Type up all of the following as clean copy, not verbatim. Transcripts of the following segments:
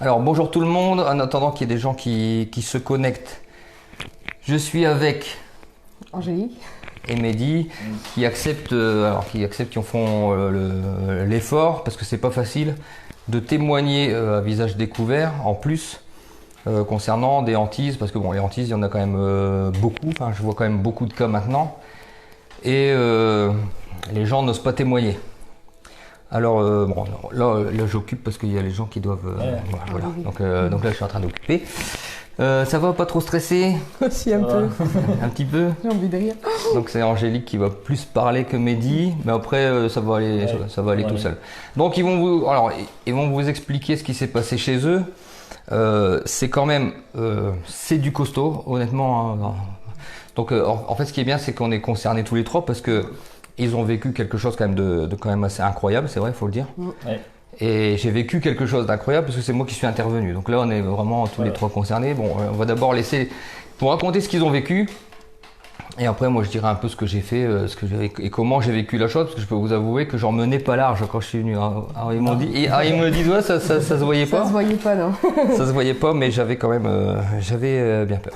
Alors bonjour tout le monde, en attendant qu'il y ait des gens qui se connectent, je suis avec Angélique et Mehdi qui acceptent, qui font l'effort, parce que c'est pas facile, de témoigner à visage découvert en plus concernant des hantises, parce que bon, les hantises il y en a quand même beaucoup, enfin je vois quand même beaucoup de cas maintenant, et les gens n'osent pas témoigner. Alors, bon, là j'occupe parce qu'il y a les gens qui doivent. Voilà. Donc là, je suis en train d'occuper. Ça va, pas trop stressé? Si, un peu. Un petit peu. J'ai envie de rire. Donc c'est Angélique qui va plus parler que Mehdi, mais après ça va aller, ça va aller tout seul. Donc ils vont vous expliquer ce qui s'est passé chez eux. C'est quand même, c'est du costaud, honnêtement. Hein. Donc en fait, ce qui est bien, c'est qu'on est concernés tous les trois parce que ils ont vécu quelque chose quand même de quand même assez incroyable, c'est vrai, il faut le dire. Ouais. Et j'ai vécu quelque chose d'incroyable parce que c'est moi qui suis intervenu. Donc là, on est vraiment tous les trois concernés. Bon, on va d'abord laisser pour raconter ce qu'ils ont vécu. Et après, moi, je dirai un peu ce que j'ai fait, et comment j'ai vécu la chose, parce que je peux vous avouer que j'en menais pas large quand je suis venu. Alors, ils m'ont dit, ils me disent, ouais, ça se voyait pas. Ça se voyait pas, non. Ça se voyait pas, mais j'avais quand même, bien peur.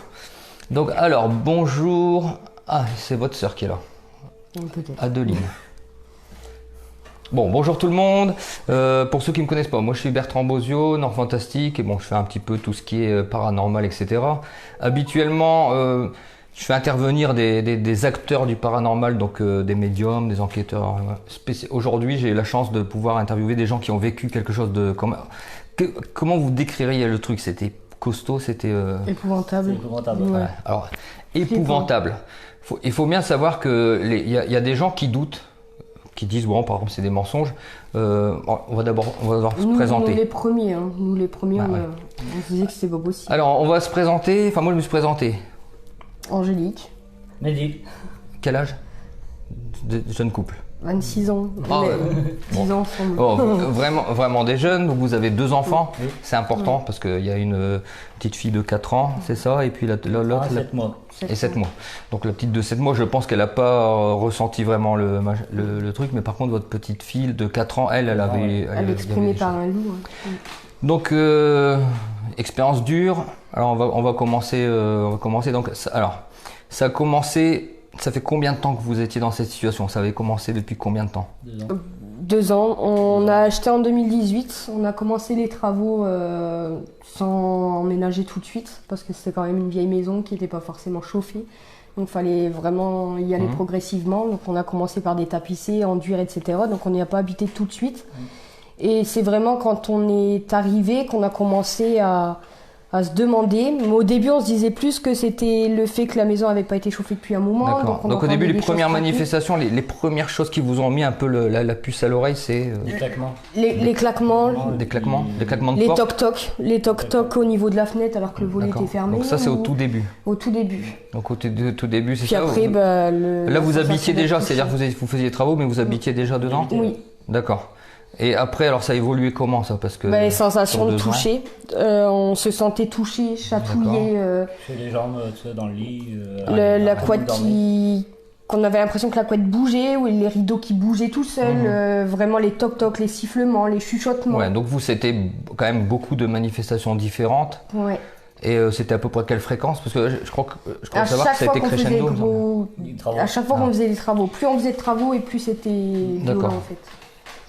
Donc, alors, bonjour. Ah, c'est votre sœur qui est là. Peut-être. Adeline. Bon, bonjour tout le monde. Pour ceux qui ne me connaissent pas, moi je suis Bertrand Bozio, Nord Fantastique, et bon, je fais un petit peu tout ce qui est paranormal, etc. Habituellement, je fais intervenir des acteurs du paranormal, donc des médiums, des enquêteurs. Aujourd'hui, j'ai la chance de pouvoir interviewer des gens qui ont vécu quelque chose de... Comment vous décririez le truc? C'était costaud, c'était... Épouvantable. C'est épouvantable. Ouais. Ouais. Alors, épouvantable. Il faut bien savoir qu'il y a des gens qui doutent, qui disent, bon, par exemple, c'est des mensonges. On va d'abord se présenter. Nous les premiers, hein. Nous les premiers, Bah, on se disait que c'était pas possible. Alors, on va se présenter. Enfin, moi, je me suis présenté. Angélique, Mehdi. Quel âge? De jeune couple. 26 ans. Ah ouais. 10 ans ensemble. Oh, vraiment des jeunes. Donc, vous avez 2 enfants. Oui. C'est important parce qu'il y a une petite fille de 4 ans, c'est ça. Et puis l'autre, 7 mois. et 7 mois. Donc la petite de 7 mois, je pense qu'elle n'a pas ressenti vraiment le truc, mais par contre votre petite fille de 4 ans, elle avait... Elle exprimée par un loup. Hein. Donc expérience dure. Alors on va commencer. Donc ça a commencé. Ça fait combien de temps que vous étiez dans cette situation? Ça avait commencé depuis combien de temps? 2 ans. 2 ans. On a acheté en 2018. On a commencé les travaux sans emménager tout de suite parce que c'était quand même une vieille maison qui n'était pas forcément chauffée. Donc il fallait vraiment y aller progressivement. Donc on a commencé par des tapissés, enduire, etc. Donc on n'y a pas habité tout de suite. Et c'est vraiment quand on est arrivé qu'on a commencé à se demander. Mais au début, on se disait plus que c'était le fait que la maison n'avait pas été chauffée depuis un moment. D'accord. Donc au début, les premières manifestations, les premières choses qui vous ont mis un peu la puce à l'oreille, c'est... Des claquements. Les claquements. Des claquements de Les porte. toc-toc. Les toc-toc au niveau de la fenêtre alors que le volet D'accord. était fermé. Donc ça, c'est au tout début. Au tout début. Donc au tout début, c'est Puis ça. après, Là, vous habitiez déjà, c'est c'est-à-dire que vous faisiez des travaux, mais vous habitiez déjà dedans? Oui. D'accord. Et après, alors ça a évolué comment ça? Parce que Les sensations de sur 2 ans. toucher. On se sentait touché, chatouillé. Sur les jambes, tu sais, dans le lit. La couette qu'on avait l'impression que la couette bougeait, ou les rideaux qui bougeaient tout seuls. Vraiment les toc-toc, les sifflements, les chuchotements. Ouais, donc vous, c'était quand même beaucoup de manifestations différentes. Ouais. Et c'était à peu près quelle fréquence? Parce que je crois À savoir que chaque ça a fois été qu'on faisait crescendo. des gros... Les travaux. À chaque fois qu'on faisait des travaux, plus on faisait de travaux et plus c'était violent D'accord. en fait.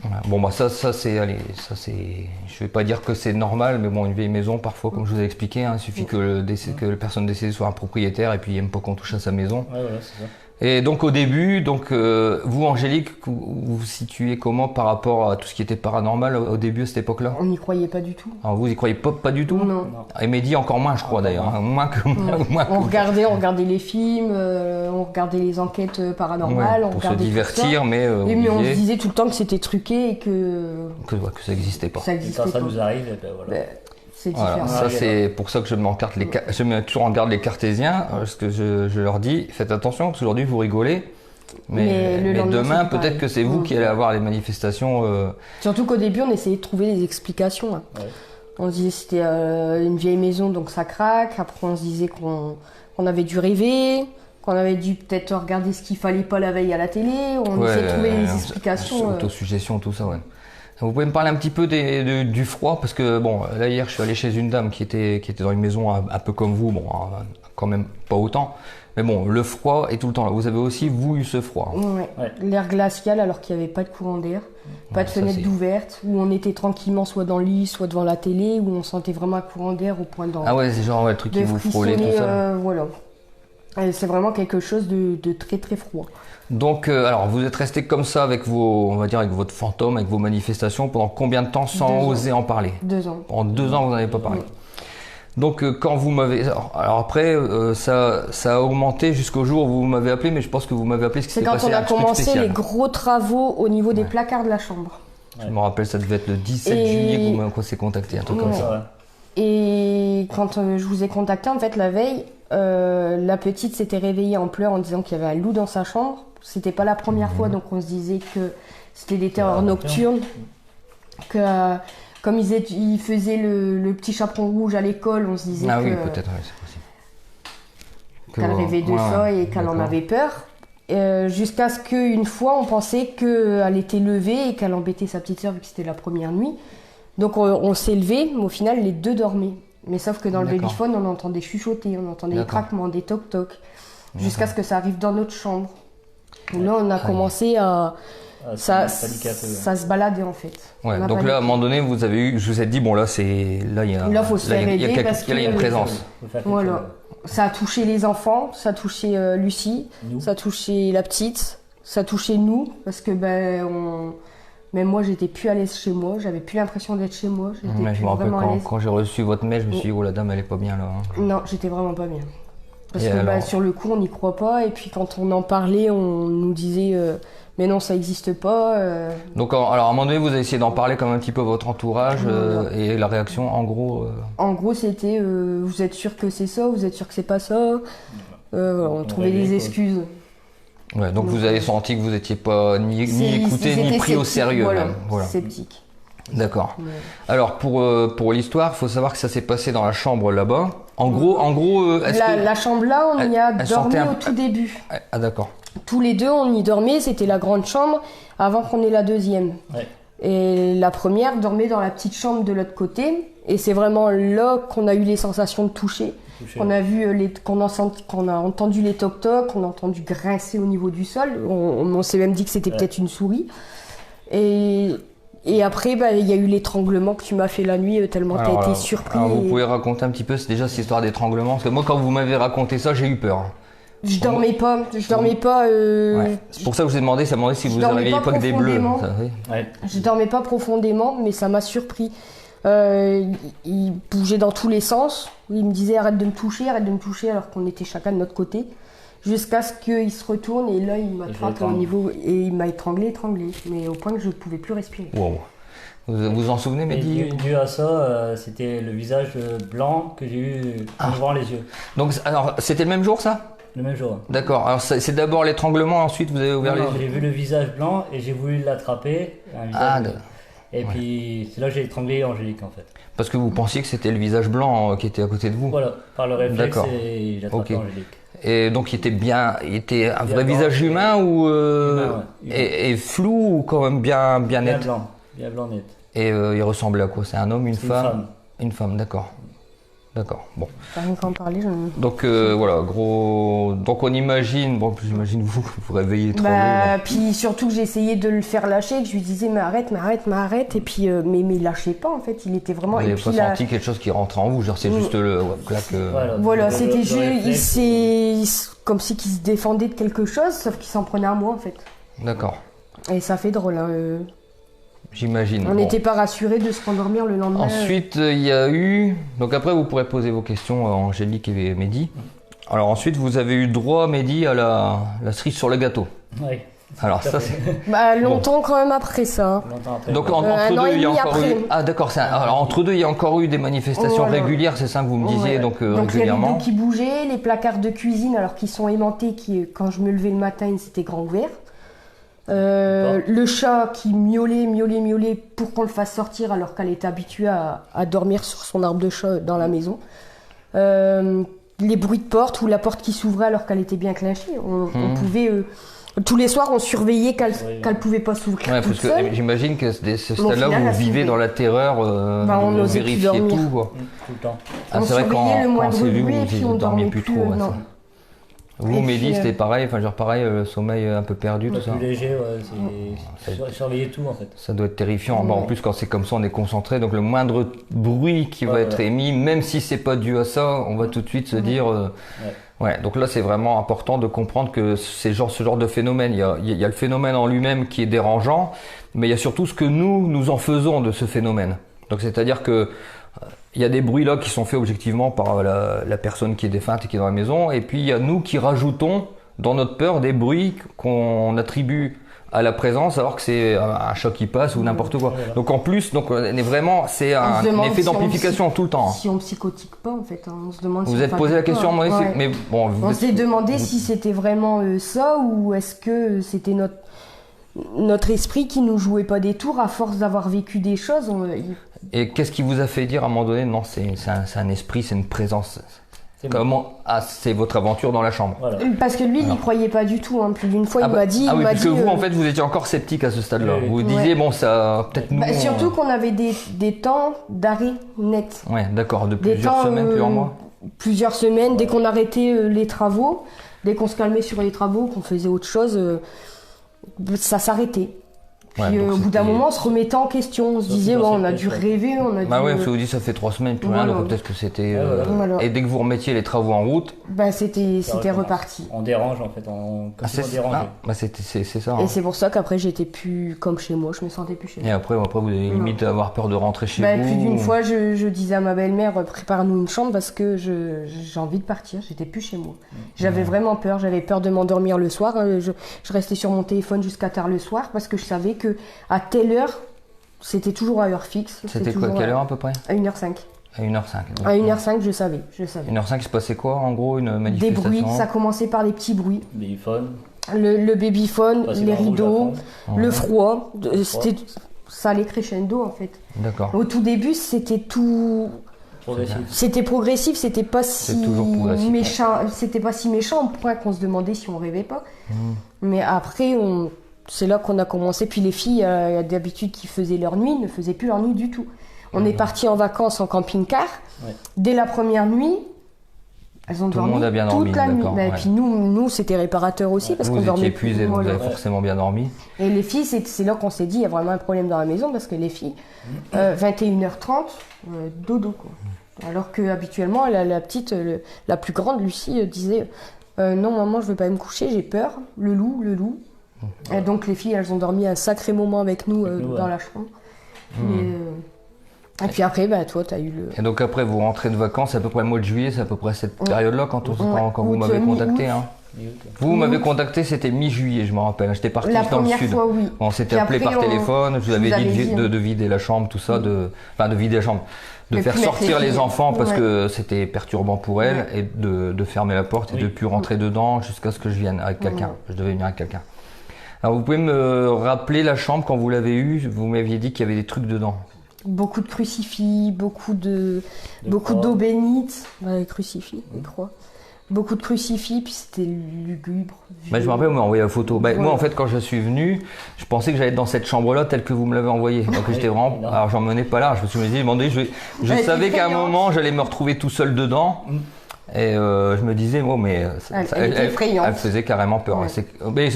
Ouais. Bon, bah ça c'est, allez, ça c'est, je vais pas dire que c'est normal, mais bon, une vieille maison, parfois, comme je vous ai expliqué, hein, il suffit que la personne décédée soit un propriétaire et puis il n'aime pas qu'on touche à sa maison. Ouais, voilà, c'est ça. Et donc au début, vous Angélique, vous vous situez comment par rapport à tout ce qui était paranormal au début à cette époque-là? On n'y croyait pas du tout. Alors vous y croyez pas du tout? Non. Et Mehdi encore moins, je crois d'ailleurs, hein, moins que moi. On regardait les films, on regardait les enquêtes paranormales, Ouais, on pour se regardait divertir, tout ça. mais Mais on se oubliez disait tout le temps que c'était truqué et que que ça n'existait pas. ça Et existait quand ça pas. nous arrive, et ben voilà. Ben, c'est Voilà, différent. ça c'est pour ça que je mets toujours en garde les cartésiens, parce que je leur dis, faites attention, parce qu'aujourd'hui vous rigolez, mais le lendemain, demain c'est peut-être pareil. que c'est vous qui allez avoir les manifestations. Surtout qu'au début, on essayait de trouver des explications. Hein. Ouais. On se disait que c'était une vieille maison, donc ça craque. Après, on se disait qu'on avait dû rêver, qu'on avait dû peut-être regarder ce qu'il fallait pas la veille à la télé. On essayait de trouver des explications. Autosuggestion, tout ça, ouais. Vous pouvez me parler un petit peu du froid, parce que bon, là hier je suis allé chez une dame qui était dans une maison un peu comme vous, bon, quand même pas autant, mais bon, le froid est tout le temps là. Vous avez aussi, vous, eu ce froid. Ouais. Ouais. L'air glacial alors qu'il n'y avait pas de courant d'air, pas de ça, fenêtre c'est- d'ouverte, où on était tranquillement soit dans le lit, soit devant la télé, où on sentait vraiment un courant d'air au point Ah ouais, c'est genre le truc qui de vous frôlait, tout frissonner, ça. voilà. Et c'est vraiment quelque chose de très très froid. Donc, alors, vous êtes resté comme ça avec on va dire, avec votre fantôme, avec vos manifestations, pendant combien de temps sans 2 ans. oser en parler? 2 ans. En 2 ans, vous n'en avez pas parlé. Oui. Donc, quand vous m'avez, alors après, ça a augmenté jusqu'au jour où vous m'avez appelé, mais je pense que vous m'avez appelé parce que C'est s'est quand passé on a un truc commencé spécial. les gros travaux au niveau des Ouais. placards de la chambre. Je me rappelle, ça devait être le 17 Et- juillet qu'on s'est contacté, un truc comme Ouais. ça. Ouais. Et quand je vous ai contacté, en fait, la veille, la petite s'était réveillée en pleurs en disant qu'il y avait un loup dans sa chambre. C'était pas la première fois, donc on se disait que c'était des terreurs nocturnes. Que comme ils faisaient le petit chaperon rouge à l'école, on se disait Ah que, oui, peut-être, ouais, c'est possible. qu'elle rêvait de Ouais, ça ouais, et qu'elle en d'accord. avait peur. Jusqu'à ce qu'une fois, on pensait qu'elle était levée et qu'elle embêtait sa petite sœur vu que c'était la première nuit. Donc on s'est levé, mais au final, les deux dormaient. Mais sauf que dans le D'accord. babyphone, on entendait chuchoter, on entendait des D'accord. craquements, des toc-toc, jusqu'à ce que ça arrive dans notre chambre. Où là, on a Aïe. commencé à... Ah, Ça, c'est paniqué un peu, ouais. ça se baladait en fait. Ouais, On a donc là, à un paniqué. moment donné, je vous ai dit, bon là, il y a, Là, faut se il y a- faire il y a aider quelque- parce il y a que- une présence. Faut faire quelque Voilà. chose. Ça a touché les enfants, ça a touché Lucie, Nous. ça a touché la petite, ça a touché nous, parce que même moi, j'étais plus à l'aise chez moi, j'avais plus l'impression d'être chez moi, j'étais Ouais, je plus me rappelle vraiment à l'aise. quand j'ai reçu votre mail, je me suis dit, oh la dame, elle est pas bien là. hein. Non, j'étais vraiment pas bien. Parce Et que alors sur le coup, on n'y croit pas, et puis quand on en parlait, on nous disait mais non, ça n'existe pas. Donc, alors à un moment donné, vous avez essayé d'en parler comme un petit peu à votre entourage, Voilà. et la réaction, en gros. En gros, c'était vous êtes sûr que c'est ça, vous êtes sûr que c'est pas ça. Voilà, on trouvait rêvait, des quoi. excuses. Ouais, donc vous avez senti que vous n'étiez pas ni écouté Ils ni étaient pris au sceptiques, sérieux voilà, même. Voilà. sceptiques. D'accord. Ouais. Alors pour l'histoire, il faut savoir que ça s'est passé dans la chambre là-bas. En gros, est-ce que... La chambre là, on y a elle dormi sentait un- au tout début. Ah d'accord. Tous les deux, on y dormait, c'était la grande chambre avant qu'on ait la deuxième. Ouais. Et la première dormait dans la petite chambre de l'autre côté. Et c'est vraiment là qu'on a eu les sensations de toucher. Touché. Qu'on a vu qu'on a entendu les toc-toc, qu'on a entendu grincer au niveau du sol. On s'est même dit que c'était Ouais. peut-être une souris. Et après, il y a eu l'étranglement que tu m'as fait la nuit, tellement t'as été surpris. alors, vous et- pouvez raconter un petit peu, c'est déjà cette histoire d'étranglement, parce que moi quand vous m'avez raconté ça, j'ai eu peur. Je dormais pas. Ouais. C'est pour ça que je vous ai demandé, si Je vous dormais arriviez pas pas que des bleus. profondément. Ça, oui. Ouais. Je dormais pas profondément, mais ça m'a surpris. Il bougeait dans tous les sens. Il me disait arrête de me toucher, alors qu'on était chacun de notre côté. Jusqu'à ce qu'il se retourne et là il m'a Et je frappé au l'étrangle. niveau et il m'a étranglé, mais au point que je ne pouvais plus respirer. Wow. Vous vous en souvenez, Et Mehdi? dû à ça, c'était le visage blanc que j'ai eu en ouvrant les yeux. Donc alors c'était le même jour ça? Le même jour. D'accord. Alors c'est d'abord l'étranglement, ensuite vous avez ouvert Non, les non, yeux. j'ai vu le visage blanc et j'ai voulu l'attraper. un visage Ah, blanc. d'accord. Et puis c'est là que j'ai étranglé Angélique en fait. Parce que vous pensiez que c'était le visage blanc qui était à côté de vous. Voilà, par le réflexe, D'accord. et j'ai attrapé Ok. Angélique. Et donc il était un vrai blanc. visage humain ou Humain, ouais. et flou ou quand même bien Bien net. blanc net. Et il ressemblait à quoi? C'est un homme, une C'est femme? Une femme, d'accord. D'accord. Bon. Pas rien qu'en parler, Donc voilà, gros. Donc on imagine, bon, j'imagine vous vous réveillez trop. Puis surtout que j'essayais de le faire lâcher, que je lui disais mais arrête. Et puis mais il lâchait pas en fait, il était vraiment. Vous Et n'avez puis pas là, senti quelque chose qui rentrait en vous, genre c'est juste le claque. voilà, Le c'était juste, réflexe. comme si qu'il se défendait de quelque chose, sauf qu'il s'en prenait à moi en fait. D'accord. Et ça fait drôle. Hein. J'imagine. On Bon. n'était pas rassurés de se rendormir le lendemain. Ensuite, il y a eu. Donc après, vous pourrez poser vos questions à Angélique et Mehdi. Alors ensuite, vous avez eu droit, Mehdi, à la cerise sur le gâteau. Oui. Alors ça, c'est. Longtemps quand même après ça. Hein. Longtemps après. Donc ouais. entre un an deux, et il y a demi encore après. eu. Ah d'accord. Alors entre deux, il y a encore eu des manifestations Voilà. régulières, c'est ça que vous me disiez, Ouais. donc Donc il y a les régulièrement. dos qui bougeaient, les placards de cuisine alors qu'ils sont aimantés, quand je me levais le matin, ils étaient grands ouverts. Le chat qui miaulait pour qu'on le fasse sortir alors qu'elle était habituée à dormir sur son arbre de chat dans la maison. Les bruits de porte ou la porte qui s'ouvrait alors qu'elle était bien clenchée. On pouvait Tous les soirs, on surveillait qu'elle Oui. qu'elle pouvait pas s'ouvrir Ouais, toute parce que seule. j'imagine que ce Mais au stade-là, final, vous elle vivez s'ouvrait. dans la terreur On de n'osait plus vérifier dormir. tout, quoi. Tout le temps. Ah, On c'est vrai surveillait le quand moindre c'est vu, bruit et puis on vous dormiez dormait plus plus, trop. Ouais, non. ça. Vous, Et Mehdi, puis, c'était pareil, enfin, genre pareil, le sommeil un peu perdu, tout Le ça. plus léger, ouais, Ça- c'est surveiller tout en fait. Ça doit être terrifiant. Ouais. Bon, en plus, quand c'est comme ça, on est concentré, donc le moindre bruit qui va Ouais, être ouais. émis, même si c'est pas dû à ça, on va tout de suite se dire. Ouais. Donc là, c'est vraiment important de comprendre que c'est ce genre de phénomène. Il y a le phénomène en lui-même qui est dérangeant, mais il y a surtout ce que nous en faisons de ce phénomène. Donc c'est-à-dire que il y a des bruits là qui sont faits objectivement par la personne qui est défunte et qui est dans la maison, et puis il y a nous qui rajoutons dans notre peur des bruits qu'on attribue à la présence alors que c'est un chat qui passe ou n'importe quoi. Voilà. Donc en plus, donc on est vraiment, c'est On un se demande effet si on d'amplification tout le temps. Si on psychotique pas, en fait, hein. On se demande si Vous on êtes posé la fatigue question, pas. moi, Ouais. mais bon, vous On êtes- s'est demandé si c'était vraiment ça ou est-ce que c'était notre esprit qui nous jouait pas des tours à force d'avoir vécu des choses. Et qu'est-ce qui vous a fait dire à un moment donné, non, c'est un esprit, c'est une présence. C'est bon. Comment c'est votre aventure dans la chambre. Voilà. Parce que lui, il n'y Alors. croyait pas du tout. Hein. Plus d'une fois, il m'a dit. ah il oui, m'a parce que dit, vous, en fait, vous étiez encore sceptique à ce stade-là. Oui, Vous oui. vous disiez, Ouais. bon, ça, peut-être nous. surtout qu'on avait des temps d'arrêt net. Ouais, d'accord, de Des plusieurs temps, semaines, plusieurs mois. Plusieurs semaines, dès qu'on arrêtait les travaux, dès qu'on se calmait sur les travaux, qu'on faisait autre chose, ça s'arrêtait. Puis Ouais, donc au bout d'un c'était- moment, on se remettait en question. On se Ça, disait, c'est bon, pas on a si dû fait. rêver, on a dû. Bah ouais, parce que vous dites, ça fait 3 semaines, plus rien, Voilà. donc peut-être que c'était. Ouais, voilà. Voilà. Et dès que vous remettiez les travaux en route, Bah, c'était Ça c'était recommence. reparti. On dérange en fait, comme si on dérangeait. c'est ça. hein. Et c'est pour ça qu'après, j'étais plus comme chez moi, je me sentais plus chez moi. Et après, vous avez limite à avoir peur de rentrer chez Bah, vous. plus d'une fois, je disais à ma belle-mère, prépare-nous une chambre parce que j'ai envie de partir, j'étais plus chez moi. J'avais vraiment peur, j'avais peur de m'endormir le soir. Je restais sur mon téléphone jusqu'à tard le soir parce que je savais que à telle heure, c'était toujours à heure fixe. C'était quoi, toujours quelle heure à peu près? À 1h05. À 1h05. À 1h05, je savais. 1h05, il se passait quoi en gros? Une Des manifestation? bruits, ça commençait par des petits bruits. Téléphone, Le babyphone, passer les par rouge à rideaux, fond. le froid. C'était ça allait crescendo en fait. D'accord. Au tout début, c'était tout. Progressif. C'était progressif, c'était pas si toujours progressif, méchant, c'était pas si méchant au point qu'on se demandait si on rêvait pas. Mais après, c'est là qu'on a commencé. Puis les filles, d'habitude, qui faisaient leur nuit, ne faisaient plus leur nuit du tout. On est parti en vacances en camping-car. Ouais. Dès la première nuit, elles ont Tout le dormi monde a bien dormi, toute la nuit. d'accord, Bah, et ouais. puis nous, c'était réparateur aussi parce Vous qu'on étiez dormait épuisé, plus. donc vous Voilà. avez forcément bien dormi. Et les filles, c'est là qu'on s'est dit, il y a vraiment un problème dans la maison parce que les filles, 21h30, dodo quoi. Alors que habituellement, la petite, la plus grande, Lucie, disait, non maman, je veux pas me coucher, j'ai peur, le loup. Et donc les filles, elles ont dormi un sacré moment avec nous, Avec nous, dans ouais. la chambre. Et puis après, bah, toi, t'as eu le... Et donc après, vous rentrez de vacances, c'est à peu près le mois de juillet, c'est à peu près cette période-là quand vous Août, m'avez contacté. mi-août. Hein. Et Vous m'avez contacté, c'était mi-juillet, je me rappelle. J'étais parti La dans le première sud. fois, oui. On s'était Puis appelé après, par téléphone, je vous avais dit dit, de vider la chambre, tout ça, de vider la chambre, de De faire plus mettre sortir les les filles. enfants parce Ouais. que c'était perturbant pour elles et de fermer la porte et Oui. de plus rentrer dedans jusqu'à ce que je vienne avec quelqu'un. Ouais. Je devais venir avec quelqu'un. Alors vous pouvez me rappeler la chambre quand vous l'avez eue, vous m'aviez dit qu'il y avait des trucs dedans. Beaucoup de crucifix, beaucoup croix. d'eau bénite, les crucifix, les croix. Beaucoup de crucifix, puis c'était lugubre. Bah, je me rappelle, vous m'avez envoyé la photo. Bah, Ouais. Moi, en fait, quand je suis venu, je pensais que j'allais être dans cette chambre-là telle que vous me l'avez envoyée. Donc, j'étais vraiment. Non. Alors, j'en menais pas là. Je me suis dit, demandé, je Elle savais était qu'à un effrayante. moment, j'allais me retrouver tout seul dedans. Et je me disais, bon, mais. Elle était effrayante. Elle faisait carrément peur. Ouais. Mais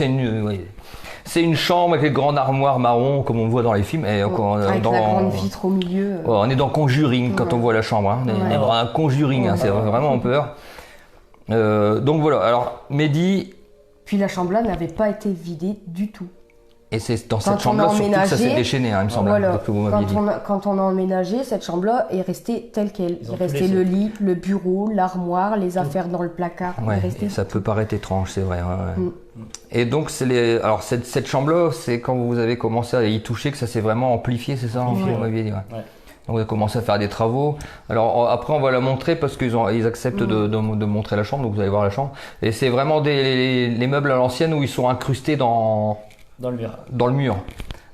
c'est une chambre avec les grandes armoires marron, comme on voit dans les films. Et Avec la grande vitre au milieu. Ouais, on est dans Conjuring quand Ouais. on voit la chambre. Hein. On est Ouais. dans un Conjuring, hein, Ouais. c'est vraiment peur. Donc voilà. Alors, Mehdi. Puis la chambre-là n'avait pas été vidée du tout. Et c'est dans Quand cette on chambre-là a surtout que ça s'est emménagé, déchaîné, hein, il me semble, Voilà. ce que vous m'aviez dit. Quand on a emménagé, cette chambre-là est restée telle qu'elle. Ils Il ont tout restait laissé. le lit, le bureau, l'armoire, les affaires dans le placard. Ouais, Il restait et ça peut paraître étrange, c'est vrai. Ouais, ouais. Mm. Et donc, alors cette chambre-là, c'est quand vous avez commencé à y toucher que ça s'est vraiment amplifié, c'est ça, Amplifié, vous ouais. m'aviez dit. Ouais. Ouais. Donc, vous avez commencé à faire des travaux. Alors après, on va la montrer parce ils acceptent de montrer la chambre, donc vous allez voir la chambre. Et c'est vraiment les meubles à l'ancienne où ils sont incrustés dans Dans le mur. le mur.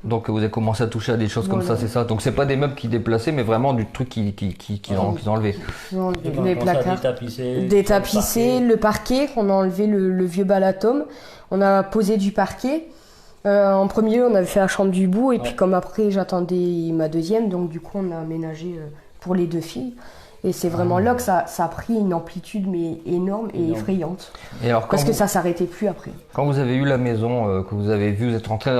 Donc vous avez commencé à toucher à des choses comme ça, c'est ça. Donc c'est pas des meubles qui déplaçaient, mais vraiment du truc qu'ils ont enlevé. Ils ont enlevé Et on les a commencé à placards. détapisser, Détapisser, le parquet, on a enlevé le vieux balatome, on a posé du parquet. En premier lieu, on avait fait la chambre du bout, et puis comme après j'attendais ma deuxième, donc du coup on a aménagé pour les deux filles. Et c'est vraiment là que ça a pris une amplitude mais énorme et effrayante. Et alors, Parce que ça s'arrêtait plus après. Quand vous avez eu la maison, que vous avez vue, vous êtes rentré,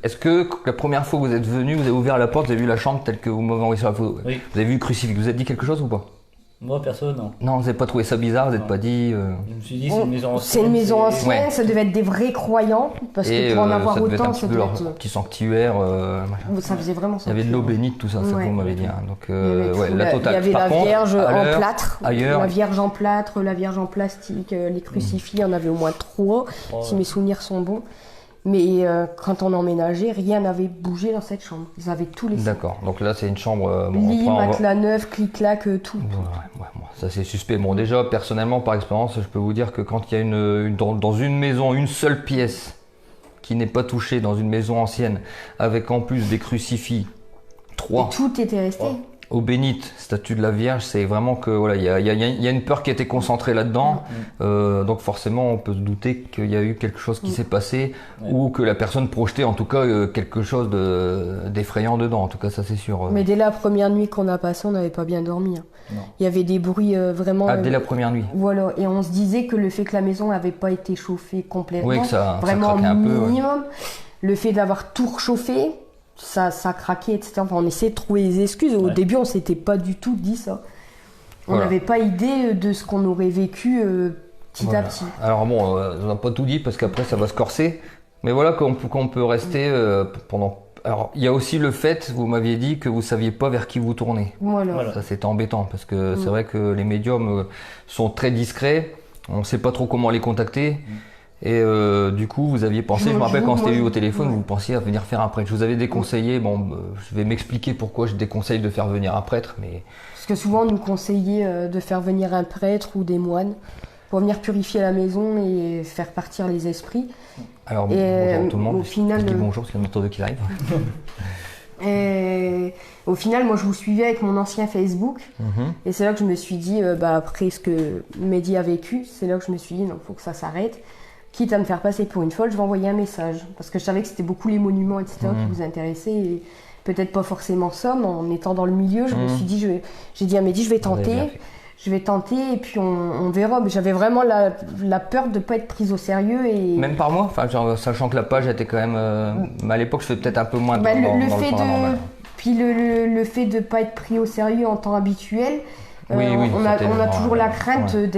est-ce que la première fois que vous êtes venu, vous avez ouvert la porte, vous avez vu la chambre telle que vous m'avez envoyé sur la photo? Oui. Vous avez vu le crucifix, vous vous êtes dit quelque chose ou pas? Moi, perso, non. Non, vous n'avez pas trouvé ça bizarre, vous n'êtes pas dit... Je me suis dit, c'est une maison ancienne. C'est une maison ancienne, Ouais. ça devait être des vrais croyants, parce que pour en avoir ça devait être un autant, petit ça peu devait leur être... petit sanctuaire. Machin. Ça faisait vraiment Il y avait de l'eau bénite, tout ça, ça Ouais. vous m'avez dit. Hein. Donc, Il y avait ouais, tout, la totale. Il y avait Par la contre, Vierge à en l'heure, plâtre, ailleurs- la Vierge en plâtre, la Vierge en plastique, les crucifix, il y en avait au moins 3, si mes souvenirs sont bons. Mais quand on emménageait, rien n'avait bougé dans cette chambre. Ils avaient tout laissé. D'accord, donc là c'est une chambre... Lit, on va- matelas neuf, clic-clac, tout. Ouais, bon, ça c'est suspect. Bon, déjà, personnellement, par expérience, je peux vous dire que quand il y a dans une maison, une seule pièce qui n'est pas touchée, dans une maison ancienne, avec en plus des crucifix, Et 3, tout était resté. eau bénite, statue de la Vierge, c'est vraiment que voilà, il y a une peur qui a été concentrée là-dedans. Donc forcément, on peut se douter qu'il y a eu quelque chose qui s'est passé, ou que la personne projetait en tout cas quelque chose d'effrayant dedans. En tout cas, ça c'est sûr. Mais dès la première nuit qu'on a passée, on n'avait pas bien dormi. Non. Il y avait des bruits vraiment... Ah, dès la première nuit. Voilà, et on se disait que le fait que la maison n'avait pas été chauffée complètement, Oui, que ça vraiment craquait un peu, ouais. minimum, le fait d'avoir tout réchauffé, ça craquait, etc. Enfin, on essayait de trouver des excuses. Au début, on s'était pas du tout dit ça. On Voilà. n'avait pas idée de ce qu'on aurait vécu petit Voilà. à petit. Alors bon, on n'a pas tout dit parce qu'après ça va se corser. Mais voilà qu'on peut rester pendant... Alors il y a aussi le fait, vous m'aviez dit que vous saviez pas vers qui vous tournez. Voilà. Ça c'était embêtant parce que c'est vrai que les médiums sont très discrets. On ne sait pas trop comment les contacter. Et du coup, vous aviez pensé, je me rappelle quand on s'était eu au téléphone, vous pensiez à venir faire un prêtre. Je vous avais déconseillé, bon, je vais m'expliquer pourquoi je déconseille de faire venir un prêtre, mais... Parce que souvent, on nous conseillait de faire venir un prêtre ou des moines pour venir purifier la maison et faire partir les esprits. Alors, Et, bonjour tout le monde, au final, je dis bonjour parce qu'il y en a d'autres qui arrivent. Et au final, moi, je vous suivais avec mon ancien Facebook. Et c'est là que je me suis dit, après ce que Mehdi a vécu, c'est là que je me suis dit, non, il faut que ça s'arrête. Quitte à me faire passer pour une folle, je vais envoyer un message. Parce que je savais que c'était beaucoup les monuments, etc., qui vous intéressaient. Et peut-être pas forcément ça, mais en étant dans le milieu, je me suis dit, j'ai dit à Mehdi, je vais tenter. Je vais tenter et puis on verra. Mais j'avais vraiment la peur de ne pas être prise au sérieux. Et... Même par moi, enfin, genre, sachant que la page était quand même... mais à l'époque, je fais peut-être un peu moins le fait temps normal. Puis le fait de ne pas être pris au sérieux en temps habituel, Oui, on a c'était toujours la crainte ouais.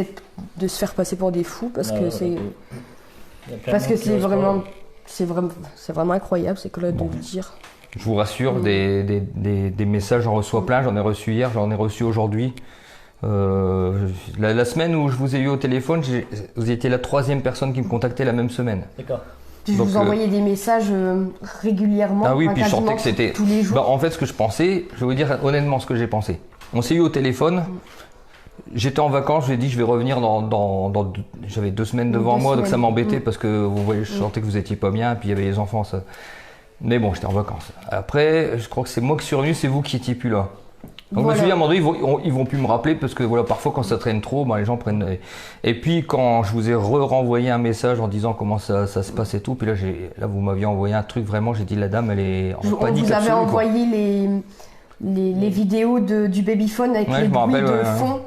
de se faire passer pour des fous parce que c'est... Il y a plein Parce de que monde qui ose c'est vraiment incroyable, c'est que là de le dire. Je vous rassure, des messages, j'en reçois plein. J'en ai reçu hier, j'en ai reçu aujourd'hui. La semaine où je vous ai eu au téléphone, vous étiez la 3e personne qui me contactait la même semaine. D'accord. Je Donc, vous envoyais des messages régulièrement. Ah oui, enfin, puis je sentais quasiment que c'était... tous les jours. Bah, en fait, ce que je pensais, je vais vous dire honnêtement ce que j'ai pensé. On s'est eu au téléphone. J'étais en vacances, je lui ai dit je vais revenir j'avais 2 semaines devant moi, donc ça m'embêtait parce que vous voyez, je sentais que vous étiez pas bien, puis il y avait les enfants. Ça. Mais bon, j'étais en vacances. Après, je crois que c'est moi qui suis revenu, c'est vous qui étiez plus là. Donc je me suis dit à un moment donné, ils vont plus me rappeler parce que voilà, parfois quand ça traîne trop, les gens prennent. Et puis quand je vous ai renvoyé un message en disant comment ça se passe et tout, puis là vous m'aviez envoyé un truc vraiment, j'ai dit la dame elle est en On panique vous avait absolue, quoi. envoyé les vidéos du babyphone avec Ouais, les je me bruits rappelle, de ouais. fond.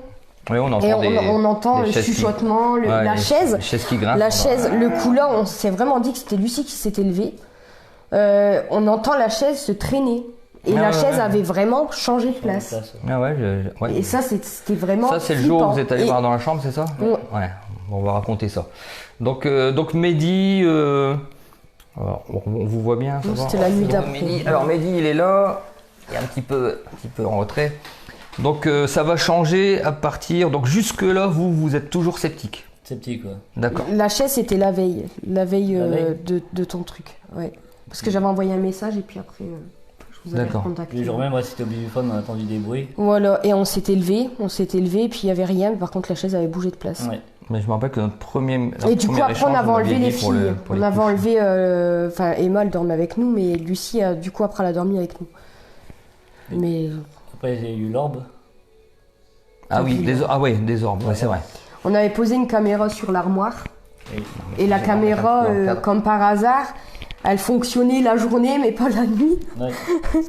Oui, on entend Et on entend des le chaises qui- chuchotement, Ouais, la les chaise. chaises qui grincent. La chaise, le coup là, on s'est vraiment dit que c'était Lucie qui s'était levée. On entend la chaise se traîner. Et Ah la ouais, chaise ouais. avait vraiment changé de place. Ah ouais, ouais. Et ça, c'était vraiment. Ça, c'est le jour où flippant. vous êtes allé Et- voir dans la chambre, c'est ça? Ouais. On va raconter ça. Donc Mehdi, alors, on vous voit bien, ça va? C'était la nuit Donc, d'après. Mehdi, alors Mehdi, il est là, il est un petit peu en retrait. Donc ça va changer à partir. Donc jusque là, vous êtes toujours sceptique. Sceptique, quoi. D'accord. La chaise, c'était la veille. La veille, La veille de ton truc. Ouais. Parce que j'avais envoyé un message et puis après, je vous avais D'accord. recontacté. Le jour même, moi, c'était au téléphone, on a entendu des bruits. Voilà, et on s'était levé, puis il n'y avait rien. Par contre, la chaise avait bougé de place. Ouais. Mais je me rappelle que notre premier. Et du coup, après, on avait enlevé les filles. On avait couches. enlevé. Enfin, Emma, elle dormait avec nous, mais Lucie, du coup, après, elle a dormi avec nous. Mais. Après, j'ai eu l'orbe. Ah oui, des orbes, ouais, c'est vrai. On avait posé une caméra sur l'armoire. Et la J'ai caméra, remarqué un cadre. comme par hasard, elle fonctionnait la journée, mais pas la nuit, Ouais.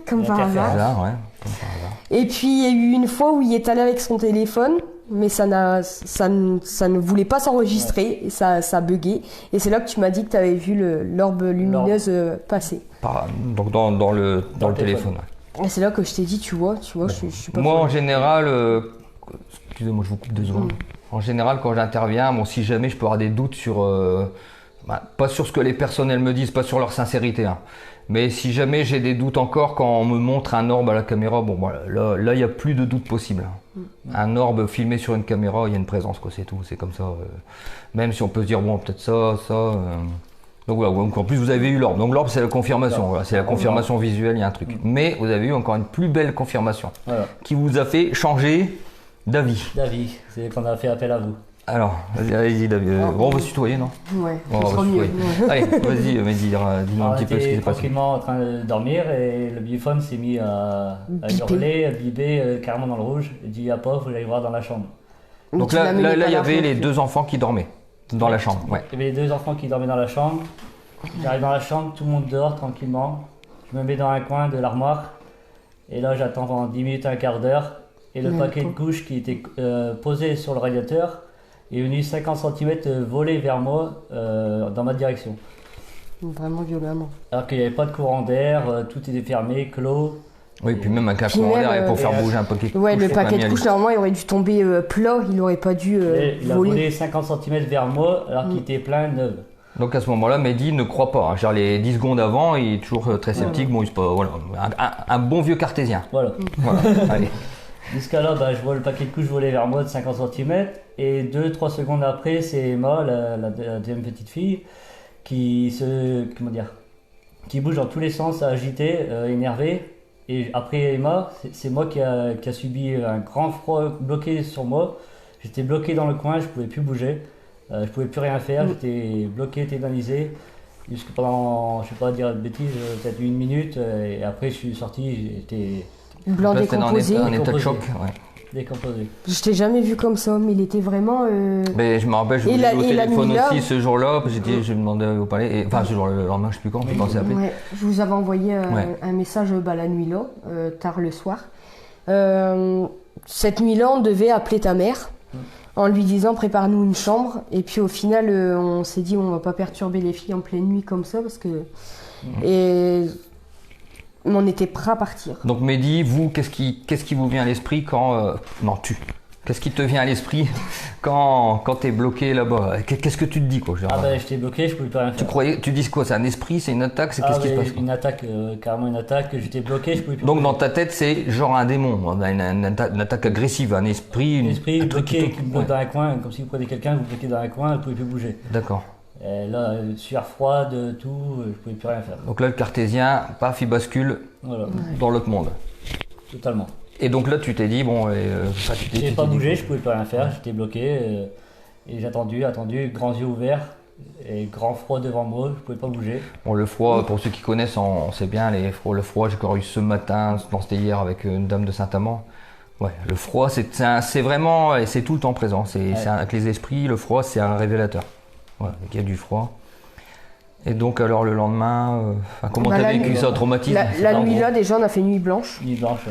comme par hasard. Hasard, ouais. Comme par hasard. Et puis, il y a eu une fois où il est allé avec son téléphone, mais ça ne voulait pas s'enregistrer, et ça a bugué. Et c'est là que tu m'as dit que tu avais vu l'orbe lumineuse passer. Donc dans le téléphone. Ouais. Et c'est là que je t'ai dit, tu vois, je suis pas Moi, en folle. général, excusez-moi, je vous coupe 2 secondes. En général, quand j'interviens, bon, si jamais je peux avoir des doutes sur, pas sur ce que les personnels me disent, pas sur leur sincérité, hein. Mais si jamais j'ai des doutes encore quand on me montre un orbe à la caméra, bon, voilà, là, il n'y a plus de doute possible. Un orbe filmé sur une caméra, il y a une présence, quoi, c'est tout, c'est comme ça. Même si on peut se dire, bon, peut-être ça. Donc voilà, donc en plus vous avez eu l'orbe. Donc l'orbe, c'est la confirmation, voilà, c'est la confirmation visuelle, il y a un truc. Mais vous avez eu encore une plus belle confirmation Voilà. qui vous a fait changer d'avis. David, c'est qu'on a fait appel à vous. Alors, allez-y, David. Bon, on va se tutoyer, non? Ouais, Bon, ce on sera va se mieux. tutoyer. Allez, vas-y, Mehdi, dis-nous un On petit peu ce qui était s'est passé. tranquillement en train de dormir et le biphone s'est mis à Biper. hurler, à biper carrément dans le rouge. Il dit à Pov, vous allez voir dans la chambre. Mais Donc tu là, l'amenais il pas y là avait non les plus. 2 enfants qui dormaient dans la chambre. Ouais. Il y avait les 2 enfants qui dormaient dans la chambre. J'arrive dans la chambre, tout le monde dort tranquillement. Je me mets dans un coin de l'armoire et là j'attends pendant 10 minutes, un quart d'heure. Et le Mais paquet de pourquoi couches qui était posé sur le radiateur est venu 50 cm voler vers moi dans ma direction. Vraiment violemment. Alors qu'il n'y avait pas de courant d'air, tout était fermé, clos. Oui, puis même avec un Puis courant même, d'air et pour faire et, bouger un paquet de Ouais, couches, le c'est pas paquet mis de à couches, normalement, il aurait dû tomber plat, il n'aurait pas dû Il a voler. volé 50 cm vers moi alors qu'il était plein neuf. Donc à ce moment-là, Mehdi ne croit pas. Hein. Genre les 10 secondes avant, il est toujours très sceptique. Bon, il se pas, voilà, un bon vieux cartésien. Voilà. Voilà. Allez. Jusqu'à là, je vois le paquet de couches voler vers moi de 50 cm. Et 2-3 secondes après, c'est Emma, la deuxième petite fille, qui bouge dans tous les sens, agitée, énervée. Et après Emma, c'est moi qui a subi un grand froid bloqué sur moi. J'étais bloqué dans le coin, je pouvais plus bouger. Je pouvais plus rien faire, j'étais bloqué, tétanisé. Jusque pendant, je sais pas dire de bêtises, peut-être 1 minute. Et après, je suis sorti, j'étais Blanc Là, c'était dans décomposé. un état de choc. Décomposé. Ouais. décomposé. Je t'ai jamais vu comme ça, mais il était vraiment. Mais je me rappelle, je Et vous ai la- eu au et la téléphone nuit là aussi ce jour-là. J'ai demandé au palais. Enfin, ce jour-là, le lendemain, je sais plus quand, quand c'est appelé. Ouais, je vous avais envoyé Ouais. un message la nuit là, tard le soir. Cette nuit-là, on devait appeler ta mère en lui disant prépare-nous une chambre. Et puis au final, on s'est dit on va pas perturber les filles en pleine nuit comme ça parce que. Et on était prêts à partir. Donc Mehdi, vous, qu'est-ce qui vous vient à l'esprit quand... non, qu'est-ce qui te vient à l'esprit quand t'es bloqué là-bas? Qu'est-ce que tu te dis, quoi? Genre, J'étais bloqué, je pouvais plus rien faire. tu dis quoi? C'est un esprit? C'est une attaque? C'est qu'est-ce qui se passe? Une attaque, carrément une attaque, j'étais bloqué, je pouvais plus. Donc dans ta tête, c'est genre un démon, une attaque agressive, un esprit, L'esprit un truc bloqué qui me bloque Ouais. dans un coin, comme si vous prenez quelqu'un, vous bloquez dans un coin, vous ne pouvez plus bouger. D'accord. Et là, sueur froide, tout, je pouvais plus rien faire. Donc là, le cartésien, paf, il bascule Voilà, dans l'autre monde. totalement. Et donc là, tu t'es dit, bon, ça, tu Je t'es n'ai pas dit, bougé, je pouvais plus rien faire, j'étais bloqué. Et j'ai attendu, grands yeux ouverts et grand froid devant moi, je pouvais pas bouger. Bon, le froid, pour ceux qui connaissent, on sait bien, le froid, j'ai encore eu ce matin, c'était hier avec une dame de Saint-Amand. Ouais, le froid, c'est vraiment, et c'est tout le temps présent. C'est avec les esprits, le froid, c'est un révélateur. Voilà, il y a du froid. Et donc, alors, le lendemain, comment Bah, t'as la vécu nuit- ça, traumatisme? La c'est ça, en nuit gros là, déjà, on a fait nuit blanche. Nuit blanche,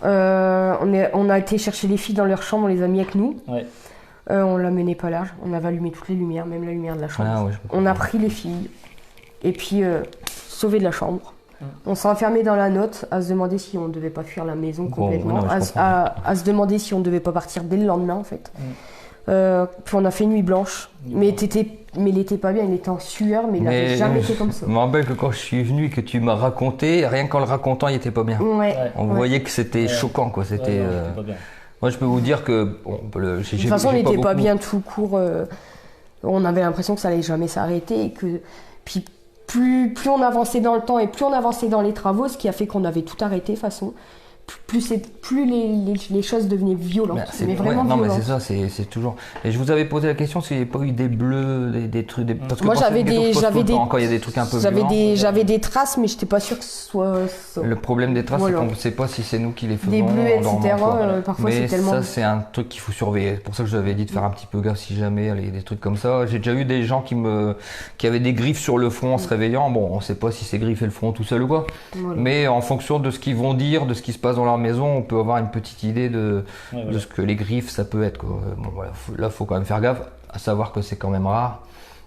On a été chercher les filles dans leur chambre, on les a mis avec nous. ouais. On la menait pas large, on avait allumé toutes les lumières, même la lumière de la chambre. Ah, ouais, On a pris les filles et puis sauvé de la chambre. On s'est enfermé dans la note à se demander si on ne devait pas fuir la maison Bon, complètement, ouais, non, je comprends. à se demander si on ne devait pas partir dès le lendemain en fait. Puis on a fait nuit blanche, mais il était pas bien, il était en sueur, mais il n'avait jamais été comme ça. Je me rappelle que quand je suis venu et que tu m'as raconté, rien qu'en le racontant, il était pas bien. Ouais. On voyait que c'était choquant, quoi. C'était. Ouais, non, c'était pas bien. Moi, je peux vous dire que bon, De toute façon, on n'était pas bien tout court. On avait l'impression que ça allait jamais s'arrêter et que puis plus on avançait dans le temps et plus on avançait dans les travaux, ce qui a fait qu'on avait tout arrêté de toute façon. plus les choses devenaient violentes. Mais vraiment non, mais violentes. c'est ça, c'est toujours. Et je vous avais posé la question s'il n'y avait pas eu des bleus, des trucs. Parce que Moi, quand j'avais quand il y a des trucs un peu violents. J'avais des traces, mais j'étais pas sûre que ce soit ça. Le problème des traces, Voilà. c'est qu'on ne sait pas si c'est nous qui les faisons. Des bleus, en dormant, etc. quoi. Parfois, Mais c'est tellement. ça, c'est un truc qu'il faut surveiller. C'est pour ça que je vous avais dit de faire un petit peu gaffe si jamais il y a des trucs comme ça. J'ai déjà eu des gens qui avaient des griffes sur le front en se réveillant. Bon, on ne sait pas si c'est griffé le front tout seul ou quoi. Voilà. Mais en fonction de ce qu'ils vont dire, de ce qui se passe dans leur maison, on peut avoir une petite idée de ce que les griffes ça peut être, quoi. Bon, voilà. Là, il faut quand même faire gaffe, à savoir que c'est quand même rare.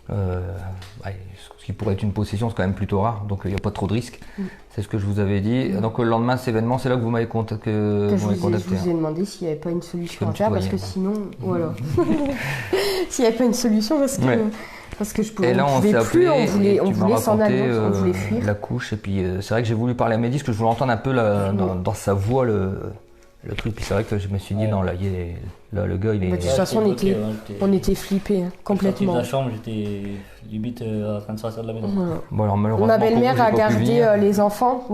Ce qui pourrait être une possession, c'est quand même plutôt rare, donc il n'y a pas trop de risques. C'est ce que je vous avais dit. Donc le lendemain de cet événement, c'est là que vous m'avez contacté. Je vous ai demandé s'il n'y avait pas une solution à faire, parce que sinon, voilà. S'il n'y avait pas une solution, parce que je pouvais, et là, on pouvait plus, on voulait s'en aller, raconté, on voulait fuir. la couche, et puis c'est vrai que j'ai voulu parler à Mehdi, parce que je voulais entendre un peu dans sa voix le truc. Puis c'est vrai que je me suis dit, non, là, le gars, il est. De toute façon, on était flippés, complètement. Je suis sorti de la chambre, j'étais limite en train de sortir de la maison. Voilà. Bon, alors, malheureusement, Ma belle-mère a gardé les enfants,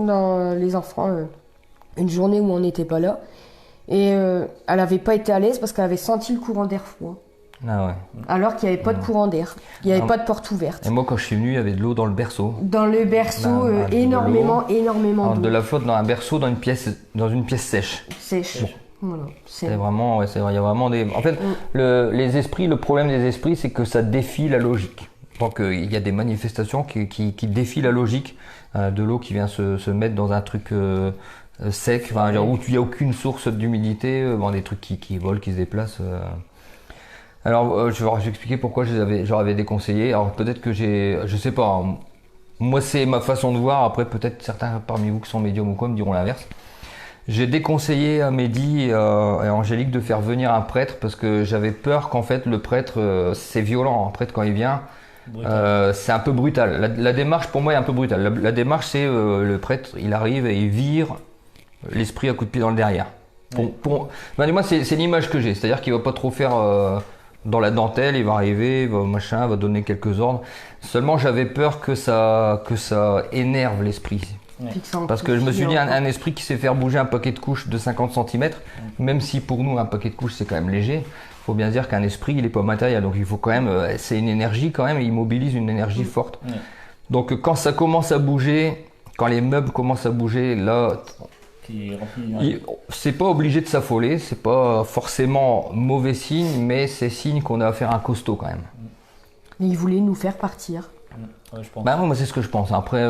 une journée où on n'était pas là. Et elle n'avait pas été à l'aise parce qu'elle avait senti le courant d'air froid. Ah ouais. Alors qu'il n'y avait pas de courant d'air, il n'y avait pas de porte ouverte. Et moi, quand je suis venu, il y avait de l'eau dans le berceau. Dans le berceau, énormément d'eau. De la flotte dans un berceau, dans une pièce sèche. Sèche. Voilà. C'est vraiment, c'est vrai, il y a vraiment des. En fait, le problème des esprits, c'est que ça défie la logique. Donc, il y a des manifestations qui défient la logique de l'eau qui vient se mettre dans un truc sec, où il n'y a aucune source d'humidité, des trucs qui volent, qui se déplacent. Alors, je vais vous expliquer pourquoi j'aurais déconseillé. Alors, peut-être que je sais pas. Hein. Moi, c'est ma façon de voir. Après, peut-être certains parmi vous qui sont médiums ou quoi me diront l'inverse. J'ai déconseillé à Mehdi et à Angélique de faire venir un prêtre parce que j'avais peur qu'en fait le prêtre, c'est violent. Un prêtre quand il vient, c'est un peu brutal. La démarche pour moi est un peu brutale. La démarche, c'est le prêtre, il arrive et il vire l'esprit à coup de pied dans le derrière. Moi, c'est l'image que j'ai. C'est-à-dire qu'il va pas trop faire dans la dentelle, il va arriver, va donner quelques ordres. Seulement, j'avais peur que ça énerve l'esprit. Parce que je me suis dit, un esprit qui sait faire bouger un paquet de couches de 50 cm, même si pour nous, un paquet de couches, c'est quand même léger, il faut bien dire qu'un esprit, il n'est pas matériel. Donc, il faut quand même, c'est une énergie quand même, il mobilise une énergie forte. Donc, quand ça commence à bouger, quand les meubles commencent à bouger, là, c'est pas obligé de s'affoler, c'est pas forcément mauvais signe, mais c'est signe qu'on a affaire à un costaud quand même. Mais il voulait nous faire partir. Ouais, je pense. Moi, c'est ce que je pense. Après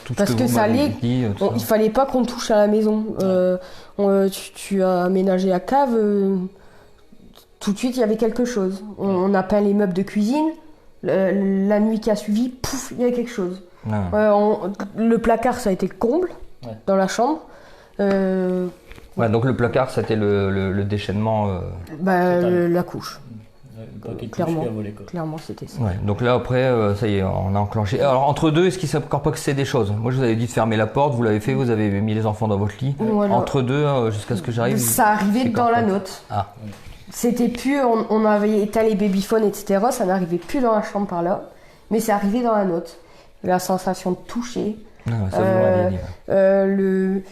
tout parce ce que vous m'avez dit. Il fallait pas qu'on touche à la maison. Tu as aménagé la cave. Tout de suite, il y avait quelque chose. On a peint les meubles de cuisine. La nuit qui a suivi, pouf, il y avait quelque chose. Le placard, ça a été le comble dans la chambre. Donc le placard, c'était le déchaînement. La couche. Clairement, c'était ça. Donc là, après, ça y est, on a enclenché. Alors, entre deux, est-ce qu'il ne s'est encore pas que c'est des choses? Moi, je vous avais dit de fermer la porte, vous l'avez fait, vous avez mis les enfants dans votre lit. Voilà. Entre deux, jusqu'à ce que j'arrive. Ça arrivait dans la note. C'était plus, on avait éteint les babyphones, etc. Ça n'arrivait plus dans la chambre par là, mais c'est arrivé dans la note. La sensation de toucher. Ça vous l'aurais dit.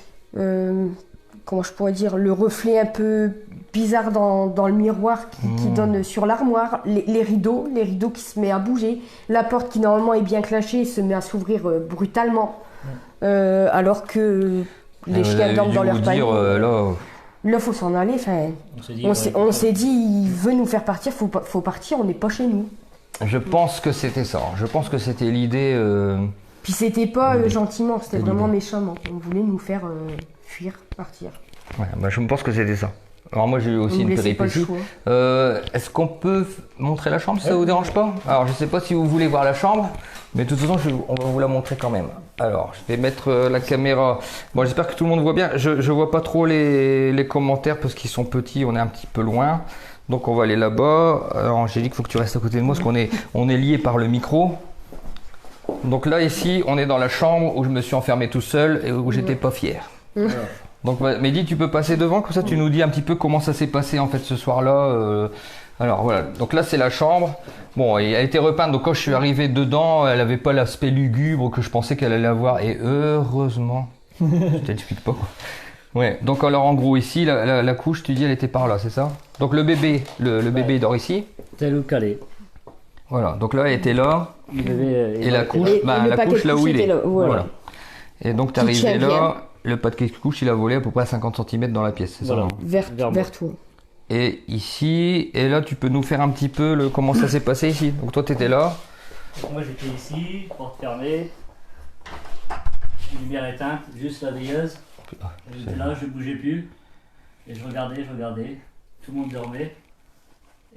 Comment je pourrais dire, le reflet un peu bizarre dans le miroir qui donne sur l'armoire, les rideaux qui se met à bouger, la porte qui normalement est bien clashée se met à s'ouvrir brutalement, alors que les chiens dorment dans leur panier. Là, faut s'en aller. On s'est dit, il veut nous faire partir, faut partir, on n'est pas chez nous. Je pense que c'était ça. Je pense que c'était l'idée. Puis c'était pas gentiment, c'était vraiment méchamment. On voulait nous faire fuir, partir. Je pense que c'était ça. Alors moi j'ai eu aussi une péripétie. Est-ce qu'on peut montrer la chambre si ça vous dérange pas? Alors je sais pas si vous voulez voir la chambre, mais de toute façon on va vous la montrer quand même. Alors je vais mettre la caméra. Bon, j'espère que tout le monde voit bien. Je vois pas trop les commentaires parce qu'ils sont petits, on est un petit peu loin. Donc on va aller là-bas. Alors Angélique, il faut que tu restes à côté de moi parce qu'on est lié par le micro. Donc là ici on est dans la chambre où je me suis enfermé tout seul et où j'étais pas fier. Donc Mehdi, tu peux passer devant, comme ça tu nous dis un petit peu comment ça s'est passé en fait ce soir-là. Alors voilà, donc là c'est la chambre. Bon, elle a été repeinte, donc quand je suis arrivé dedans, elle n'avait pas l'aspect lugubre que je pensais qu'elle allait avoir. Et heureusement, je t'explique pas quoi. Ouais, donc alors en gros ici, la couche, tu dis, elle était par là, c'est ça? Donc le bébé, le bébé il dort ici. Tel ou calé. Voilà, donc là, elle était là. Et la couche, Et bah, le la paquet couche de là où couches il est. était là, voilà. Et donc t'es Qui arrivé tient bien. là, le paquet de couche, il a volé à peu près à 50 cm dans la pièce, c'est Voilà. ça? Vers toi. Et ici, et là, tu peux nous faire un petit peu comment ça s'est passé ici? Donc toi, t'étais là. Moi j'étais ici, porte fermée, lumière éteinte, juste la veilleuse. J'étais là, je bougeais plus. Et je regardais. Tout le monde dormait.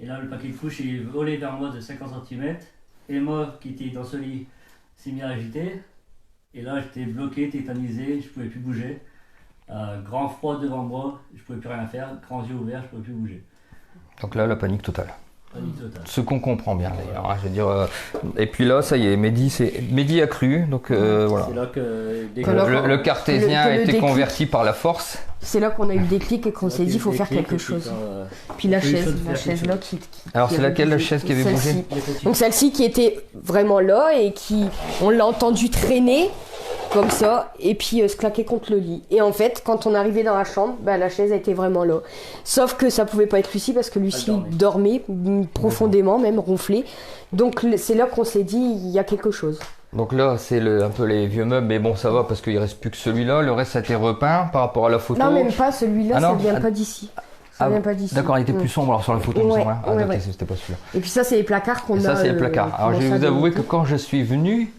Et là, le paquet de couches est volé vers moi de 50 cm. Et moi, qui était dans ce lit, s'est mis à agiter. Et là, j'étais bloqué, tétanisé, je pouvais plus bouger. Grand froid devant moi, je pouvais plus rien faire. Grands yeux ouverts, je pouvais plus bouger. Donc là, la panique totale. Panique totale. Ce qu'on comprend bien d'ailleurs, hein, je veux dire. Et puis là, ça y est, Mehdi a cru, donc voilà. C'est là que dès que Le cartésien que a le été déclic. converti par la force. C'est là qu'on a eu le déclic et qu'on s'est dit, il faut faire quelque chose. Puis la il faut chaise faire là quelque Alors, qui c'est avait laquelle, la bougé. chaise qui avait Celle-ci. bougé? Donc celle-ci qui était vraiment là et on l'a entendu traîner comme ça et puis se claquer contre le lit. Et en fait, quand on arrivait dans la chambre, la chaise était vraiment là. Sauf que ça pouvait pas être Lucie parce que Lucie dormait profondément, même ronflé. Donc c'est là qu'on s'est dit, il y a quelque chose. Donc là, c'est un peu les vieux meubles, mais bon, ça va parce qu'il reste plus que celui-là. Le reste, ça a été repeint par rapport à la photo. Non, même pas celui-là, Ah non, ça vient pas d'ici. Ça vient pas d'ici. D'accord, il était plus sombre alors sur la photo, il me Ouais, semble. Ah, ouais, ok, ouais. c'était pas celui-là. Et puis ça, c'est les placards qu'on Et a. ça, c'est le placard. Alors, je vais vous avouer que que quand je suis venu,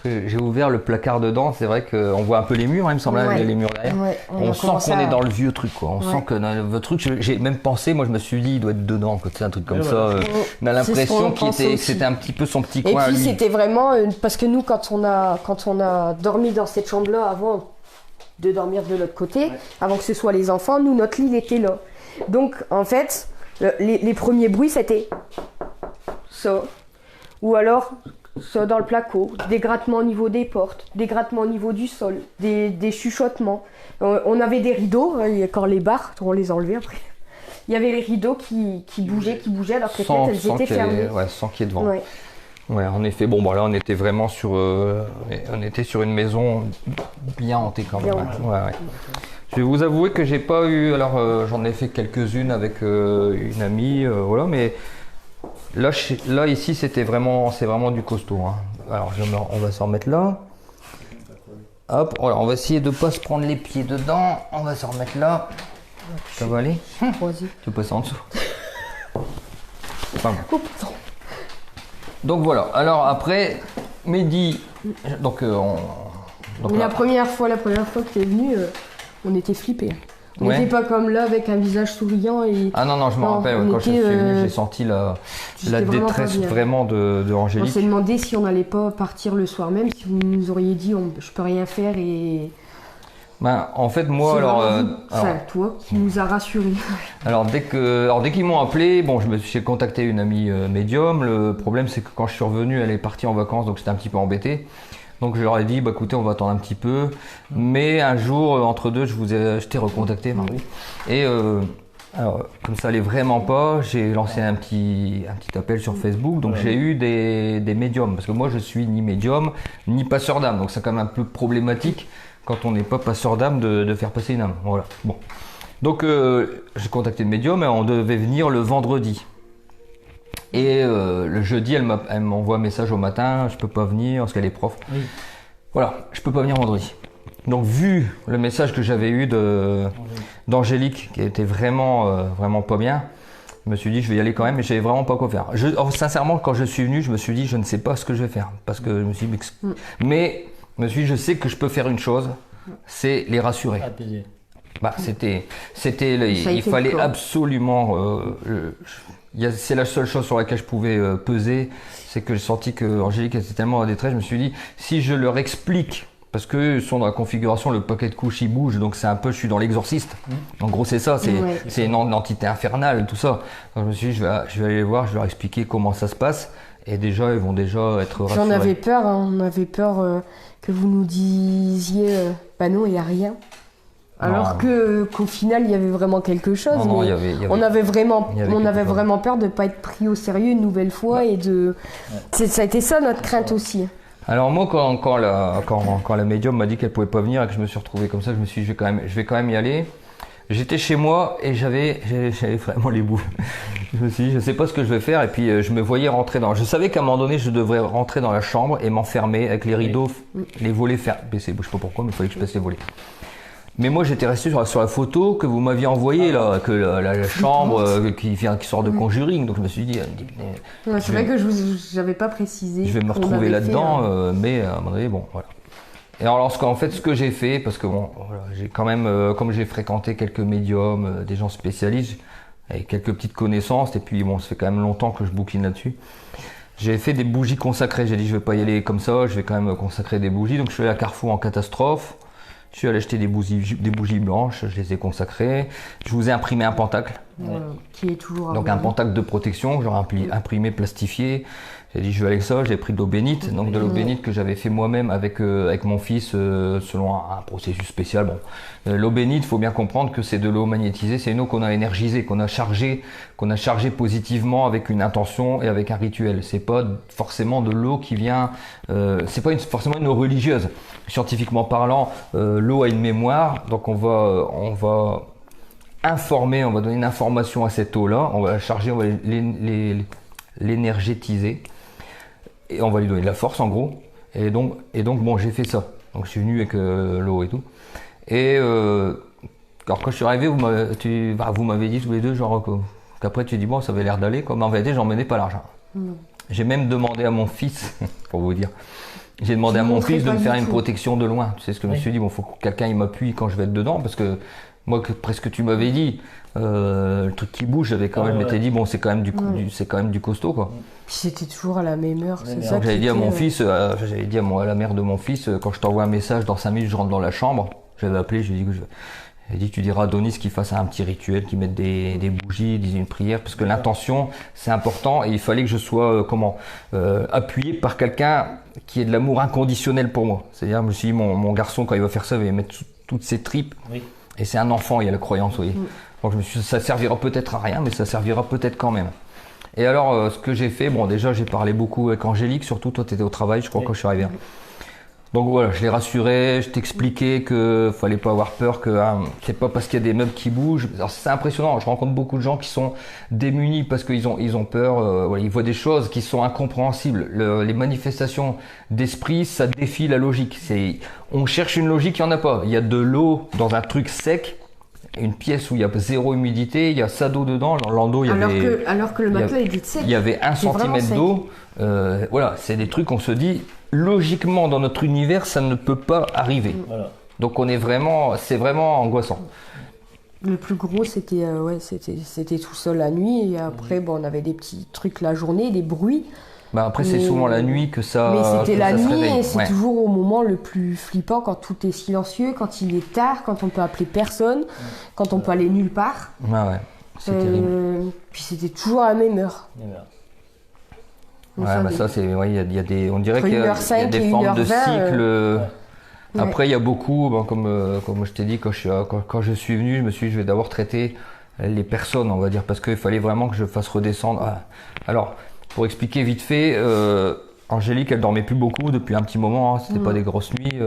que j'ai ouvert le placard dedans, c'est vrai qu'on voit un peu les murs, hein, il me semble, Ouais. les murs derrière. Ouais, On a sent commencé qu'on à- est dans le vieux truc, quoi. On Ouais. sent que dans le truc, j'ai même pensé, moi je me suis dit, il doit être dedans, quoi. C'est un truc comme Ouais, ça. voilà. On a C'est ce l'impression qu'on pensait que aussi. c'était un petit peu son petit Et coin à puis lui. c'était vraiment parce que nous quand on a dormi dans cette chambre là avant de dormir de l'autre côté, avant que ce soit les enfants, nous notre lit il était là. Donc en fait les premiers bruits c'était ça ou alors ça dans le placo, des grattements au niveau des portes, des grattements au niveau du sol, des chuchotements. On avait des rideaux, quand les barres, on les enlevait après. Il y avait les rideaux qui bougeaient alors que les fenêtres elles étaient fermées. sans qu'il y ait devant. Ouais. Ouais, en effet. Bon, là, on était vraiment sur une maison bien hantée quand même. Bien hein. Ouais. Je vais vous avouer que j'ai pas eu. Alors, j'en ai fait quelques-unes avec une amie, voilà, mais là ici, c'est vraiment du costaud. Hein. Alors, on va s'en remettre là. Hop, voilà, on va essayer de pas se prendre les pieds dedans. On va s'en remettre là. Ça va aller? Vas-y. Tu peux passer en dessous. Enfin, bon. Oh, pardon. Donc voilà, alors après, Mehdi, donc Mais la première fois que tu es venu, on était flippés. On Ouais. n'était pas comme là avec un visage souriant et Ah non, je me Non, rappelle, on quand je suis était, venu, j'ai senti la j'étais vraiment détresse pas bien. vraiment de on Angélique. s'est demandé si on n'allait pas partir le soir même, si vous nous auriez dit je peux rien faire et Ben, en fait, moi, c'est alors, vraiment vous, enfin, toi qui nous a rassurés. alors dès qu'ils m'ont appelé, bon, j'ai contacté une amie médium. Le problème, c'est que quand je suis revenu, elle est partie en vacances, donc j'étais un petit peu embêté. Donc je leur ai dit, bah écoutez, on va attendre un petit peu. Mais un jour, entre deux, je t'ai recontacté, Marie. Et alors, comme ça allait vraiment pas, j'ai lancé un petit appel sur Facebook. Donc j'ai eu des médiums. Parce que moi, je suis ni médium, ni passeur d'âme. Donc c'est quand même un peu problématique quand on n'est pas passeur d'âme de faire passer une âme. Voilà. Bon. Donc j'ai contacté le médium et on devait venir le vendredi. Et le jeudi, elle m'envoie un message au matin, je peux pas venir parce qu'elle est prof. Oui. Voilà, je peux pas venir vendredi. Donc vu le message que j'avais eu d'Angélique, qui était vraiment pas bien, je me suis dit je vais y aller quand même, mais je savais vraiment pas quoi faire. Sincèrement, quand je suis venu, je me suis dit je ne sais pas ce que je vais faire, parce que je me suis dit, mais je me suis dit je sais que je peux faire une chose, c'est les rassurer. Apaisé. Bah, Ça a il été fallait le cas. absolument. C'est la seule chose sur laquelle je pouvais peser, c'est que j'ai senti que Angélique était tellement en détresse. Je me suis dit, si je leur explique, parce qu'ils sont dans la configuration, le paquet de couches il bouge, donc c'est un peu, je suis dans l'exorciste. En gros, c'est ça, Ouais. c'est une entité infernale, tout ça. Donc, je me suis dit, je vais aller les voir, je vais leur expliquer comment ça se passe, et déjà, ils vont déjà être rassurés. J'en avais peur, hein, on avait peur que vous nous disiez bah non, il n'y a rien. Alors Non. qu'au final, il y avait vraiment quelque chose. Non, mais il y avait- on avait vraiment, il y avait on quelque avait chose. vraiment peur de ne pas être pris au sérieux une nouvelle fois et de. Ça a été ça notre crainte aussi. Alors moi, quand la médium m'a dit qu'elle pouvait pas venir et que je me suis retrouvé comme ça, je me suis dit, je vais quand même y aller. J'étais chez moi et j'avais vraiment les boules. Je me suis dit, je sais pas ce que je vais faire. Et puis je me voyais rentrer je savais qu'à un moment donné, je devrais rentrer dans la chambre et m'enfermer avec les rideaux, les volets fermés. Je sais pas pourquoi, mais il fallait que je passe les volets. Mais moi, j'étais resté sur la photo que vous m'aviez envoyée là, que la chambre qui sort de Conjuring. Donc je me suis dit, C'est vrai que j'avais pas précisé. je vais me retrouver là-dedans, mais à un moment donné, bon, voilà. Et alors, ce que j'ai fait, parce que bon, voilà, j'ai quand même, comme j'ai fréquenté quelques médiums, des gens spécialistes, avec quelques petites connaissances, et puis bon, ça fait quand même longtemps que je bouquine là-dessus. J'ai fait des bougies consacrées. J'ai dit, je vais pas y aller comme ça, je vais quand même consacrer des bougies. Donc, je suis allé à Carrefour en catastrophe. Je suis allé acheter des bougies blanches, je les ai consacrées. Je vous ai imprimé un pentacle. Qui est toujours. Donc, un pentacle de protection, j'aurais imprimé, plastifié. J'ai dit, je vais avec ça, j'ai pris de l'eau bénite, donc de l'eau bénite que j'avais fait moi-même avec mon fils selon un processus spécial. Bon, l'eau bénite, il faut bien comprendre que c'est de l'eau magnétisée, c'est une eau qu'on a énergisée, qu'on a chargée positivement avec une intention et avec un rituel. C'est pas forcément de l'eau qui vient, c'est pas forcément une eau religieuse. Scientifiquement parlant, l'eau a une mémoire, donc on va informer, on va donner une information à cette eau-là, on va la charger, on va l'énergétiser. Et on va lui donner de la force en gros. Et donc bon, j'ai fait ça. Donc je suis venu avec l'eau et tout. Et alors quand je suis arrivé, vous m'avez dit tous les deux genre qu'après tu dis bon, ça avait l'air d'aller quoi. Mais en vérité, j'en menais pas l'argent. J'ai même demandé à mon fils, pour vous dire, j'ai demandé à mon fils de me faire une protection de loin. Tu sais ce que je me suis dit, bon, faut que quelqu'un il m'appuie quand je vais être dedans, parce que moi, presque tu m'avais dit, le truc qui bouge, j'avais quand même, je m'étais dit bon, c'est quand même du costaud quoi. Puis c'était toujours à la même heure, c'est ça. Donc j'avais dit à mon fils, j'avais dit à la mère de mon fils, quand je t'envoie un message dans 5 minutes, je rentre dans la chambre. J'avais appelé, j'ai dit tu diras à Donis qu'il fasse un petit rituel, qu'il mette des bougies, dise une prière, parce que l'intention c'est important et il fallait que je sois appuyé par quelqu'un qui ait de l'amour inconditionnel pour moi. C'est-à-dire, je me suis dit mon garçon quand il va faire ça, il va mettre toutes ses tripes. Oui. Et c'est un enfant, il y a la croyance, vous voyez. Donc je me suis dit, ça servira peut-être à rien, mais ça servira peut-être quand même. Et alors, ce que j'ai fait, bon, déjà, j'ai parlé beaucoup avec Angélique, surtout toi, tu étais au travail, je crois, quand je suis arrivé. Donc voilà, je l'ai rassuré, je t'expliquais que fallait pas avoir peur, que c'est pas parce qu'il y a des meubles qui bougent. Alors c'est impressionnant, je rencontre beaucoup de gens qui sont démunis parce qu'ils ont peur, voilà, ils voient des choses qui sont incompréhensibles. Les manifestations d'esprit, ça défie la logique. On cherche une logique, il n'y en a pas. Il y a de l'eau dans un truc sec, une pièce où il y a 0 humidité, il y a ça d'eau dedans, dans l'endos il y avait... Alors que le matelas est sec. Il y avait 1 centimètre d'eau, voilà, c'est des trucs on se dit... Logiquement, dans notre univers, ça ne peut pas arriver. Voilà. Donc, c'est vraiment angoissant. Le plus gros, c'était tout seul la nuit. Et après, bon, on avait des petits trucs la journée, des bruits. Après, c'est souvent la nuit que ça. Mais c'était la nuit et c'est ouais. toujours au moment le plus flippant, quand tout est silencieux, quand il est tard, quand on peut appeler personne, quand on peut aller nulle part. Ah ouais, c'est terrible. Puis c'était toujours à la même heure. Ouais, ça c'est, il y a des, on dirait qu'il y a des formes de cycle. Après, il y a beaucoup, comme je t'ai dit, quand je suis venu, je me suis dit, je vais d'abord traiter les personnes, on va dire, parce qu'il fallait vraiment que je fasse redescendre. Alors, pour expliquer vite fait, Angélique, elle dormait plus beaucoup depuis un petit moment, hein, c'était pas des grosses nuits,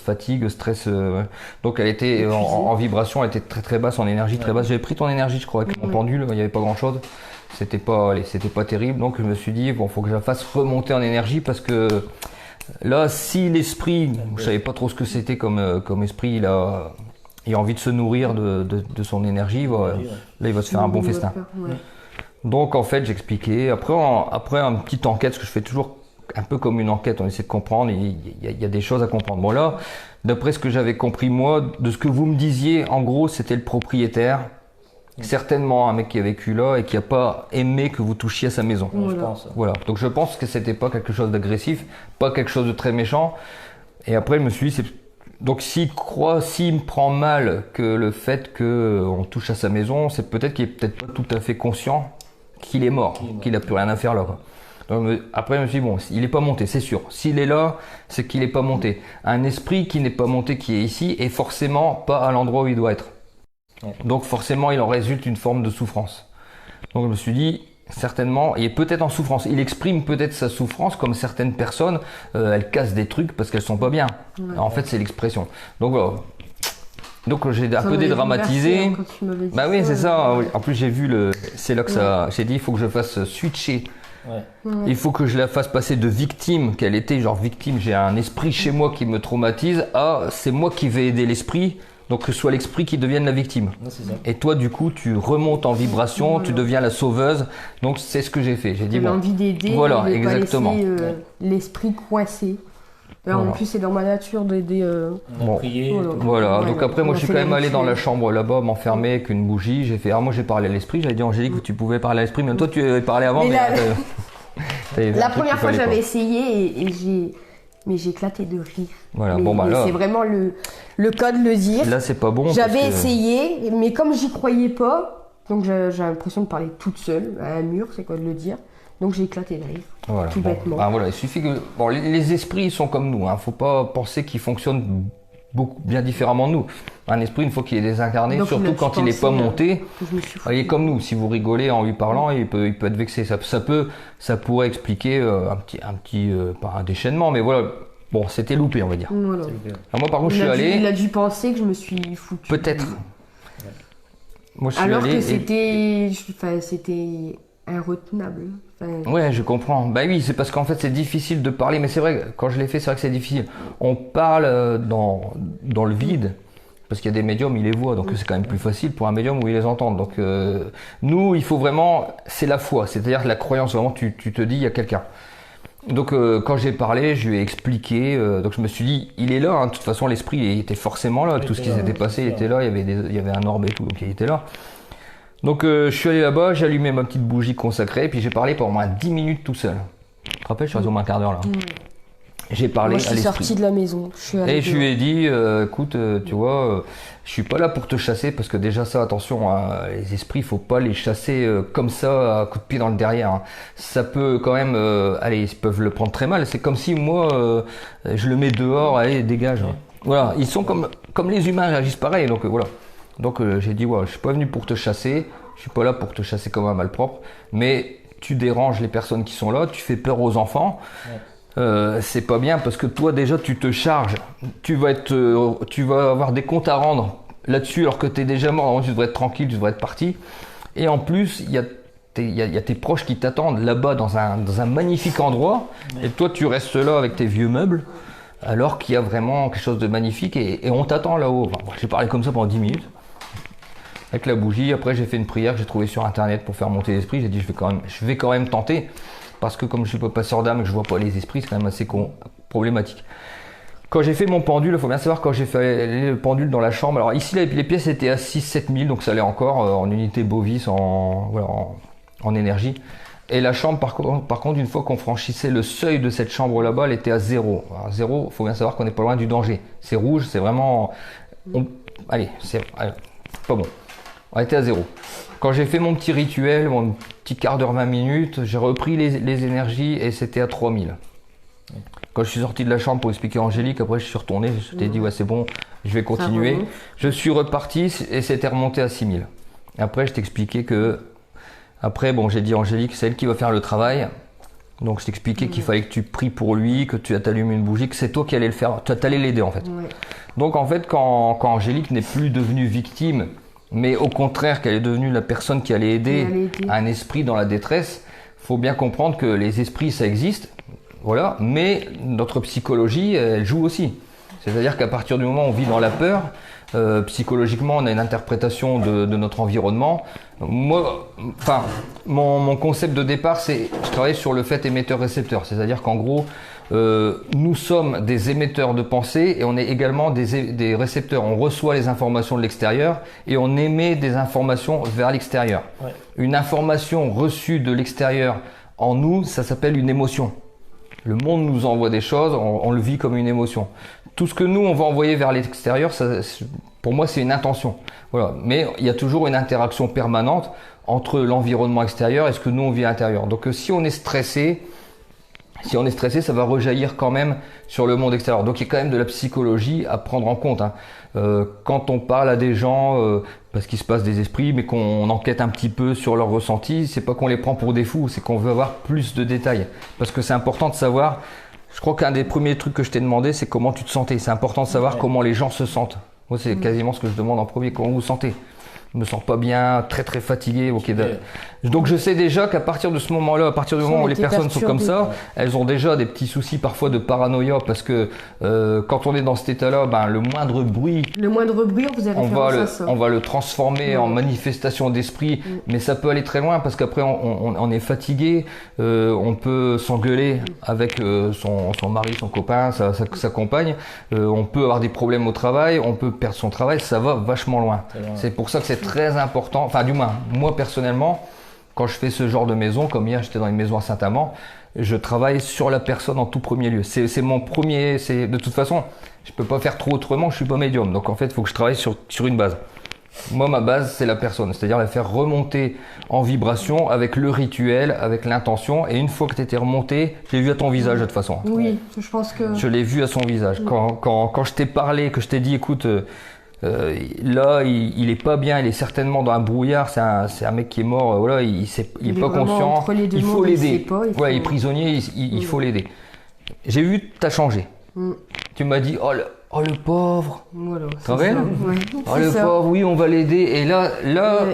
fatigue, stress. Donc elle était en vibration, elle était très très basse, en énergie très basse. J'avais pris ton énergie, je crois, avec mon pendule, il n'y avait pas grand chose. C'était pas terrible, donc je me suis dit bon, faut que je la fasse remonter en énergie parce que là, si l'esprit, je savais pas trop ce que c'était comme esprit, il a envie de se nourrir de son énergie, là il va se faire un bon festin. Donc en fait, j'expliquais. Après une petite enquête, ce que je fais toujours un peu comme une enquête, on essaie de comprendre. Il y a des choses à comprendre. Bon là, d'après ce que j'avais compris moi, de ce que vous me disiez, en gros, c'était le propriétaire. Certainement un mec qui a vécu là et qui n'a pas aimé que vous touchiez à sa maison. Je pense. Voilà. Donc je pense que c'était pas quelque chose d'agressif, pas quelque chose de très méchant. Et après je me suis dit, donc s'il me prend mal que le fait qu'on touche à sa maison, c'est peut-être qu'il est peut-être pas tout à fait conscient qu'il est mort, qu'il n'a plus rien à faire là. Quoi. Donc, après je me suis dit, bon, il n'est pas monté, c'est sûr. S'il est là, c'est qu'il n'est pas monté. Un esprit qui n'est pas monté, qui est ici, est forcément pas à l'endroit où il doit être. Donc forcément, il en résulte une forme de souffrance. Donc je me suis dit, certainement, et peut-être en souffrance. Il exprime peut-être sa souffrance, comme certaines personnes, elles cassent des trucs parce qu'elles sont pas bien. Ouais. En fait, c'est l'expression. Donc voilà. Donc j'ai un Ça peu m'avait dédramatisé. bouleversé, hein, quand tu m'avais dit Bah oui, c'est ça. ouais. En plus, j'ai vu c'est là que ça. J'ai dit, il faut que je fasse switcher. Ouais. Ouais. Il faut que je la fasse passer de victime, qu'elle était genre victime. J'ai un esprit chez moi qui me traumatise. À c'est moi qui vais aider l'esprit. Donc que ce soit l'esprit qui devienne la victime. Non, c'est ça. Et toi, du coup, tu remontes en vibration, Voilà. tu deviens la sauveuse. Donc c'est ce que j'ai fait. J'ai dit J'avais bon. envie d'aider, Voilà, de exactement. pas laisser Ouais. l'esprit coincé. Là, Voilà. En plus, c'est dans ma nature d'aider. On a Bon. prié. Voilà. tout. Voilà, Ouais, donc après on moi a je suis fait quand les même allé dans la rituels. chambre là-bas m'enfermer avec une bougie, j'ai fait moi j'ai parlé à l'esprit, j'avais dit Angélique que tu pouvais parler à l'esprit, même toi tu avais parlé avant Mais mais là- t'avais fait un La truc première qu'il fois, fallait j'avais pas. essayé et j'ai éclaté de rire. Voilà, Mais- bon bah mais là, c'est vraiment le cas de le dire. là c'est pas bon. parce J'avais que- essayé, mais comme j'y croyais pas, donc j'ai l'impression de parler toute seule à un mur, c'est quoi de le dire. Donc j'ai éclaté de rire. Voilà, tout bon. bêtement. Ah, voilà, il suffit que bon les esprits ils sont comme nous, hein, faut pas penser qu'ils fonctionnent beaucoup bien différemment de nous. Un esprit une fois qu'il est désincarné, Donc, surtout là, tu quand il est pas pensais, monté. Que je me suis Il est foutue. comme nous, si vous rigolez en lui parlant, il peut être vexé. Ça pourrait expliquer pas un déchaînement, mais voilà. Bon, c'était loupé, on va dire. Voilà. Alors moi, par contre, je suis allé. Il a dû penser que je me suis foutue. Peut-être. Moi, je suis Alors allé. que et- c'était inretenable. Enfin, Ouais, je comprends. Bah oui, c'est parce qu'en fait, c'est difficile de parler, mais c'est vrai, quand je l'ai fait, c'est vrai que c'est difficile. On parle dans le vide. Parce qu'il y a des médiums, ils les voient, donc c'est quand même plus facile pour un médium où ils les entendent. Donc nous, il faut vraiment, c'est la foi, c'est-à-dire la croyance. Vraiment, tu te dis, il y a quelqu'un. Donc quand j'ai parlé, je lui ai expliqué. Donc je me suis dit, il est là. Hein, de toute façon, l'esprit il était forcément là. Il Tout ce était qui là, s'était passé, il c'est était là. Il y avait un orbe et tout, donc il était là. Donc je suis allé là-bas, j'ai allumé ma petite bougie consacrée, puis j'ai parlé pendant moins 10 minutes tout seul. Tu te rappelles, je suis resté au moins un quart d'heure là. J'ai parlé moi, je à suis l'esprit. sortie de la maison. Je suis allée Et je lui dehors. ai dit, écoute, tu vois, je suis pas là pour te chasser parce que déjà ça, attention, hein, les esprits, faut pas les chasser comme ça, à coup de pied dans le derrière. Hein. Ça peut quand même, allez, ils peuvent le prendre très mal. C'est comme si moi, je le mets dehors, allez, dégage. Ouais. Voilà, ils sont comme les humains réagissent pareil, donc voilà. Donc j'ai dit, ouais, je suis pas venu pour te chasser, je suis pas là pour te chasser comme un malpropre, mais tu déranges les personnes qui sont là, tu fais peur aux enfants. Ouais. C'est pas bien parce que toi déjà tu te charges, tu vas avoir des comptes à rendre là-dessus alors que tu es déjà mort, tu devrais être tranquille, tu devrais être parti. Et en plus, il y a tes proches qui t'attendent là-bas dans un magnifique endroit et toi tu restes là avec tes vieux meubles alors qu'il y a vraiment quelque chose de magnifique et on t'attend là-haut. Enfin, j'ai parlé comme ça pendant 10 minutes avec la bougie. Après j'ai fait une prière que j'ai trouvée sur internet pour faire monter l'esprit. J'ai dit je vais quand même tenter. Parce que comme je suis pas passeur d'âme et que je vois pas les esprits, c'est quand même assez problématique. Quand j'ai fait mon pendule, il faut bien savoir quand j'ai fait le pendule dans la chambre. Alors ici, les pièces étaient à 6-7 000, donc ça allait encore en unité bovis, en énergie. Et la chambre, par contre, une fois qu'on franchissait le seuil de cette chambre là-bas, elle était à 0. Alors 0, il faut bien savoir qu'on n'est pas loin du danger. C'est rouge, c'est vraiment... Allez, c'est pas bon. On était à 0. Quand j'ai fait mon petit rituel, mon petit quart d'heure, 20 minutes, j'ai repris les énergies et c'était à 3000. Quand je suis sorti de la chambre pour expliquer à Angélique, après je suis retourné, je t'ai dit ouais c'est bon, je vais continuer. remonte. Je suis reparti et c'était remonté à 6000. Après je t'expliquais que, après bon j'ai dit à Angélique c'est elle qui va faire le travail. Donc je t'expliquais qu'il fallait que tu pries pour lui, que tu t'allumes une bougie, que c'est toi qui allais le faire, tu allais l'aider en fait. Ouais. Donc en fait quand Angélique n'est plus devenue victime, mais au contraire qu'elle est devenue la personne qui allait aider un esprit dans la détresse, faut bien comprendre que les esprits ça existe, voilà, mais notre psychologie elle joue aussi. C'est-à-dire qu'à partir du moment où on vit dans la peur, psychologiquement on a une interprétation de notre environnement. Moi, enfin, mon concept de départ c'est, je travaille sur le fait émetteur-récepteur, c'est-à-dire qu'en gros nous sommes des émetteurs de pensée et on est également des récepteurs. On reçoit les informations de l'extérieur et on émet des informations vers l'extérieur. Ouais. Une information reçue de l'extérieur en nous, ça s'appelle une émotion. Le monde nous envoie des choses, on le vit comme une émotion. Tout ce que nous, on va envoyer vers l'extérieur, pour moi, c'est une intention. Voilà. Mais il y a toujours une interaction permanente entre l'environnement extérieur et ce que nous, on vit à l'intérieur. Donc si on est stressé, Si on est stressé, ça va rejaillir quand même sur le monde extérieur. Donc il y a quand même de la psychologie à prendre en compte. Hein. Quand on parle à des gens, parce qu'il se passe des esprits, mais qu'on enquête un petit peu sur leurs ressentis, c'est pas qu'on les prend pour des fous, c'est qu'on veut avoir plus de détails. Parce que c'est important de savoir, je crois qu'un des premiers trucs que je t'ai demandé, c'est comment tu te sentais. C'est important de savoir comment les gens se sentent. Moi, c'est quasiment ce que je demande en premier, comment vous vous sentez. Je me sens pas bien, très très fatigué. Donc je sais déjà qu'à partir de ce moment-là, à partir du moment où les personnes sont comme ça, elles ont déjà des petits soucis parfois de paranoïa parce que quand on est dans cet état-là, ben, le moindre bruit, on vous a référence à ça. On va le transformer en manifestation d'esprit, mais ça peut aller très loin parce qu'après on est fatigué, on peut s'engueuler avec son mari, son copain, sa compagne, on peut avoir des problèmes au travail, on peut perdre son travail, ça va vachement loin. C'est pour ça que c'est très important, enfin du moins moi personnellement, quand je fais ce genre de maison, comme hier j'étais dans une maison à Saint-Amand, je travaille sur la personne en tout premier lieu. C'est mon premier, de toute façon, je peux pas faire trop autrement, je suis pas médium. Donc en fait, il faut que je travaille sur une base. Moi, ma base, c'est la personne, c'est-à-dire la faire remonter en vibration avec le rituel, avec l'intention. Et une fois que tu étais remonté, j'ai vu à ton visage de toute façon. Oui, je pense que... Je l'ai vu à son visage. Quand je t'ai parlé, que je t'ai dit, écoute... là, il est pas bien, il est certainement dans un brouillard, c'est un mec qui est mort, voilà, il est pas conscient, il faut l'aider. Il est prisonnier, il faut l'aider. J'ai vu que tu as changé. Tu m'as dit, oh le pauvre. Voilà, oh le pauvre, oui, on va l'aider. Et là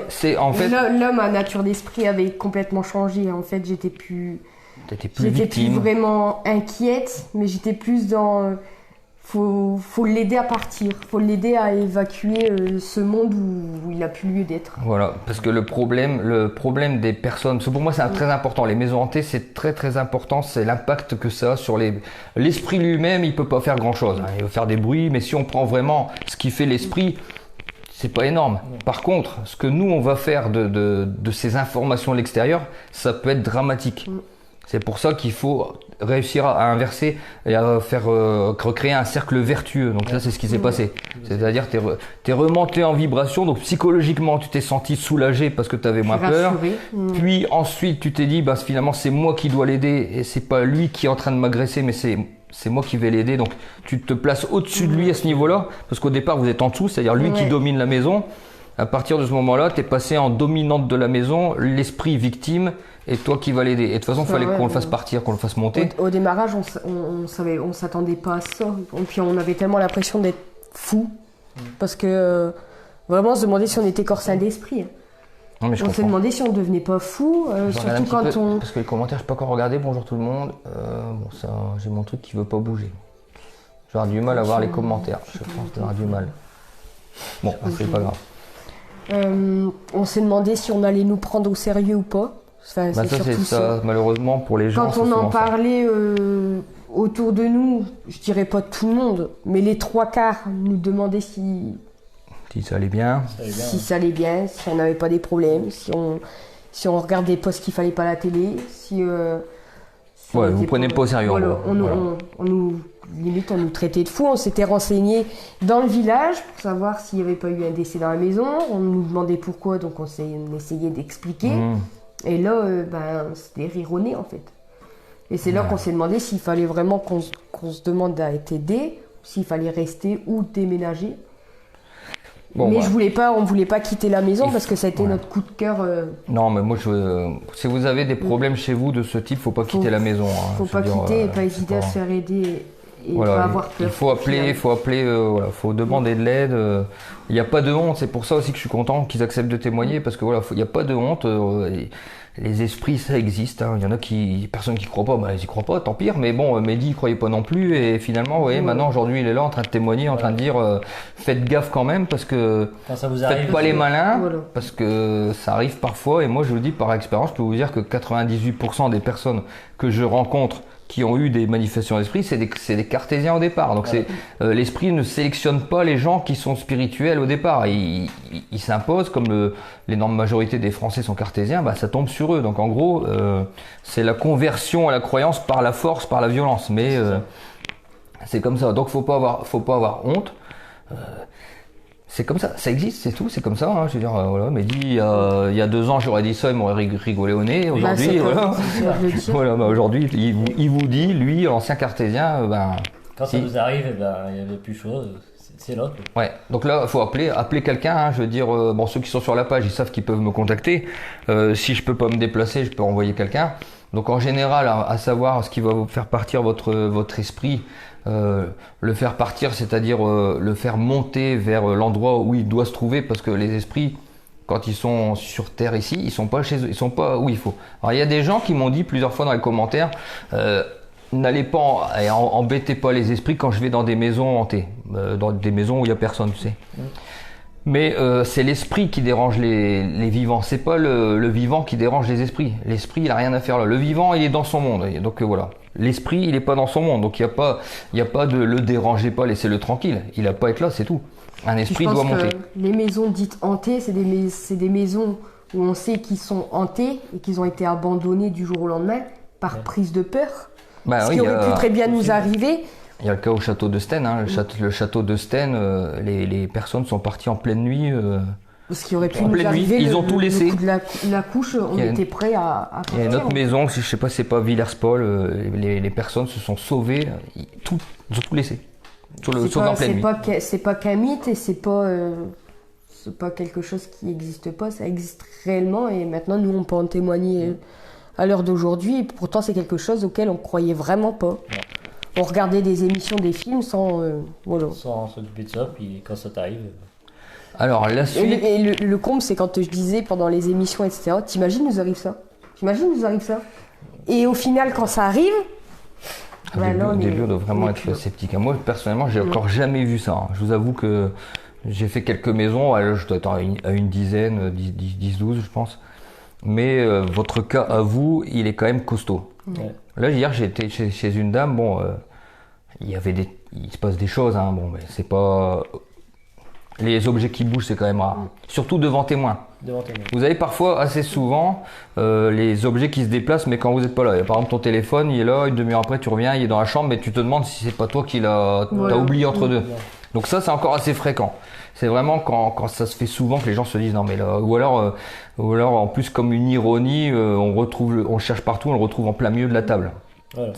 c'est en fait. Là, ma nature d'esprit avait complètement changé. En fait, j'étais plus vraiment inquiète, mais j'étais plus dans. Faut l'aider à partir, faut l'aider à évacuer ce monde où il n'a plus lieu d'être. Voilà, parce que le problème des personnes, parce que pour moi c'est très important, les maisons hantées c'est très très important, c'est l'impact que ça a sur l'esprit lui-même, il peut pas faire grand chose, hein. Il va faire des bruits, mais si on prend vraiment ce qui fait l'esprit, c'est pas énorme. Par contre, ce que nous on va faire de ces informations de l'extérieur, ça peut être dramatique. C'est pour ça qu'il faut réussir à inverser et à faire recréer un cercle vertueux. Donc là, c'est ce qui s'est passé. C'est-à-dire que tu es remonté en vibration, donc psychologiquement, tu t'es senti soulagé parce que tu avais moins peur. Puis ensuite, tu t'es dit, bah, finalement, c'est moi qui dois l'aider et c'est pas lui qui est en train de m'agresser, mais c'est moi qui vais l'aider. Donc tu te places au-dessus de lui à ce niveau-là, parce qu'au départ, vous êtes en dessous, c'est-à-dire lui qui domine la maison. À partir de ce moment-là, tu es passé en dominante de la maison, l'esprit victime, et toi qui vas l'aider. Et de toute façon, il fallait qu'on le fasse partir, qu'on le fasse monter. Au démarrage, on s'attendait pas à ça. Et puis on avait tellement l'impression d'être fou, parce que vraiment, on se demandait si on était corsaire d'esprit. On s'est demandé si on devenait pas fou, surtout quand on... Parce que les commentaires, je peux pas encore regarder. Bonjour tout le monde. Ça, j'ai mon truc qui veut pas bouger. J'aurai du mal à voir les commentaires. Je pense que j'aurai du mal. Bon, c'est pas grave. On s'est demandé si on allait nous prendre au sérieux ou pas. Enfin, c'est surtout ça, malheureusement pour les gens. Quand on en parlait autour de nous, je dirais pas tout le monde, mais les 3/4 nous demandaient si ça allait bien. Si ça allait bien, si on n'avait pas des problèmes, si on regardait pas ce qu'il fallait pas à la télé, si vous prenez pas au sérieux. Voilà, on nous traitait de fous. On s'était renseigné dans le village pour savoir s'il n'y avait pas eu un décès dans la maison. On nous demandait pourquoi, donc on essayait d'expliquer. Et là, c'était rironné en fait. Et c'est là qu'on s'est demandé s'il fallait vraiment qu'on se demande à être aidé, s'il fallait rester ou déménager. Mais on voulait pas quitter la maison parce que ça a été notre coup de cœur. Non, mais moi, si vous avez des problèmes chez vous de ce type, faut pas quitter la maison. Faut pas quitter et pas hésiter à se faire aider et pas avoir peur. Il faut appeler, faut demander de l'aide. Il n'y a pas de honte. C'est pour ça aussi que je suis content qu'ils acceptent de témoigner parce que il n'y a pas de honte. Les esprits, ça existe. Il y en a personne qui croit pas, ils y croient pas, tant pire. Mais bon, Mehdi, il croyait pas non plus. Et finalement, maintenant, aujourd'hui, il est là en train de témoigner, en train de dire faites gaffe quand même parce que faites pas les malins parce que ça arrive parfois. Et moi, je vous dis par expérience, je peux vous dire que 98% des personnes que je rencontre qui ont eu des manifestations d'esprit, c'est des cartésiens au départ. Donc l'esprit ne sélectionne pas les gens qui sont spirituels au départ. Il s'impose, comme l'énorme majorité des Français sont cartésiens, ça tombe sur eux. Donc en gros, c'est la conversion à la croyance par la force, par la violence. Mais c'est comme ça. Donc faut pas avoir honte. c'est comme ça, ça existe, c'est tout, c'est comme ça. Hein. Je veux dire, voilà, mais il y a 2 ans, j'aurais dit ça, il m'aurait rigolé au nez. Aujourd'hui, voilà. Voilà, bah, aujourd'hui, il vous dit, lui, ancien cartésien, ben. Quand ça nous arrive, eh ben, il n'y avait plus chaud, c'est là. Quoi. Ouais, donc là, il faut appeler quelqu'un. Hein. Je veux dire, bon, ceux qui sont sur la page, ils savent qu'ils peuvent me contacter. Si je peux pas me déplacer, je peux envoyer quelqu'un. Donc en général, à savoir ce qui va vous faire partir votre esprit, le faire partir, c'est-à-dire le faire monter vers l'endroit où il doit se trouver, parce que les esprits, quand ils sont sur Terre ici, ils sont pas chez eux, ils sont pas où il faut. Alors il y a des gens qui m'ont dit plusieurs fois dans les commentaires, n'allez pas, embêtez pas les esprits quand je vais dans des maisons hantées, dans des maisons où il y a personne, tu sais. Mais c'est l'esprit qui dérange les vivants, c'est pas le vivant qui dérange les esprits. L'esprit, il a rien à faire là. Le vivant, il est dans son monde. Donc voilà. L'esprit, il est pas dans son monde. Donc il y a pas de le dérangez pas, laissez-le tranquille. Il a pas à être là, c'est tout. Un esprit doit monter. Les maisons dites hantées, c'est des maisons où on sait qu'ils sont hantés et qu'ils ont été abandonnés du jour au lendemain par prise de peur. Bah, ce qui aurait pu très bien nous arriver. Il y a le cas au château de Sten, hein. Le château de Sten, les personnes sont parties en pleine nuit. Ce qui aurait pu nous arriver, ils ont tout laissé. Le coup de la couche, on était prêts à partir. Il y a une autre maison, je sais pas, c'est pas Villers-Paul, les personnes se sont sauvées, ils ont tout laissé. Sauvé en pleine nuit. C'est pas qu'un mythe et c'est pas quelque chose qui n'existe pas, ça existe réellement et maintenant nous on peut en témoigner à l'heure d'aujourd'hui et pourtant c'est quelque chose auquel on croyait vraiment pas. On regardait des émissions, des films sans s'occuper de ça, puis quand ça t'arrive. Alors la suite. Et le comble, c'est quand je disais pendant les émissions, etc. T'imagines, nous arrive ça. Et au final, quand ça arrive. Au début, on doit vraiment être sceptique. Moi, personnellement, j'ai encore jamais vu ça. Je vous avoue que j'ai fait quelques maisons, je dois être à une dizaine, 10-12, je pense. Mais votre cas à vous, il est quand même costaud. Ouais. Là, hier, j'étais chez une dame, bon, il se passe des choses, hein, bon, mais c'est pas... Les objets qui bougent, c'est quand même rare. Surtout devant témoin. Vous avez parfois, assez souvent, les objets qui se déplacent, mais quand vous n'êtes pas là. Par exemple, ton téléphone, il est là, une demi-heure après, tu reviens, il est dans la chambre, mais tu te demandes si c'est pas toi qui t'as oublié entre deux. Donc ça, c'est encore assez fréquent. C'est vraiment quand ça se fait souvent que les gens se disent non mais là, ou alors en plus comme une ironie, on cherche partout, on le retrouve en plein milieu de la table. Voilà.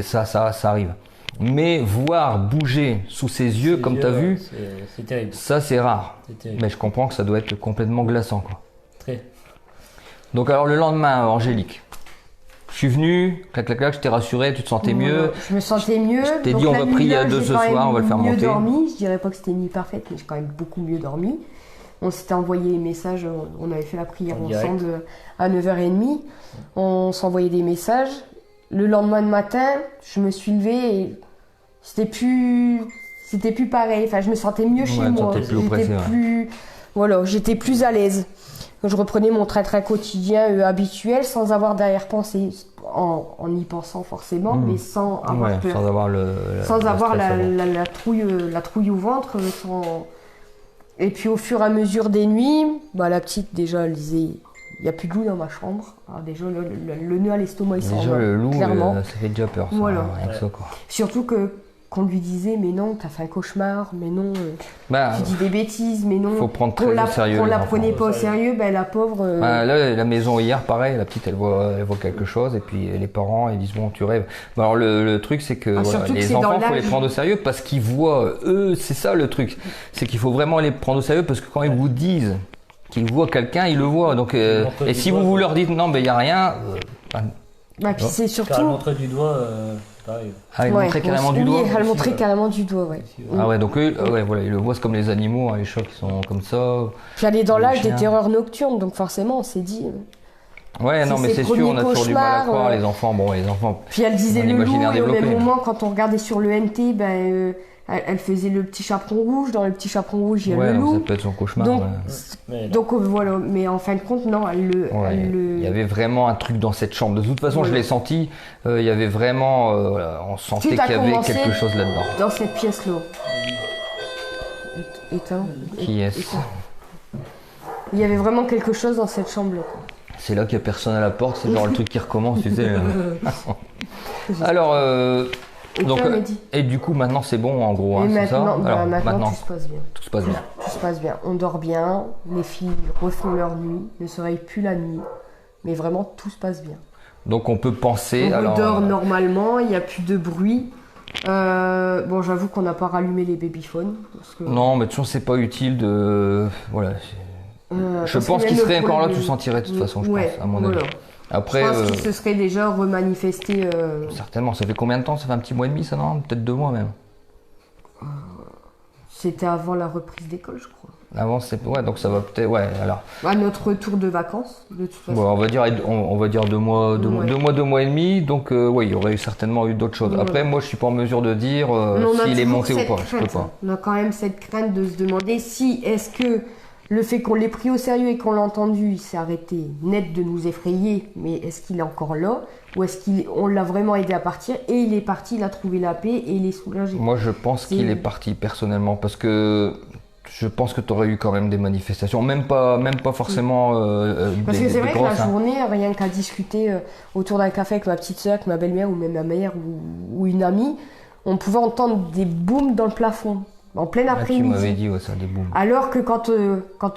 Ça arrive. Mais voir bouger sous ses yeux, comme tu as vu, c'est terrible. Ça c'est rare. Mais je comprends que ça doit être complètement glaçant, quoi. Très. Donc alors le lendemain, Angélique, je suis venu, clac, je t'ai rassuré, tu te sentais mieux. Je me sentais mieux. Je t'ai dit on va prier à 2 ce soir, on va le faire monter. J'ai dormi, je dirais pas que c'était une nuit parfaite, mais j'ai quand même beaucoup mieux dormi. On s'était envoyé les messages, on avait fait la prière ensemble à 9h30. On s'envoyait des messages. Le lendemain matin, je me suis levée et c'était plus pareil. Enfin, je me sentais mieux chez moi. J'étais plus à l'aise. Je reprenais mon train-train quotidien habituel sans avoir d'arrière-pensée, en y pensant forcément, mais sans avoir peur. Sans avoir la trouille au ventre. Et puis au fur et à mesure des nuits, la petite déjà elle disait il n'y a plus de loup dans ma chambre. Alors déjà le nœud à l'estomac il s'en va. Déjà le loup, clairement. Ça fait déjà peur. Ça, voilà. Ça, quoi. Surtout qu'on lui disait mais non t'as fait un cauchemar, mais non tu dis des bêtises, mais non. Faut prendre très au sérieux. On la prenait pas au sérieux, la pauvre. Là la maison hier pareil, la petite elle voit quelque chose et puis les parents ils disent bon tu rêves. Alors le truc c'est que les enfants faut les prendre au sérieux parce qu'ils voient eux, c'est ça le truc, c'est qu'il faut vraiment les prendre au sérieux parce que quand ils vous disent qu'ils voient quelqu'un, ils le voient. Donc et si vous leur dites non il y a rien. Puis c'est surtout. Quand elle montre du doigt. Elle montrait carrément du doigt. Oui, elle montrait carrément du doigt, ouais. Ah ouais, donc eux, ils le voient, c'est comme les animaux, les chats qui sont comme ça. Puis elle est dans l'âge des terreurs nocturnes, donc forcément on s'est dit. Ouais, non, mais c'est sûr, on a toujours du mal à croire, les enfants. Puis elle disait le loup, et au même moment, quand on regardait sur le NT, elle faisait le petit chaperon rouge. Dans le petit chaperon rouge, il y a le loup. Ça peut être son cauchemar. Donc voilà, mais en fin de compte, non, il y avait vraiment un truc dans cette chambre. De toute façon, je l'ai senti. Il y avait vraiment, on sentait qu'il y avait quelque chose là-dedans. Dans cette pièce-là. Éteins. Qui est-ce ? Il y avait vraiment quelque chose dans cette chambre-là. C'est là qu'il n'y a personne à la porte. C'est genre le truc qui recommence, tu sais. Alors. Donc, et du coup, maintenant c'est bon en gros, hein, c'est ça. Alors, maintenant tout se passe bien. Tout se passe bien. Tout tout se passe bien. On dort bien, les filles refont leur nuit, ne se réveillent plus la nuit. Mais vraiment, tout se passe bien. Donc on peut penser... On dort normalement, il n'y a plus de bruit. Bon, j'avoue qu'on n'a pas rallumé les babyphones. Parce que... Non, mais de toute façon, c'est pas utile de... Voilà. Je pense qu'il serait encore là, tu sentirais de toute façon, je pense, à mon avis. Après, je pense qu'il se serait déjà remanifesté. Certainement. Ça fait combien de temps? Ça fait un petit mois et demi, ça, non? Peut-être 2 mois même. C'était avant la reprise d'école, je crois. Avant, c'est... Ouais, donc ça va peut-être... Ouais, alors... Notre retour de vacances, de toute façon. Bon, on va dire 2 mois, 2 mois et demi. Donc, oui, il y aurait certainement eu d'autres choses. Après, moi, je suis pas en mesure de dire s'il est monté ou pas. Je peux pas. On a quand même cette crainte de se demander si est-ce que le fait qu'on l'ait pris au sérieux et qu'on l'a entendu, il s'est arrêté net de nous effrayer, mais est-ce qu'il est encore là? Ou est-ce qu'on l'a vraiment aidé à partir et il est parti, il a trouvé la paix et il est soulagé? Moi, je pense qu'il est parti personnellement parce que je pense que tu aurais eu quand même des manifestations, même pas forcément parce que c'est vrai que la grosses, journée, rien qu'à discuter autour d'un café avec ma petite soeur, avec ma belle-mère ou même ma mère ou une amie, on pouvait entendre des booms dans le plafond. En plein après-midi. Tu m'avais dit, ouais, ça, des booms. Alors que quand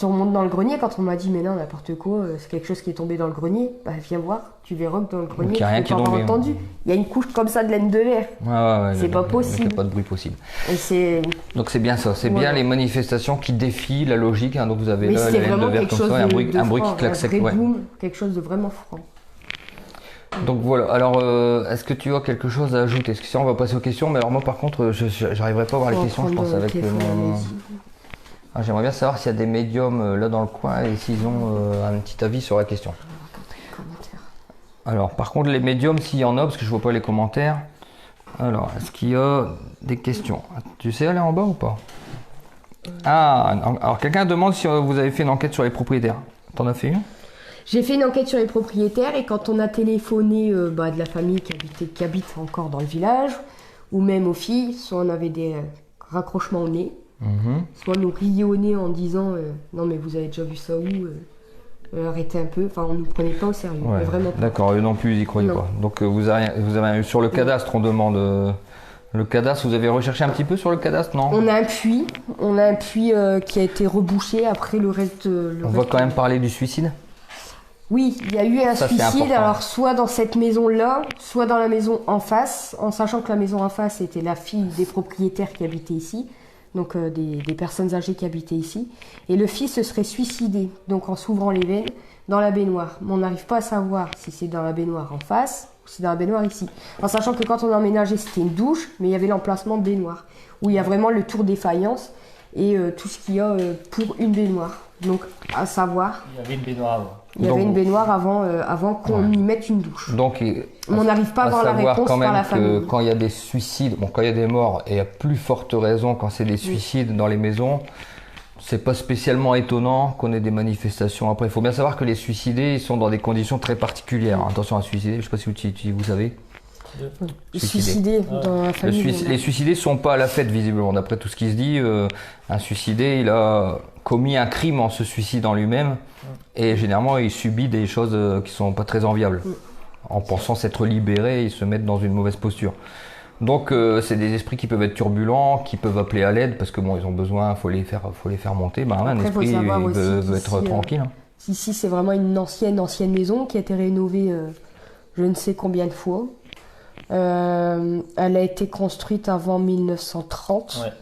on monte dans le grenier, quand on m'a dit, mais non, n'importe quoi, c'est quelque chose qui est tombé dans le grenier, bah viens voir, tu verras que dans le grenier, tu rien peux pas avoir entendu. Il y a une couche comme ça de laine de verre. Ouais, c'est pas possible. Il n'y a pas de bruit possible. Et donc c'est bien ça, c'est bien les manifestations qui défient la logique. Hein, donc vous avez là la laine de verre comme ça, et un bruit qui claque sec. Quelque chose de vraiment franc. Donc voilà, alors est-ce que tu as quelque chose à ajouter? Parce que sinon on va passer aux questions, mais alors moi par contre j'arriverai pas à voir les questions, je pense, avec mon... J'aimerais bien savoir s'il y a des médiums là dans le coin et s'ils ont un petit avis sur la question. Alors par contre les médiums, s'il y en a, parce que je vois pas les commentaires, alors est-ce qu'il y a des questions? Tu sais aller en bas ou pas? Alors quelqu'un demande si vous avez fait une enquête sur les propriétaires. T'en as fait une? J'ai fait une enquête sur les propriétaires et quand on a téléphoné de la famille qui habite encore dans le village, ou même aux filles, soit on avait des raccrochements au nez, soit on nous riait au nez en disant non mais vous avez déjà vu ça où, arrêtez un peu, enfin on nous prenait pas au sérieux. Ouais, vraiment. D'accord, eux non plus ils y croyaient pas. Donc vous avez sur le cadastre, on demande le cadastre, vous avez recherché un petit peu sur le cadastre, non? On a un puits qui a été rebouché après le reste. On va quand même parler du suicide. Oui, il y a eu un suicide, alors soit dans cette maison-là, soit dans la maison en face, en sachant que la maison en face était la fille des propriétaires qui habitaient ici, donc des personnes âgées qui habitaient ici, et le fils se serait suicidé, donc en s'ouvrant les veines, dans la baignoire. Mais on n'arrive pas à savoir si c'est dans la baignoire en face ou si c'est dans la baignoire ici. En sachant que quand on a emménagé, c'était une douche, mais il y avait l'emplacement de baignoire, où il y a vraiment le tour des faïences et tout ce qu'il y a pour une baignoire. Donc à savoir... Il y avait une baignoire avant. Il y avait une baignoire avant qu'on y mette une douche. Donc, on n'arrive pas à avoir la réponse quand même par la famille. Que quand il y a des suicides, quand il y a des morts, et à plus forte raison quand c'est des suicides dans les maisons, c'est pas spécialement étonnant qu'on ait des manifestations après. Il faut bien savoir que les suicidés ils sont dans des conditions très particulières. Attention à suicider, je ne sais pas si vous savez. Suicidés dans la famille. Les suicidés ne sont pas à la fête visiblement. D'après tout ce qui se dit, un suicidé, il a commis un crime en se suicidant lui-même et généralement il subit des choses qui sont pas très enviables. En pensant s'être libéré, ils se mettent dans une mauvaise posture. Donc c'est des esprits qui peuvent être turbulents, qui peuvent appeler à l'aide parce que bon ils ont besoin, faut les faire monter. Un esprit il veut être tranquille. Ici c'est vraiment une ancienne maison qui a été rénovée je ne sais combien de fois. Elle a été construite avant 1930. Ouais.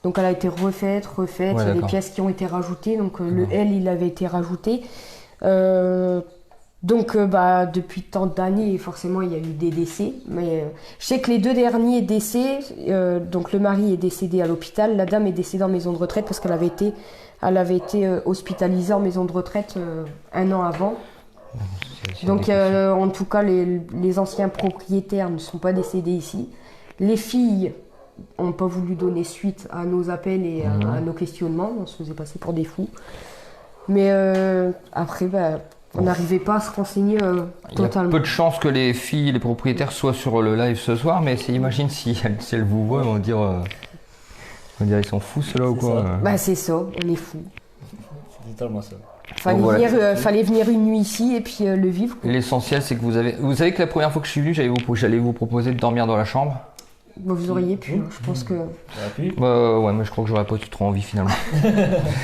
Donc elle a été refaite. Ouais, il y a des pièces qui ont été rajoutées. Donc le L, il avait été rajouté. Depuis tant d'années, forcément, il y a eu des décès. Mais je sais que les 2 derniers décès, donc le mari est décédé à l'hôpital, la dame est décédée en maison de retraite parce qu'elle avait été hospitalisée en maison de retraite 1 an avant. Donc en tout cas, les anciens propriétaires ne sont pas décédés ici. Les filles n'ont pas voulu donner suite à nos appels et à nos questionnements. On se faisait passer pour des fous. Mais après, on n'arrivait pas à se renseigner totalement. Il y a peu de chances que les filles, les propriétaires soient sur le live ce soir, mais imagine si elles vous voient, on va dire ils sont fous ceux-là ou quoi. C'est ça, on est fous. C'est totalement ça. Fallait venir une nuit ici et puis le vivre. L'essentiel, c'est que vous savez que la première fois que je suis venu, j'allais vous proposer de dormir dans la chambre. Bah, vous auriez pu, hein, je pense que... Ouais, mais je crois que j'aurais pas eu trop envie finalement.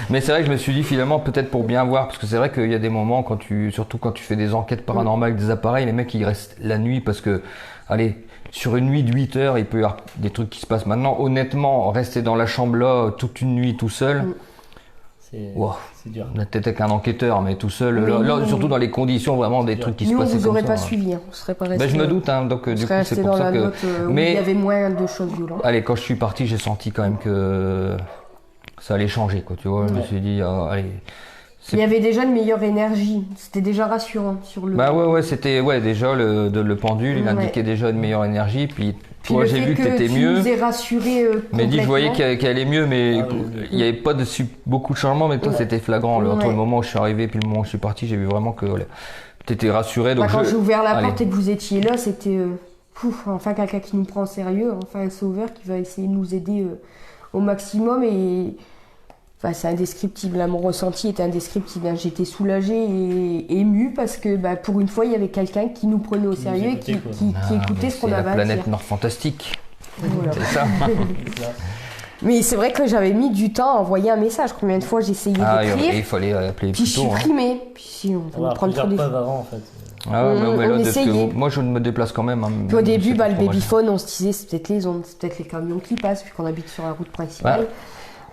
Mais c'est vrai que je me suis dit finalement peut-être pour bien voir, parce que c'est vrai qu'il y a des moments surtout quand tu fais des enquêtes paranormales avec des appareils, les mecs ils restent la nuit parce que, allez, sur une nuit de 8 heures, il peut y avoir des trucs qui se passent maintenant. Honnêtement, rester dans la chambre là toute une nuit tout seul, c'est dur. Peut-être avec un enquêteur, mais tout seul, là, surtout dans les conditions vraiment des trucs qui se nous, on passaient vous comme aurait ça. pas suivi, hein. On serait pas resté. Ben, je me doute, hein, donc du coup c'est pour dans ça la que. note, où il y avait moins de choses violentes. Allez, quand je suis parti, j'ai senti quand même que ça allait changer, quoi. Tu vois, je me suis dit, allez. Il y avait déjà une meilleure énergie, c'était déjà rassurant sur le. Bah ouais, c'était déjà le pendule, il indiquait déjà une meilleure énergie, puis toi j'ai vu que t'étais mieux. Tu nous ai rassuré. Mais dit, je voyais qu'elle allait mieux, mais il n'y avait pas beaucoup de changements, mais toi c'était flagrant. Entre le moment où je suis arrivé puis le moment où je suis parti, j'ai vu vraiment que t'étais rassuré. Donc quand j'ai ouvert la porte et que vous étiez là, c'était enfin quelqu'un qui nous prend au sérieux, enfin un sauveur qui va essayer de nous aider au maximum et. Enfin, c'est indescriptible, mon ressenti était indescriptible. J'étais soulagée et émue parce que pour une fois, il y avait quelqu'un qui nous prenait au sérieux et qui écoutait ce qu'on avait à dire. C'est la planète Nord Fantastique. Voilà. C'est ça. Mais c'est vrai que j'avais mis du temps à envoyer un message. Combien de fois j'ai essayé d'écrire. Il fallait appeler puis plus tôt. Puis je supprimais. Puis si on va prendre trop des avant en fait. Ah ouais, mais là, moi je me déplace quand même. Hein, puis au début, le babyphone, on se disait c'est peut-être les ondes, c'est peut-être les camions qui passent, vu qu'on habite sur la route principale. Ouais.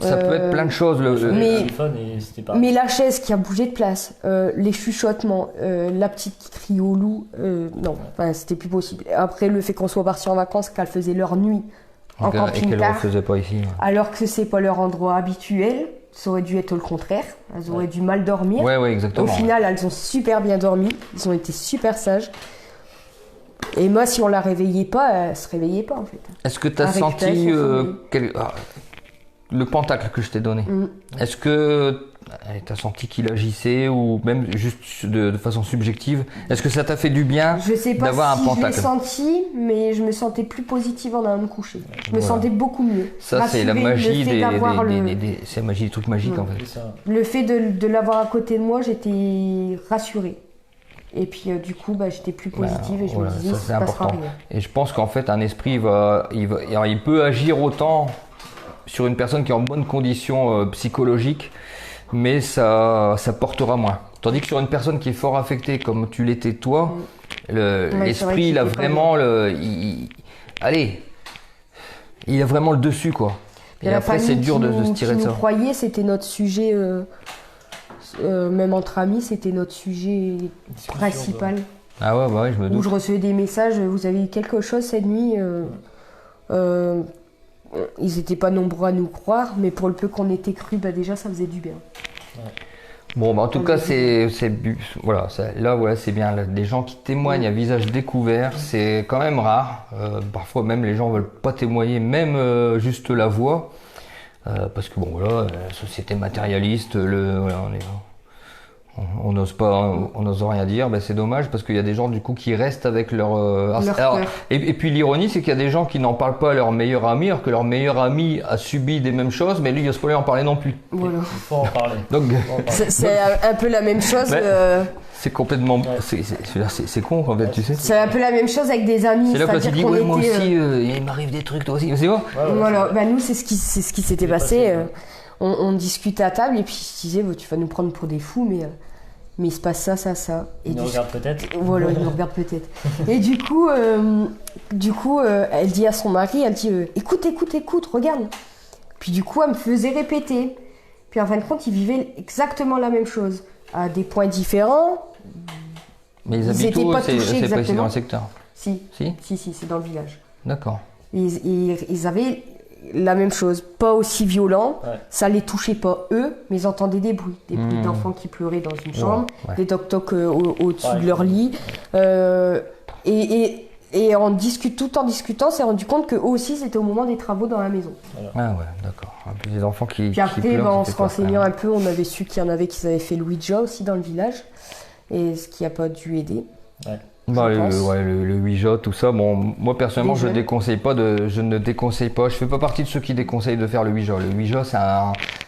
Ça peut être plein de choses. Mais la chaise qui a bougé de place, les chuchotements, la petite qui crie au loup, non, c'était plus possible. Après, le fait qu'on soit parti en vacances, qu'elle faisait leur nuit en camping-car. Et qu'elle ne refaisait pas ici. Ouais. Alors que c'est pas leur endroit habituel, ça aurait dû être le contraire. Elles auraient dû mal dormir. Ouais, exactement. Au final, elles ont super bien dormi. Ils ont été super sages. Et moi, si on la réveillait pas, elle se réveillait pas en fait. Est-ce que tu as senti le pentacle que je t'ai donné, est-ce que tu as senti qu'il agissait ou même juste de façon subjective? Est-ce que ça t'a fait du bien d'avoir un pentacle? Je l'ai senti, mais je me sentais plus positive en allant me coucher. Je me sentais beaucoup mieux. Ça, c'est la magie c'est la magie des trucs magiques en fait. Le fait de l'avoir à côté de moi, j'étais rassurée. Et puis du coup, j'étais plus positive et je me disais, ça passera rien. Et je pense qu'en fait, un esprit, il peut agir autant sur une personne qui est en bonne condition psychologique, mais ça portera moins. Tandis que sur une personne qui est fort affectée, comme tu l'étais toi, l'esprit, il a vraiment il a vraiment le dessus, quoi. Et après, c'est dur de se tirer de ça. Vous croyez, c'était notre sujet, même entre amis, c'était notre sujet principal. Ah ouais, je me doute. Où je recevais des messages, vous avez eu quelque chose cette nuit ils n'étaient pas nombreux à nous croire, mais pour le peu qu'on était cru, déjà ça faisait du bien. Ouais. Bon, en tout cas, c'est bien. Des gens qui témoignent à visage découvert, c'est quand même rare. Parfois même les gens veulent pas témoigner, même juste la voix, parce que la société matérialiste, on n'ose rien dire, c'est dommage parce qu'il y a des gens du coup qui restent avec leur peur. Et puis l'ironie, c'est qu'il y a des gens qui n'en parlent pas à leur meilleur ami, alors que leur meilleur ami a subi des mêmes choses, mais lui il n'ose pas en parler non plus. Voilà. Il faut en parler. Donc c'est un peu la même chose. C'est complètement, c'est con en fait, tu sais. C'est un peu la même chose avec des amis. C'est là quand tu dis moi aussi, il m'arrive des trucs, toi aussi, c'est bon. Voilà, nous c'est ce qui s'était passé. On discutait à table et puis je disais tu vas nous prendre pour des fous mais il se passe ça. Et il nous regarde peut-être. Voilà, il nous regarde peut-être. Et du coup, elle dit à son mari, elle dit écoute, regarde. Puis du coup, elle me faisait répéter. Puis en fin de compte, ils vivaient exactement la même chose, à des points différents. Mais ils habitent où? C'est pas ici dans le secteur? Si, c'est dans le village. D'accord. Ils avaient la même chose, pas aussi violent, ça les touchait pas eux, mais ils entendaient des bruits d'enfants qui pleuraient dans une chambre, des toc-toc au-dessus de leur lit, et tout en discutant, on s'est rendu compte qu'eux aussi c'était au moment des travaux dans la maison. Voilà. Ah ouais, d'accord. Les enfants qui Puis après, pleurent, en se renseignant un peu, on avait su qu'il y en avait qui avaient fait le Ouija aussi dans le village, et ce qui n'a pas dû aider. Ouais. Le Ouija, tout ça, moi personnellement je ne déconseille pas, je fais pas partie de ceux qui déconseillent de faire le Ouija. Le Ouija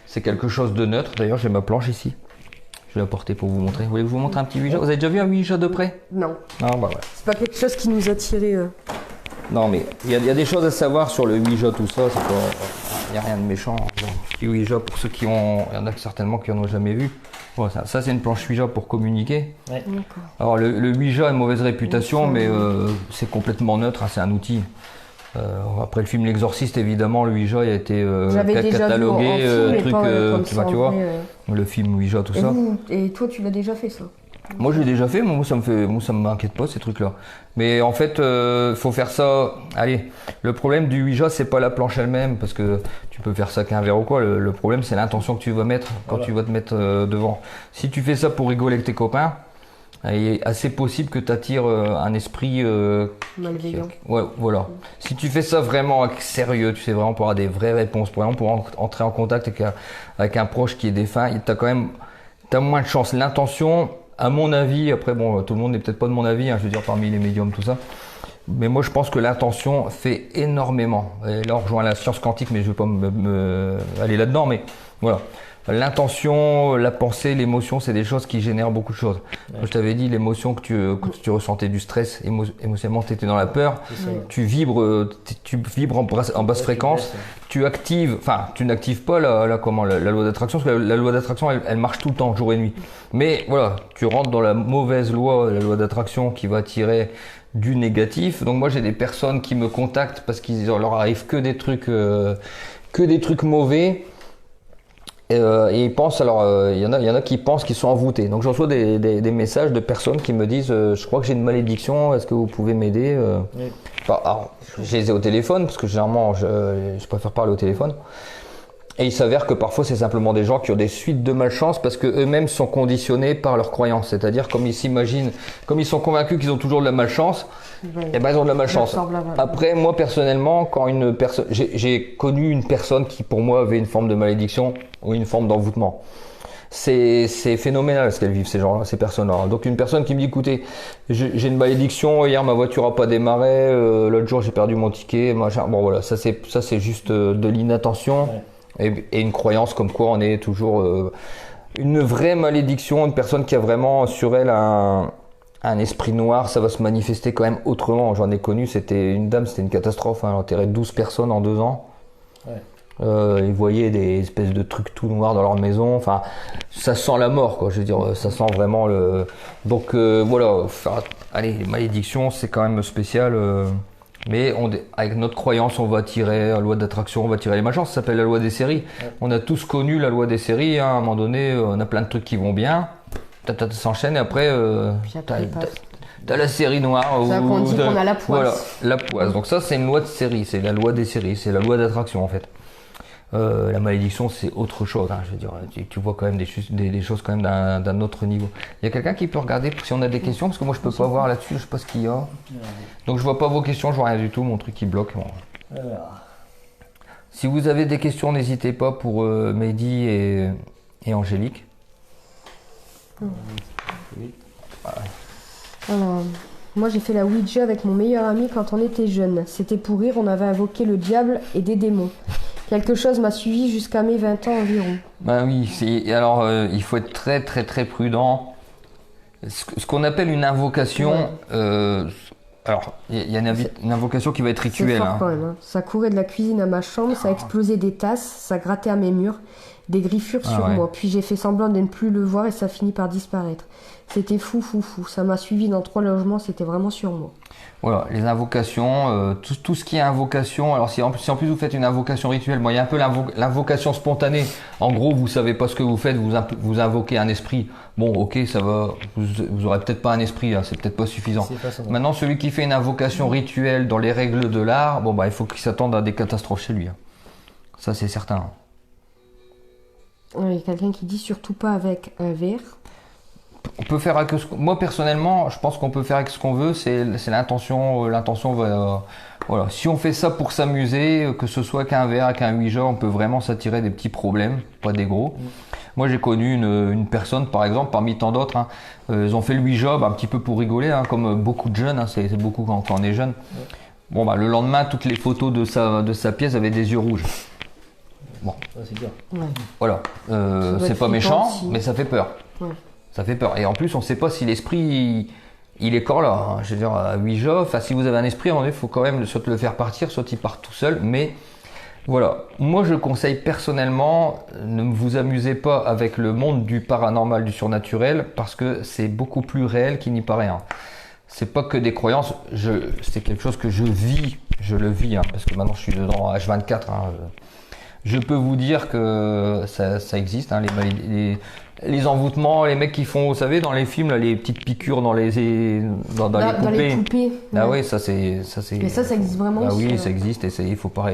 c'est quelque chose de neutre, d'ailleurs j'ai ma planche ici, je vais la porter pour vous montrer. Vous voulez que je vous montre un petit Ouija? Vous avez déjà vu un Ouija de près? Non. Ah, C'est pas quelque chose qui nous a tiré. Non, mais il y a des choses à savoir sur le Ouija, tout ça. Il n'y a rien de méchant. Le Ouija, pour ceux qui ont. Il y en a certainement qui n'en ont jamais vu. Bon, ça c'est une planche Ouija pour communiquer. Ouais. D'accord. Alors, le Ouija a une mauvaise réputation, mais c'est complètement neutre, hein, c'est un outil. Après le film L'Exorciste, évidemment, le Ouija a été J'avais déjà catalogué, vu en film, mais truc, pas, comme tu ça, vois, en tu vois, vrai, le film Ouija, tout ça. Et toi, tu l'as déjà fait ça? Moi, je l'ai déjà fait, moi, ça m'inquiète pas, ces trucs-là. Mais en fait, faut faire ça. Allez, le problème du Ouija, c'est pas la planche elle-même, parce que tu peux faire ça qu'un verre ou quoi. Le problème, c'est l'intention que tu vas mettre quand tu vas te mettre devant. Si tu fais ça pour rigoler avec tes copains, il est assez possible que tu attires un esprit Malveillant. ouais, voilà. Si tu fais ça vraiment avec sérieux, tu sais vraiment pour avoir des vraies réponses, pour exemple pour entrer en contact avec un proche qui est défunt, t'as moins de chance. L'intention, à mon avis, après bon, tout le monde n'est peut-être pas de mon avis, hein, je veux dire parmi les médiums tout ça, mais moi je pense que l'intention fait énormément. Et là on rejoint la science quantique, mais je ne vais pas aller là-dedans, mais voilà. L'intention, la pensée, l'émotion, c'est des choses qui génèrent beaucoup de choses. Ouais. Je t'avais dit, l'émotion que tu ressentais du stress, émotionnellement, tu étais dans la peur, tu vibres en basse fréquence, tu actives, enfin, tu n'actives pas la loi d'attraction, parce que la loi d'attraction, elle marche tout le temps, jour et nuit. Mais voilà, tu rentres dans la mauvaise loi, la loi d'attraction qui va attirer du négatif. Donc moi, j'ai des personnes qui me contactent parce qu'il leur arrive que des trucs mauvais. Et ils pensent, alors il y en a qui pensent qu'ils sont envoûtés. Donc je reçois des messages de personnes qui me disent je crois que j'ai une malédiction, est-ce que vous pouvez m'aider oui. Alors, je les ai au téléphone parce que généralement je préfère parler au téléphone. Et il s'avère que parfois c'est simplement des gens qui ont des suites de malchance parce que eux-mêmes sont conditionnés par leurs croyances. C'est-à-dire comme ils s'imaginent, comme ils sont convaincus qu'ils ont toujours de la malchance, et ben ils ont de la malchance. Après moi personnellement, quand une personne, j'ai connu une personne qui pour moi avait une forme de malédiction ou une forme d'envoûtement. C'est phénoménal ce qu'elles vivent ces gens-là, ces personnes-là. Donc une personne qui me dit écoutez, j'ai une malédiction, hier ma voiture a pas démarré, l'autre jour j'ai perdu mon ticket, machin. Bon voilà, ça c'est juste de l'inattention. Ouais. Et une croyance comme quoi on est toujours une vraie malédiction, une personne qui a vraiment sur elle un esprit noir, ça va se manifester quand même autrement. J'en ai connu, c'était une dame, c'était une catastrophe, hein, elle a enterré 12 personnes en 2 ans. Ouais. Ils voyaient des espèces de trucs tout noirs dans leur maison, enfin ça sent la mort quoi, je veux dire, ça sent vraiment le... Donc voilà, allez, les malédictions c'est quand même spécial. Mais avec notre croyance, on va attirer la loi d'attraction, on va attirer les malchances. Ça s'appelle la loi des séries. Ouais. On a tous connu la loi des séries. Hein. À un moment donné, on a plein de trucs qui vont bien. Ça s'enchaîne et après, t'as la série noire. Ça qu'on dit qu'on a la poisse. Voilà, la poisse. Donc ça, c'est une loi de série. C'est la loi des séries. C'est la loi d'attraction en fait. La malédiction, c'est autre chose. Hein. Je veux dire, tu vois quand même des choses quand même d'un autre niveau. Il y a quelqu'un qui peut regarder si on a des questions, parce que moi je peux pas voir là-dessus, je sais pas ce qu'il y a. Donc je vois pas vos questions, je vois rien du tout, mon truc il bloque. Bon. Si vous avez des questions, n'hésitez pas pour Mehdi et Angélique. Oui. Alors, moi j'ai fait la Ouija avec mon meilleur ami quand on était jeune. C'était pour rire, on avait invoqué le diable et des démons. Quelque chose m'a suivi jusqu'à mes 20 ans environ. Ben oui, alors il faut être très très très prudent. Ce qu'on appelle une invocation, ouais. Alors il y a une invocation qui va être rituelle. C'est fort quand même, hein. Ça courait de la cuisine à ma chambre, ça explosait des tasses, ça grattait à mes murs, des griffures sur moi. Puis j'ai fait semblant de ne plus le voir et ça finit par disparaître. C'était fou. Ça m'a suivi dans 3 logements, c'était vraiment sur moi. Voilà, les invocations, tout ce qui est invocation. Alors si en plus vous faites une invocation rituelle, bon, il y a un peu l'invocation spontanée. En gros, vous savez pas ce que vous faites, vous invoquez un esprit. Bon, ok, ça va. Vous aurez peut-être pas un esprit, hein, c'est peut-être pas suffisant. Maintenant, celui qui fait une invocation rituelle dans les règles de l'art, bon bah il faut qu'il s'attende à des catastrophes chez lui. Hein. Ça c'est certain. Il y a quelqu'un qui dit surtout pas avec un verre. On peut faire avec moi personnellement, je pense qu'on peut faire avec ce qu'on veut, c'est l'intention. L'intention va, voilà. Si on fait ça pour s'amuser, que ce soit qu'un verre, qu'un Ouija, on peut vraiment s'attirer des petits problèmes, pas des gros. Moi j'ai connu une personne par exemple, parmi tant d'autres, hein, ils ont fait le Ouija un petit peu pour rigoler, hein, comme beaucoup de jeunes, hein, c'est beaucoup quand on est jeune. Bon bah le lendemain, toutes les photos de sa pièce avaient des yeux rouges. Bon, c'est bien. Ouais. Voilà, c'est pas méchant, aussi. mais ça fait peur. Ouais. Ça fait peur. Et en plus, on ne sait pas si l'esprit il est encore là. Hein. Je veux dire, à Ouija, enfin, si vous avez un esprit, il faut quand même soit le faire partir, soit il part tout seul. Mais voilà, moi je conseille personnellement, ne vous amusez pas avec le monde du paranormal, du surnaturel, parce que c'est beaucoup plus réel qu'il n'y paraît. Hein. C'est pas que des croyances, c'est quelque chose que je le vis, hein, parce que maintenant je suis dedans H24. Hein, je peux vous dire que ça existe, hein, les envoûtements, les mecs qui font, vous savez, dans les films, là, les petites piqûres dans les poupées. Dans les poupées. Ah ouais. oui, ça c'est. Mais ça existe vraiment. Ah aussi, oui, ça existe et il faut pas.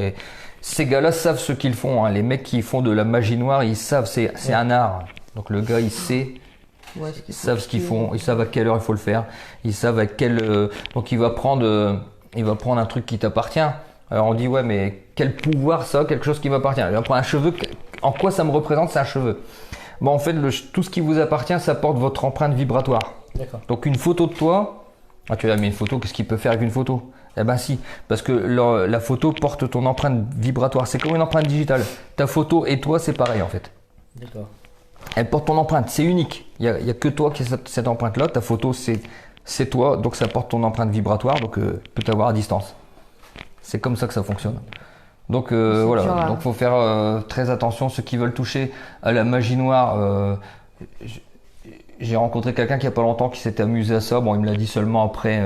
Ces gars-là savent ce qu'ils font. Hein. Les mecs qui font de la magie noire, ils savent, c'est un art. Donc le gars, il sait. Ouais, Ils savent ce qu'ils font, ils savent à quelle heure il faut le faire, ils savent à quel. Donc il va prendre un truc qui t'appartient. Alors on dit ouais, mais quel pouvoir ça, quelque chose qui m'appartient. Il va prendre un cheveu. En quoi ça me représente, c'est un cheveu. Bon, en fait, tout ce qui vous appartient, ça porte votre empreinte vibratoire. D'accord. Donc une photo de toi. Ah, tu as mis une photo, qu'est-ce qu'il peut faire avec une photo? Eh ben si, parce que la photo porte ton empreinte vibratoire. C'est comme une empreinte digitale. Ta photo et toi, c'est pareil en fait. D'accord. Elle porte ton empreinte, c'est unique. Il y a que toi qui as cette empreinte-là. Ta photo, c'est toi, donc ça porte ton empreinte vibratoire, donc peut t'avoir à distance. C'est comme ça que ça fonctionne. Donc voilà, donc faut faire très attention. Ceux qui veulent toucher à la magie noire, j'ai rencontré quelqu'un qui a pas longtemps qui s'était amusé à ça. Bon, il me l'a dit seulement après,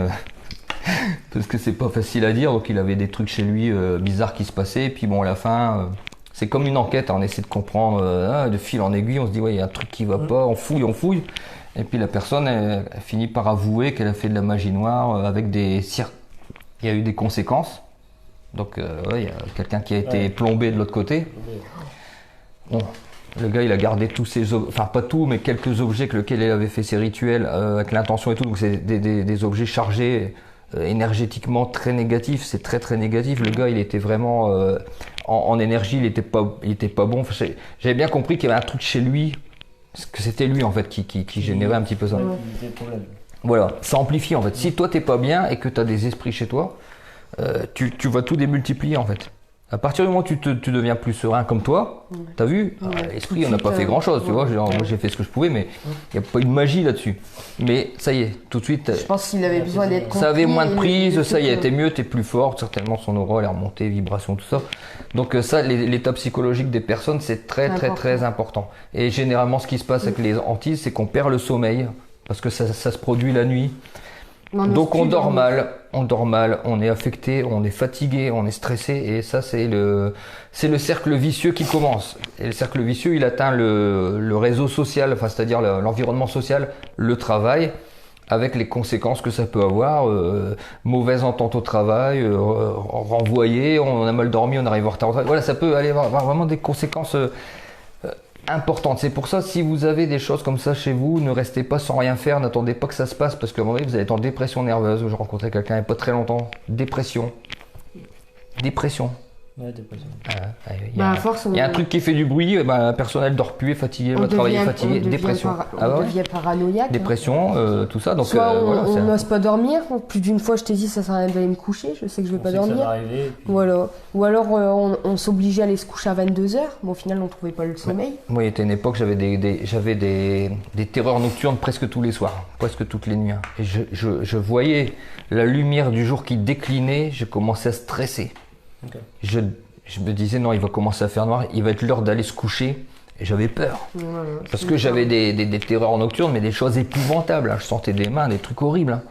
parce que c'est pas facile à dire. Donc il avait des trucs chez lui bizarres qui se passaient. Et puis bon, à la fin. C'est comme une enquête, hein, on essaie de comprendre de fil en aiguille, on se dit ouais il y a un truc qui va pas, on fouille, et puis la personne elle finit par avouer qu'elle a fait de la magie noire avec il y a eu des conséquences, donc il y a quelqu'un qui a été plombé de l'autre côté. Bon, le gars il a gardé tous ses objets, enfin pas tout, mais quelques objets avec lesquels il avait fait ses rituels avec l'intention et tout, donc c'est des objets chargés énergétiquement très négatifs, c'est très très négatif. Le gars il était vraiment en énergie, il était pas bon. Enfin, j'avais bien compris qu'il y avait un truc chez lui, que c'était lui en fait qui générait un petit peu ça. Voilà, ça amplifie en fait. Si toi t'es pas bien et que tu as des esprits chez toi, tu vas tout démultiplier en fait. À partir du moment où tu deviens plus serein comme toi, t'as vu, l'esprit on n'a pas fait grand chose, tu vois. Moi j'ai fait ce que je pouvais, mais il n'y a pas eu de magie là-dessus. Mais ça y est, tout de suite. Je pense qu'il avait besoin d'être compris. Ça avait moins de prise, ça y est, t'es mieux, t'es plus fort, certainement son aura, elle est remontée, vibration, tout ça. Donc ça, l'état psychologique des personnes, c'est très très très important. Et généralement, ce qui se passe avec les hantises, c'est qu'on perd le sommeil, parce que ça se produit la nuit. Donc on dort mal, on est affecté, on est fatigué, on est stressé, et ça c'est le cercle vicieux qui commence. Et le cercle vicieux, il atteint le réseau social, enfin c'est-à-dire l'environnement social, le travail, avec les conséquences que ça peut avoir, mauvaise entente au travail, renvoyé, on a mal dormi, on arrive en retard au travail. Voilà, ça peut aller avoir vraiment des conséquences importante. C'est pour ça, si vous avez des choses comme ça chez vous, ne restez pas sans rien faire, n'attendez pas que ça se passe, parce qu'à un moment donné, vous allez être en dépression nerveuse. J'ai rencontré quelqu'un il n'y a pas très longtemps. Dépression. Ouais, dépression. Il y a un truc qui fait du bruit, la personne elle dort plus, est fatiguée, elle va travailler fatiguée, dépression. On devient paranoïaque. Dépression, tout ça. Donc, soit on n'ose pas dormir, plus d'une fois je t'ai dit ça sert à rien d'aller me coucher, je sais que je vais pas dormir. Ça va arriver, puis... Voilà. Ou alors on s'obligeait à aller se coucher à 22h, mais au final on trouvait pas le sommeil. Moi il y a une époque, j'avais des terreurs nocturnes presque tous les soirs, presque toutes les nuits. Hein. Et je voyais la lumière du jour qui déclinait, je commençais à stresser. Okay. Je me disais non, il va commencer à faire noir, il va être l'heure d'aller se coucher, et j'avais peur. Parce que j'avais des terreurs nocturnes, mais des choses épouvantables. Hein. Je sentais des mains, des trucs horribles. Hein.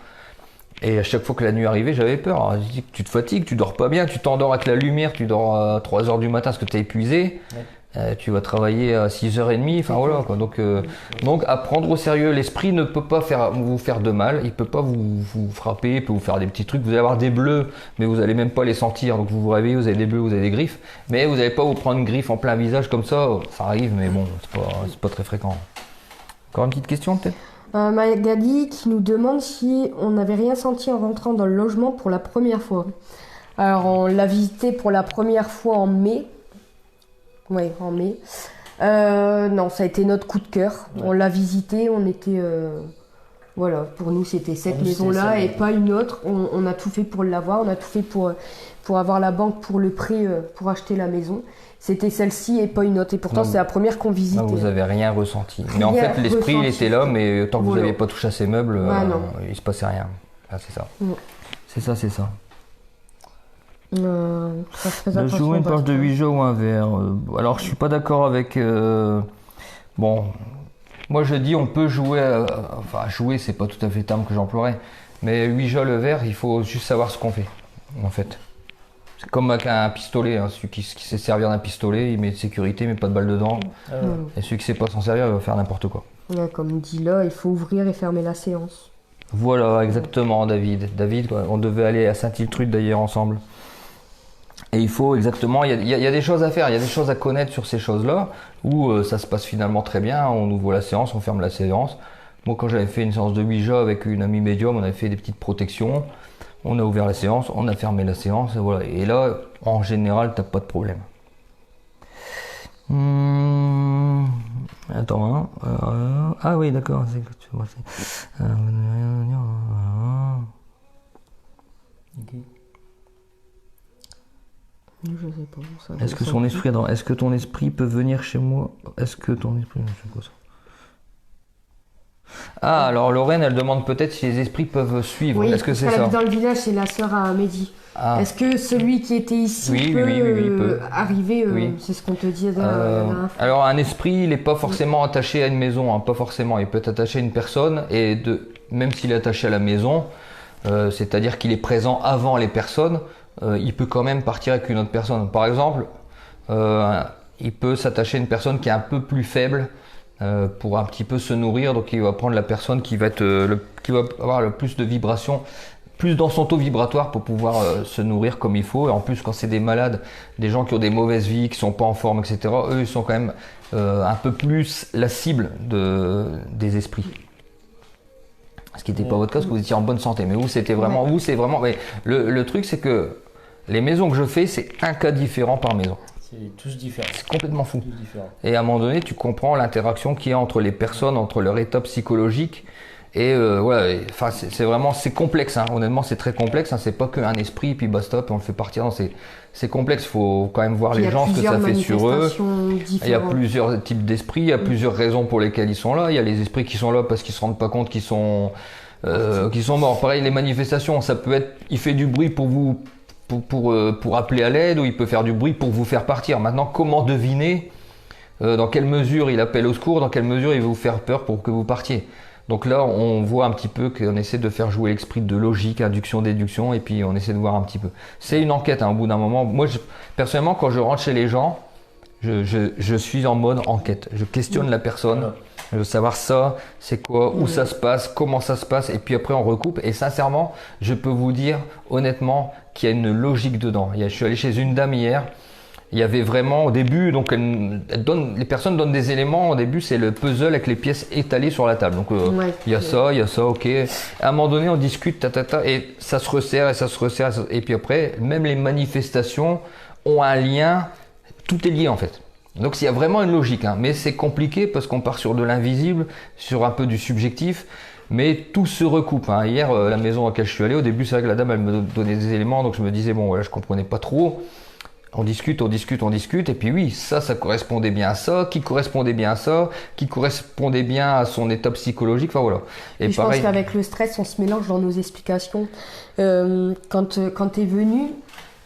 Et à chaque fois que la nuit arrivait, j'avais peur. Alors, je dis que tu te fatigues, tu dors pas bien, tu t'endors avec la lumière, tu dors à 3h du matin parce que tu es épuisé. Ouais. Tu vas travailler à 6h30, enfin voilà quoi. Donc à prendre au sérieux, l'esprit ne peut pas vous faire de mal, il peut pas vous frapper, il peut vous faire des petits trucs, vous allez avoir des bleus, mais vous allez même pas les sentir, donc vous vous réveillez, vous avez des bleus, vous avez des griffes, mais vous n'allez pas vous prendre une griffe en plein visage comme ça arrive, mais bon, c'est pas très fréquent. Encore une petite question peut-être? Magali qui nous demande si on n'avait rien senti en rentrant dans le logement pour la première fois. Alors on l'a visité pour la première fois en mai. Ouais, en mai. Non, ça a été notre coup de cœur. Ouais. On l'a visité, on était Voilà, pour nous c'était cette Pour nous, c'était maison-là celle-là. et pas une autre. On a tout fait pour l'avoir, on a tout fait pour avoir la banque pour le prêt pour acheter la maison. C'était celle-ci et pas une autre. Et pourtant, Non, c'est la première qu'on visite. Non, vous n'avez rien ressenti. Mais en Rien fait, l'esprit, il ressenti. était là, mais tant que vous Voilà. n'aviez pas touché à ces meubles, il se passait rien. Ah, c'est ça. Mm. C'est ça, c'est ça. Ça se fait De attention jouer une parce planche de que- 8 jeux ou un verre. Alors, je suis pas d'accord avec. Bon, moi je dis on peut jouer. Enfin, jouer, c'est pas tout à fait le terme que j'emploierais. Mais 8 jeux le verre, il faut juste savoir ce qu'on fait, en fait. C'est comme avec un pistolet. Hein. Celui qui sait servir d'un pistolet, il met de sécurité, mais pas de balle dedans. Et celui qui sait pas s'en servir, il va faire n'importe quoi. Ouais, comme dit là, il faut ouvrir et fermer la séance. Voilà, exactement, David. David, quoi, on devait aller à Saint-Iltrude d'ailleurs ensemble. Et il faut exactement, il y a des choses à faire, il y a des choses à connaître sur ces choses-là, où ça se passe finalement très bien, on ouvre la séance, on ferme la séance. Moi, quand j'avais fait une séance de Ouija avec une amie médium, on avait fait des petites protections, on a ouvert la séance, on a fermé la séance, et voilà. Et là, en général, t'as pas de problème. Attends, hein. Ah oui, d'accord. Je sais pas. Ça Est-ce que ça- son esprit est-ce que ton esprit peut venir chez moi? Est-ce que ton esprit, c'est quoi ça? Ah, alors Lorraine, elle demande peut-être si les esprits peuvent suivre. Oui, Est-ce que parce c'est qu'elle ça? habite dans le village, c'est la sœur à Mehdi. Ah. Est-ce que celui qui était ici Oui, peut, oui, il peut. arriver Oui. C'est ce qu'on te dit la dernière fois. Alors un esprit, il n'est pas forcément attaché à une maison, hein, pas forcément. Il peut être attaché à une personne et même s'il est attaché à la maison, c'est-à-dire qu'il est présent avant les personnes, il peut quand même partir avec une autre personne. Par exemple, il peut s'attacher à une personne qui est un peu plus faible pour un petit peu se nourrir, donc il va prendre la personne qui va qui va avoir le plus de vibrations, plus dans son taux vibratoire pour pouvoir se nourrir comme il faut. Et en plus, quand c'est des malades, des gens qui ont des mauvaises vies, qui sont pas en forme, etc., eux, ils sont quand même un peu plus la cible des esprits. Ce qui n'était pas votre cas, parce que vous étiez en bonne santé. Mais vous, c'était vraiment, Ouais. vous, c'est vraiment. Mais le truc, c'est que les maisons que je fais, c'est un cas différent par maison. C'est tous différents. C'est complètement fou. Tous différents. Et à un moment donné, tu comprends l'interaction qu'il y a entre les personnes, entre leur état psychologique. Et voilà, enfin, c'est vraiment, c'est complexe. Hein. Honnêtement, c'est très complexe. Hein. C'est pas qu'un esprit, puis basta, puis on le fait partir. Non, c'est complexe. Il faut quand même voir Puis les gens, ce que ça fait sur eux. Il y a plusieurs types d'esprits, il y a plusieurs raisons pour lesquelles ils sont là. Il y a les esprits qui sont là parce qu'ils se rendent pas compte qu'ils sont morts. Pareil, les manifestations, ça peut être, il fait du bruit pour vous, pour appeler à l'aide, ou il peut faire du bruit pour vous faire partir. Maintenant, comment deviner dans quelle mesure il appelle au secours, dans quelle mesure il veut vous faire peur pour que vous partiez. Donc là, on voit un petit peu qu'on essaie de faire jouer l'esprit de logique, induction, déduction, et puis on essaie de voir un petit peu. C'est une enquête, hein, au bout d'un moment. Moi, personnellement, quand je rentre chez les gens, je suis en mode enquête. Je questionne la personne. Je veux savoir ça, c'est quoi, où ça se passe, comment ça se passe, et puis après on recoupe. Et sincèrement, je peux vous dire honnêtement qu'il y a une logique dedans. Je suis allé chez une dame hier. Il y avait vraiment au début, donc les personnes donnent des éléments. Au début, c'est le puzzle avec les pièces étalées sur la table. Donc il y a ça, ok. À un moment donné, on discute, et ça se resserre et ça se resserre. Et puis après, même les manifestations ont un lien. Tout est lié en fait. Donc il y a vraiment une logique, hein. Mais c'est compliqué parce qu'on part sur de l'invisible, sur un peu du subjectif. Mais tout se recoupe. Hein. Hier, la maison dans laquelle je suis allé, au début, c'est vrai que la dame, elle me donnait des éléments, donc je me disais bon, voilà, je comprenais pas trop. On discute, et puis oui, ça correspondait bien à ça, qui correspondait bien à ça, qui correspondait bien à son état psychologique, enfin voilà. Et je pense qu'avec le stress, on se mélange dans nos explications. Quand tu es venu,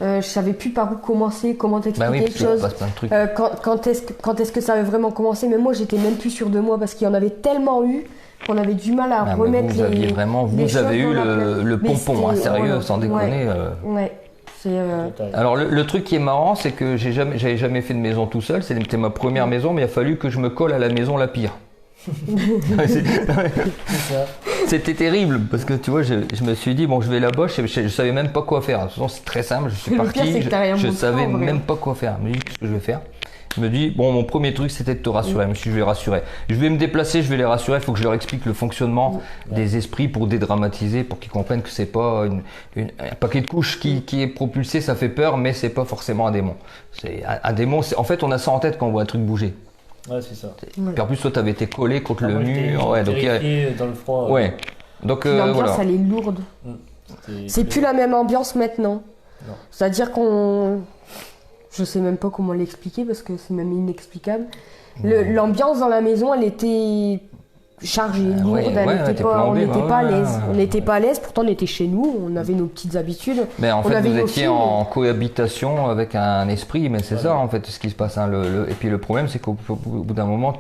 je savais plus par où commencer, comment t'expliquer les choses. Passe plein de trucs. Quand est-ce que ça avait vraiment commencé? Mais moi, j'étais même plus sûre de moi parce qu'il y en avait tellement eu qu'on avait du mal à remettre vous aviez les vraiment, vous choses avez eu dans la place. le Mais pompon, hein, c'était- sérieux, voilà. sans déconner. Ouais. Alors le truc qui est marrant, c'est que j'avais jamais fait de maison tout seul. C'était ma première maison, mais il a fallu que je me colle à la maison la pire. C'était terrible parce que tu vois, je me suis dit bon, je vais là-bas, je savais même pas quoi faire. De toute façon, c'est très simple. Je suis Le parti, pire, c'est que t'as rien je montré, savais en vrai. même pas quoi faire. Je me dis qu'est-ce que je vais faire. Je me dis bon, mon premier truc c'était de te rassurer. Je me suis dit, je vais rassurer. Je vais me déplacer, je vais les rassurer. Il faut que je leur explique le fonctionnement des esprits pour dédramatiser, pour qu'ils comprennent que c'est pas un paquet de couches qui est propulsé, ça fait peur, mais c'est pas forcément un démon. C'est un démon. En fait, on a ça en tête quand on voit un truc bouger. Ouais, c'est ça. Puis en plus, toi, t'avais été collé contre le Moi, mur. Ouais, donc j'étais dans le froid. ouais. Donc Puis l'ambiance, voilà. elle est lourde. C'est plus la même ambiance maintenant. Non. C'est-à-dire qu'on... Je sais même pas comment l'expliquer parce que c'est même inexplicable. L'ambiance dans la maison, elle était chargée, lourde, ouais, elle ouais, était t'es pas, on plombé, n'était ouais, pas à ouais, l'aise. ouais. On n'était pas à l'aise, pourtant on était chez nous, on avait nos petites habitudes. Mais en On fait, avait vous nos étiez films. en cohabitation avec un esprit, mais c'est ça en fait ce qui se passe. Hein. Et puis le problème, c'est qu'au bout d'un moment,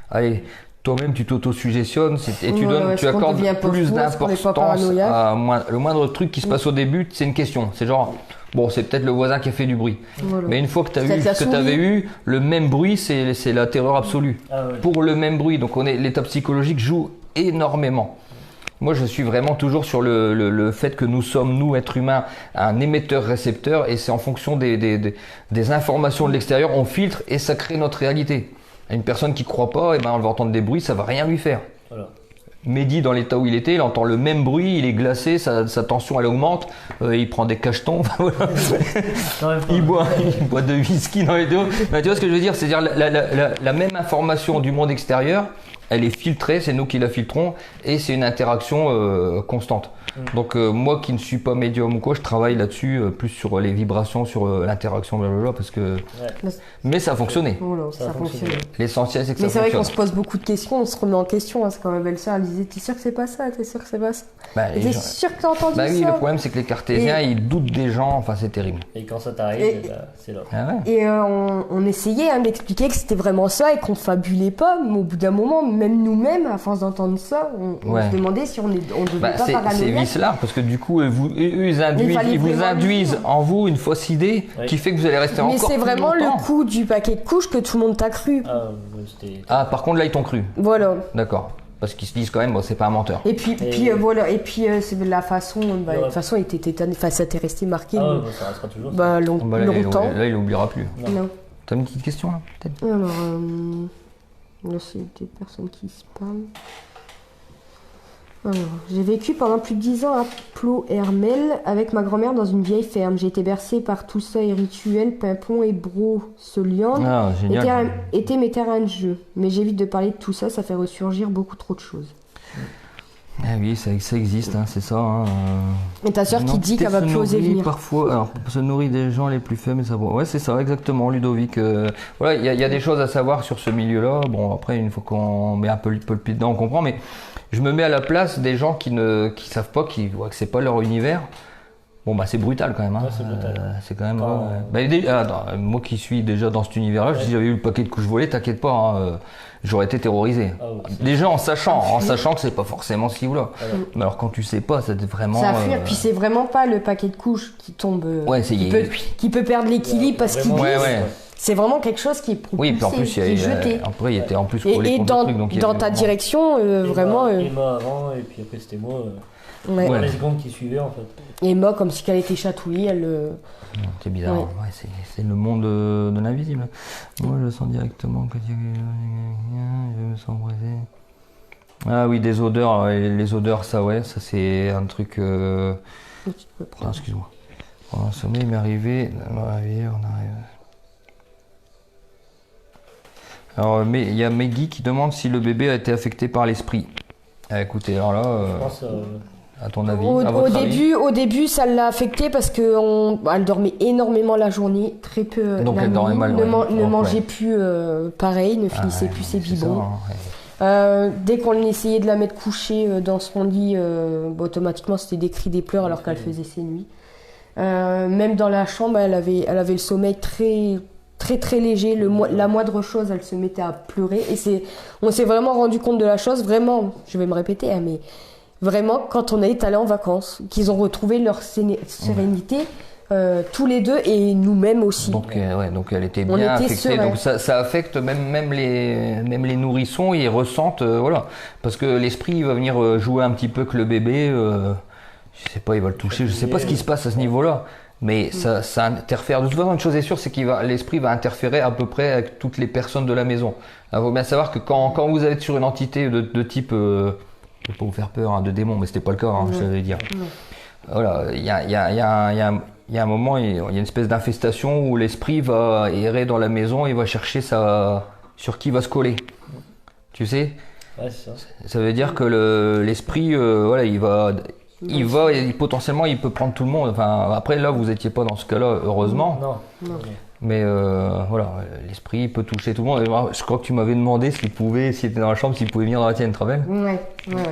allez, toi-même tu t'auto-suggestionnes et tu Ouais, tu est-ce qu'on accordes devient pas plus fou, est-ce qu'on n'est pas d'importance paranoïaque à le moindre truc qui se passe au début, c'est une question. C'est genre, bon, c'est peut-être le voisin qui a fait du bruit. Voilà. Mais une fois que tu as Peut-être eu la ce que tu avais souris. eu, le même bruit, c'est la terreur absolue. Ah ouais. Pour le même bruit. Donc l'état psychologique joue énormément. Moi, je suis vraiment toujours sur le fait que nous sommes, nous, êtres humains, un émetteur-récepteur, et c'est en fonction des informations de l'extérieur, on filtre et ça crée notre réalité. Une personne qui croit pas, eh ben, elle va entendre des bruits, ça va rien lui faire. Voilà. Mehdi, dans l'état où il était, il entend le même bruit, il est glacé, sa tension elle augmente, il prend des cachetons, voilà. Non, mais il boit de whisky dans les deux. Mais tu vois ce que je veux dire, c'est-à-dire la même information du monde extérieur, elle est filtrée, c'est nous qui la filtrons, et c'est une interaction constante. Donc moi qui ne suis pas médium ou quoi, je travaille là-dessus, plus sur les vibrations, sur l'interaction, blablabla, parce que... Ouais. Mais ça a fonctionné. Voilà, Ça ça a fonctionné. fonctionne. L'essentiel c'est que Mais ça c'est vrai qu'on fonctionne. se pose beaucoup de questions, on se remet en question. Hein. C'est quand ma belle-sœur, elle disait, t'es sûr que c'est pas ça? T'es sûr que c'est pas ça? Bah, les T'es gens- sûr que t'as entendu Bah oui, ça? le problème c'est que les cartésiens, ils doutent des gens, enfin c'est terrible. Et quand ça t'arrive, Et- bah, c'est là. Ah ouais. Et on essayait hein, d'expliquer que c'était vraiment ça et qu'on fabulait pas, mais au bout d'un moment, même nous-mêmes, à force d'entendre ça, on Ouais. se demandait si on devait Bah, pas c'est paranoïaque. vicelard parce que du coup eux, fallait ils vous vraiment induisent le dire. en vous une fausse idée Oui. qui fait que vous allez rester Mais encore c'est plus vraiment longtemps. le coup du paquet de couches que tout le monde t'a cru. Ah, ouais, c'était. Ah par contre là ils t'ont cru, Voilà. d'accord, parce qu'ils se disent quand même bon, c'est pas un menteur. Et puis, voilà. Et puis c'est la façon, bah, de Ouais. toute façon, il était tétané. Enfin, ça t'est resté marqué. Ah, mais- ouais, bah, ça restera toujours. bah, Bah, là, longtemps. là il oubliera plus. Non. Non. T'as une petite question là peut-être? Alors, là, c'est des personnes qui se parlent. Alors, j'ai vécu pendant plus de 10 ans à Plohermel avec ma grand-mère dans une vieille ferme. J'ai été bercée par tout ça et rituels, pimpon et broceliande. Ah génial. Étaient mes terrains de jeu. Mais j'évite de parler de tout ça, ça fait ressurgir beaucoup trop de choses. Ah oui ça existe, hein, c'est ça. Hein. Et ta soeur qui dit qu'elle va plus oser venir. Parfois, alors, se nourrit des gens les plus faibles, ça. Ouais, c'est ça, exactement, Ludovic. Voilà, il y a des choses à savoir sur ce milieu-là. Bon, après, une fois qu'on met un peu le pied dedans, on comprend. Mais je me mets à la place des gens qui savent pas, qui voient que c'est pas leur univers. Bon, bah, c'est brutal quand même. Hein. Ouais, c'est brutal. C'est quand même. Quand- moi qui suis déjà dans cet univers-là, si j'avais eu le paquet de couches volées, t'inquiète pas. Hein, j'aurais été terrorisé. Ah, ouais, c'est- Déjà en sachant que c'est pas forcément ce là. Voilà. Mais alors quand tu sais pas, c'est vraiment. C'est à fuir. Puis c'est vraiment pas le paquet de couches qui tombe. Ouais, c'est qui peut perdre l'équilibre parce qu'il Vraiment, glisse. ouais. C'est vraiment quelque chose qui est propulsé, Oui, puis en plus, qui est jeté. après, il était en plus collé Et contre dans, le truc. Donc il y dans avait ta vraiment- direction, vraiment. Emma avant, et puis après c'était moi. Ouais. Dans Ouais. les secondes qui suivaient en fait. Emma, comme si elle était chatouillée, elle. C'est bizarre. Ouais. Ouais, c'est le monde de l'invisible. Moi, je sens directement que je me sens brisé. Ah oui, des odeurs. Les odeurs, ça, ouais, ça c'est un truc. Tu peux Ah, prendre. excuse-moi. Pendant un sommeil, il m'est arrivé. On arrive. Alors, mais il y a Meggy qui demande si le bébé a été affecté par l'esprit. Ah, écoutez, alors là, Je pense, à ton avis, Au, à au votre avis début, ça l'a affectée parce elle dormait énormément la journée, très peu Donc la elle dormait nuit, mal, ne, ouais. ne Donc, mangeait ouais. plus pareil, ne Ah, finissait ouais, plus ses c'est ça, biberons. hein, ouais. Dès qu'on essayait de la mettre couchée dans son lit, automatiquement c'était des cris, des pleurs alors qu'elle faisait ses nuits. Même dans la chambre, elle avait le sommeil très léger. La moindre chose, elle se mettait à pleurer. Et on s'est vraiment rendu compte de la chose, vraiment, je vais me répéter, hein, mais vraiment quand on est allé en vacances, qu'ils ont retrouvé leur sérénité, tous les deux et nous-mêmes aussi. Donc elle était On bien était affectée. sereins. Donc ça affecte même les nourrissons, ils ressentent, voilà. Parce que l'esprit il va venir jouer un petit peu que le bébé, je sais pas, il va le toucher, je sais pas ce qui se passe à ce niveau-là. Mais ça interfère. De toute façon, une chose est sûre, c'est l'esprit va interférer à peu près avec toutes les personnes de la maison. Il faut bien savoir que quand vous êtes sur une entité de type, je vais pas vous faire peur, hein, de démon, mais c'était pas le cas, hein, je vais dire. Voilà, il y a un moment, il y a une espèce d'infestation où l'esprit va errer dans la maison et va chercher sur qui va se coller. Tu sais? Ouais, c'est ça. Ça veut dire que l'esprit, voilà, potentiellement, il peut prendre tout le monde. Enfin, après, là, vous n'étiez pas dans ce cas-là, heureusement. Non. Mais voilà, l'esprit peut toucher tout le monde. Et moi, je crois que tu m'avais demandé s'il était dans la chambre, s'il pouvait venir dans la tienne, tu te rappelles? Ouais.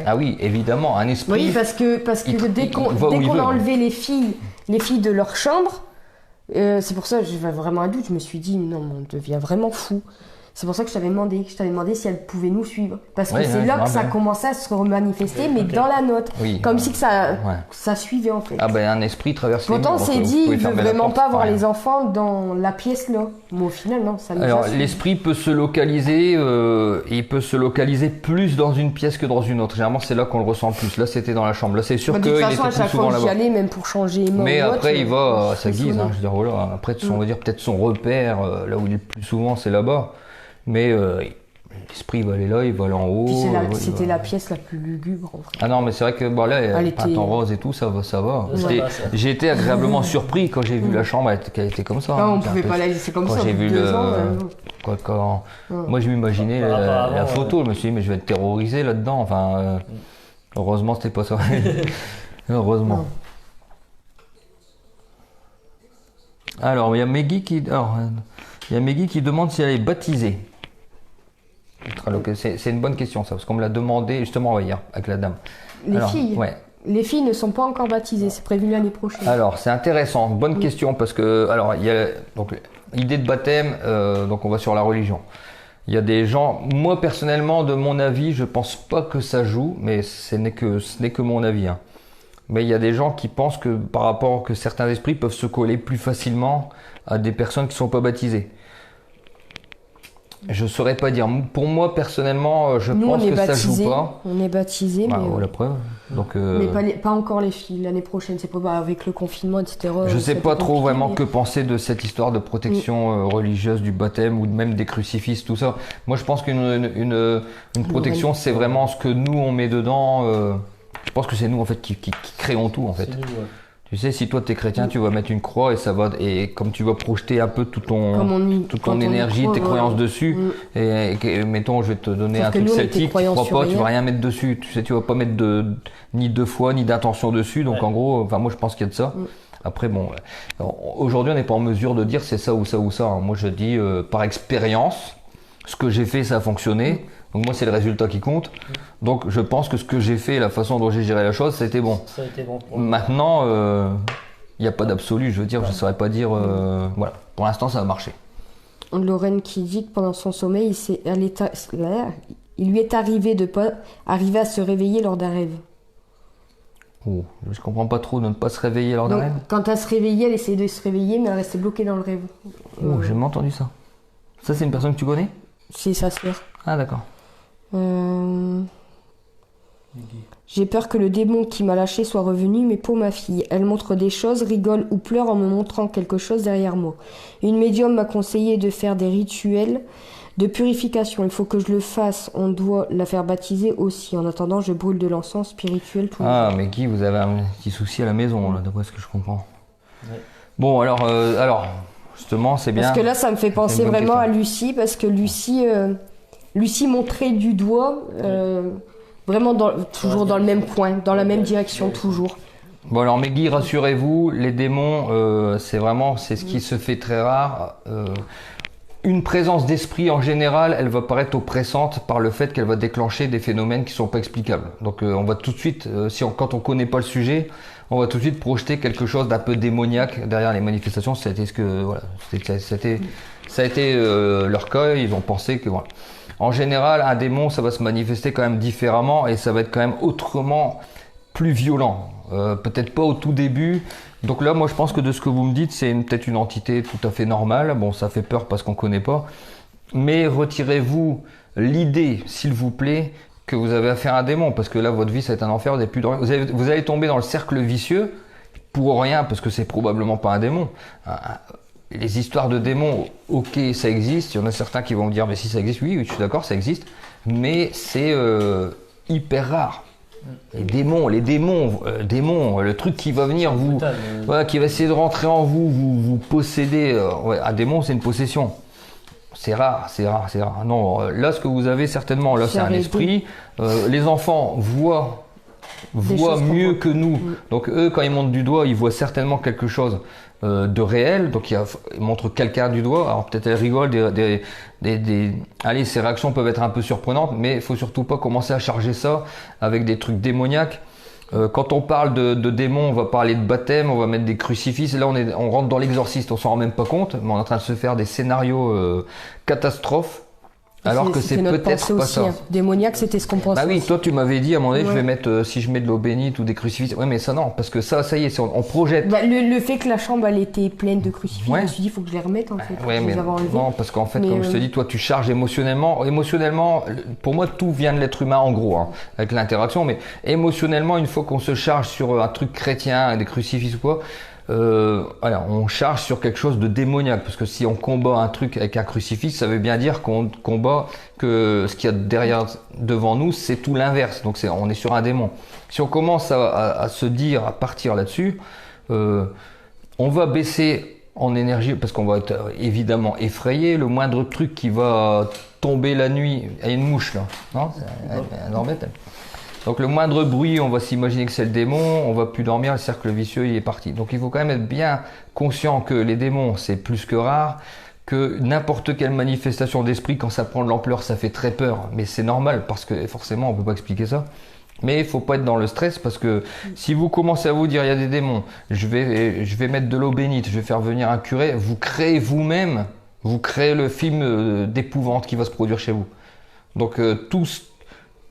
Ah oui, évidemment, un esprit. Oui, parce que dès qu'on a enlevé les filles de leur chambre, c'est pour ça que j'avais vraiment un doute. Je me suis dit, non, on devient vraiment fou. C'est pour ça que je t'avais demandé si elle pouvait nous suivre. Parce que c'est là que ça commençait à se remanifester, mais dans la note. Oui, comme si que ça suivait en fait. Ah ben un esprit traverse les murs. Pourtant, c'est dit, il ne veut vraiment pas voir les enfants dans la pièce là. Mais au final, non, ça nous Alors, a suivi. l'esprit peut se localiser, il peut se localiser plus dans une pièce que dans une autre. Généralement, c'est là qu'on le ressent le plus. Là, c'était dans la chambre. Là, c'est sûr qu'il était de toute façon, à plus chaque souvent fois que j'y là-bas. allais, même pour changer les Mais après, il va, ça se guise. souvenait. Je veux dire, voilà. Après, on va dire peut-être son repère, là où il est le plus souvent, c'est là-bas. Mais l'esprit, il va aller là, il va aller en haut. Puis c'était la pièce la plus lugubre en fait. Ah non, mais c'est vrai que bon, là, Elle elle peinte était- en rose et tout, ça va. Ça va, ça. J'ai été agréablement surpris quand j'ai vu la chambre, qu'elle était comme ça. Non, on C'est un pouvait peu- pas la laisser comme quand ça. j'ai au bout vu de 2 le- ans, Moi, je m'imaginais Par rapport à la avant, photo, je me suis dit, mais je vais être terrorisé là-dedans. Enfin, heureusement, c'était pas ça. Heureusement. Non. Alors, il y a Meggy qui demande si elle est baptisée. C'est une bonne question, ça, parce qu'on me l'a demandé justement hier avec la dame. Les Alors, filles. Ouais. Les filles ne sont pas encore baptisées, c'est prévu l'année prochaine. Alors, c'est intéressant, bonne question, parce que, alors, il y a donc l'idée de baptême, donc on va sur la religion. Il y a des gens, moi personnellement, de mon avis, je pense pas que ça joue, mais ce n'est que mon avis. Hein. Mais il y a des gens qui pensent que par rapport que certains esprits peuvent se coller plus facilement à des personnes qui sont pas baptisées. Je saurais pas dire. Pour moi personnellement, je Nous, pense on est que ça baptisés. joue pas. On est baptisés, Bah, mais, la preuve. Donc, mais pas encore les filles. L'année prochaine, c'est pas avec le confinement, etc. je sais c'est pas plus trop compliqué, vraiment mais- que penser de cette histoire de protection religieuse du baptême ou même des crucifixes, tout ça. Moi, je pense qu'une protection, c'est vraiment ce que nous on met dedans. Je pense que c'est nous en fait qui créons tout en fait. C'est nous, ouais. Tu sais, si toi t'es chrétien, tu vas mettre une croix et comme tu vas projeter un peu toute Quand ton on y énergie, croit, tes voilà. croyances dessus. Mm. Et mettons, je vais te donner Sauf un que truc nous, on était celtique, tu croyants crois sur pas, tu rien. vas rien mettre dessus. Tu sais, tu vas pas mettre ni de foi ni d'intention dessus. Donc Ouais. en gros, enfin moi je pense qu'il y a de ça. Mm. Après bon, aujourd'hui on n'est pas en mesure de dire c'est ça ou ça ou ça. Hein. Moi je dis par expérience, ce que j'ai fait ça a fonctionné. Donc moi c'est le résultat qui compte. Donc je pense que ce que j'ai fait, la façon dont j'ai géré la chose, c'était bon. Ça a été bon pour moi. Maintenant, il n'y a pas d'absolu, je veux dire, je ne saurais pas dire. Voilà, pour l'instant, ça a marché. Lorraine qui dit que pendant son sommeil, il lui est arrivé de pas arriver à se réveiller lors d'un rêve. Oh, je comprends pas trop de ne pas se réveiller lors d'un Donc, rêve. quand elle se réveillait, elle essayait de se réveiller, mais elle restait bloquée dans le rêve. Oh, j'ai jamais entendu ça. Ça, c'est une personne que tu connais? C'est sa sœur. Ah, d'accord. J'ai peur que le démon qui m'a lâché soit revenu, mais pour ma fille. Elle montre des choses, rigole ou pleure en me montrant quelque chose derrière moi. Une médium m'a conseillé de faire des rituels de purification. Il faut que je le fasse. On doit la faire baptiser aussi. En attendant, je brûle de l'encens spirituel tout le Ah, mais Guy, vous avez un petit souci à la maison, là, d'après ce que je comprends. Ouais. Bon, alors, justement, c'est bien. Parce que là, ça me fait penser bonne vraiment question. à Lucie, parce que Lucie montrait du doigt, vraiment toujours dans le même coin, dans la même direction, toujours. Bon, alors, Meggy, rassurez-vous, les démons, c'est ce qui se fait très rare. Une présence d'esprit en général, elle va paraître oppressante par le fait qu'elle va déclencher des phénomènes qui sont pas explicables. Donc on va tout de suite, quand on connaît pas le sujet, on va tout de suite projeter quelque chose d'un peu démoniaque derrière les manifestations. Ça a été leur cas. Ils ont pensé que voilà. En général, un démon, ça va se manifester quand même différemment et ça va être quand même autrement plus violent. Peut-être pas au tout début. Donc là, moi, je pense que de ce que vous me dites, c'est peut-être une entité tout à fait normale. Bon, ça fait peur parce qu'on connaît pas. Mais retirez-vous l'idée, s'il vous plaît, que vous avez affaire à un démon. Parce que là, votre vie, ça va être un enfer. Vous allez tomber dans le cercle vicieux pour rien, parce que c'est probablement pas un démon. Les histoires de démons, ok, ça existe. Il y en a certains qui vont me dire, mais si ça existe, oui, je suis d'accord, ça existe. Mais c'est hyper rare. Les démons, le truc qui va venir qui va essayer de rentrer en vous posséder. Un démon, c'est une possession. C'est rare. Non, là, ce que vous avez certainement, là, c'est un Arrêté. esprit. Les enfants voient choses qu'on mieux voit. que nous. Donc eux, quand ils montent du doigt, ils voient certainement quelque chose de réel. Donc ils montrent quelqu'un du doigt. Alors peut-être elles rigolent. Allez, ces réactions peuvent être un peu surprenantes, mais il faut surtout pas commencer à charger ça avec des trucs démoniaques. Quand on parle de démons, on va parler de baptême, on va mettre des crucifix. Là, on rentre dans l'exorciste, on s'en rend même pas compte, mais on est en train de se faire des scénarios catastrophes. Alors que c'est C'était notre peut-être pensée pas aussi, ça. hein. Démoniaque, c'était ce qu'on pensait. Bah oui, aussi. toi tu m'avais dit à un moment donné, je Ouais. vais mettre, si je mets de l'eau bénite ou des crucifix. Ouais, mais ça non, parce que ça y est, on projette. Bah, le fait que la chambre elle était pleine de crucifix, Ouais. je me suis dit il faut que je les remette en fait. Ouais, je mais les avais enlevés. non, parce qu'en fait, Mais, comme je te dis, toi tu charges émotionnellement. Émotionnellement, pour moi, tout vient de l'être humain en gros, hein, avec l'interaction. Mais émotionnellement, une fois qu'on se charge sur un truc chrétien, des crucifix ou quoi, voilà, on charge sur quelque chose de démoniaque. Parce que si on combat un truc avec un crucifix, ça veut bien dire qu'on combat que ce qu'il y a derrière, devant nous, c'est tout l'inverse. Donc on est sur un démon. Si on commence à se dire, à partir là-dessus, on va baisser en énergie parce qu'on va être évidemment effrayé. Le moindre truc qui va tomber la nuit, il y a une mouche là, non? Elle dormait, elle. Donc le moindre bruit, on va s'imaginer que c'est le démon, on va plus dormir, le cercle vicieux il est parti. Donc il faut quand même être bien conscient que les démons c'est plus que rare, que n'importe quelle manifestation d'esprit quand ça prend de l'ampleur ça fait très peur, mais c'est normal parce que forcément on peut pas expliquer ça. Mais il faut pas être dans le stress parce que si vous commencez à vous dire il y a des démons, je vais mettre de l'eau bénite, je vais faire venir un curé, vous créez vous-même, vous créez le film d'épouvante qui va se produire chez vous. Donc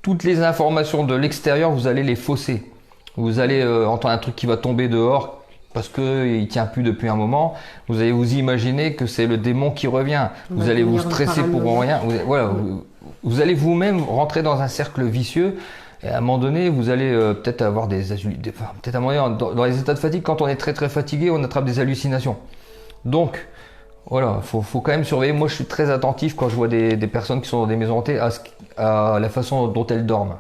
toutes les informations de l'extérieur, vous allez les fausser. Vous allez entendre un truc qui va tomber dehors parce qu'il ne tient plus depuis un moment. Vous allez vous imaginer que c'est le démon qui revient. Vous allez vous stresser pour rien. Vous allez vous-même rentrer dans un cercle vicieux. Et à un moment donné, vous allez peut-être avoir peut-être à un moment donné, dans les états de fatigue, quand on est très très fatigué, on attrape des hallucinations. Donc, voilà, faut quand même surveiller. Moi, je suis très attentif quand je vois des personnes qui sont dans des maisons hantées à la façon dont elles dorment.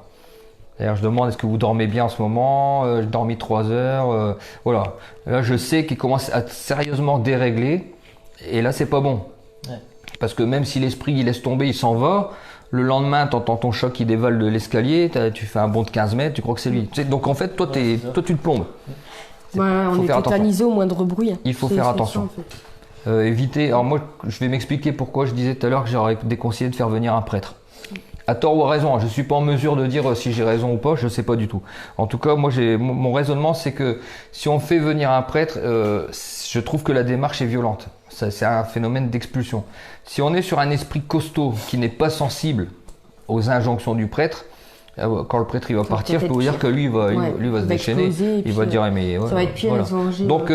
D'ailleurs, je demande est-ce que vous dormez bien en ce moment? J'ai dormi 3 heures. Voilà. Là, je sais qu'ils commencent à être sérieusement déréglés. Et là, c'est pas bon. Ouais. Parce que même si l'esprit il laisse tomber, il s'en va. Le lendemain, tu entends ton chat qui dévale de l'escalier. Tu fais un bond de 15 mètres, tu crois que c'est lui. Tu sais, donc en fait, toi, tu te plombes. Ouais, on est tétanisé au moindre bruit. Il faut faire attention. Éviter. Alors moi, je vais m'expliquer pourquoi je disais tout à l'heure que j'aurais déconseillé de faire venir un prêtre. À tort ou à raison, je ne suis pas en mesure de dire si j'ai raison ou pas, je ne sais pas du tout. En tout cas, moi, mon raisonnement, c'est que si on fait venir un prêtre, je trouve que la démarche est violente. C'est un phénomène d'expulsion. Si on est sur un esprit costaud qui n'est pas sensible aux injonctions du prêtre, quand le prêtre il va partir, je peux vous dire que lui va se déchaîner, il va dire mais ça va être pire, voilà. ils vont manger, donc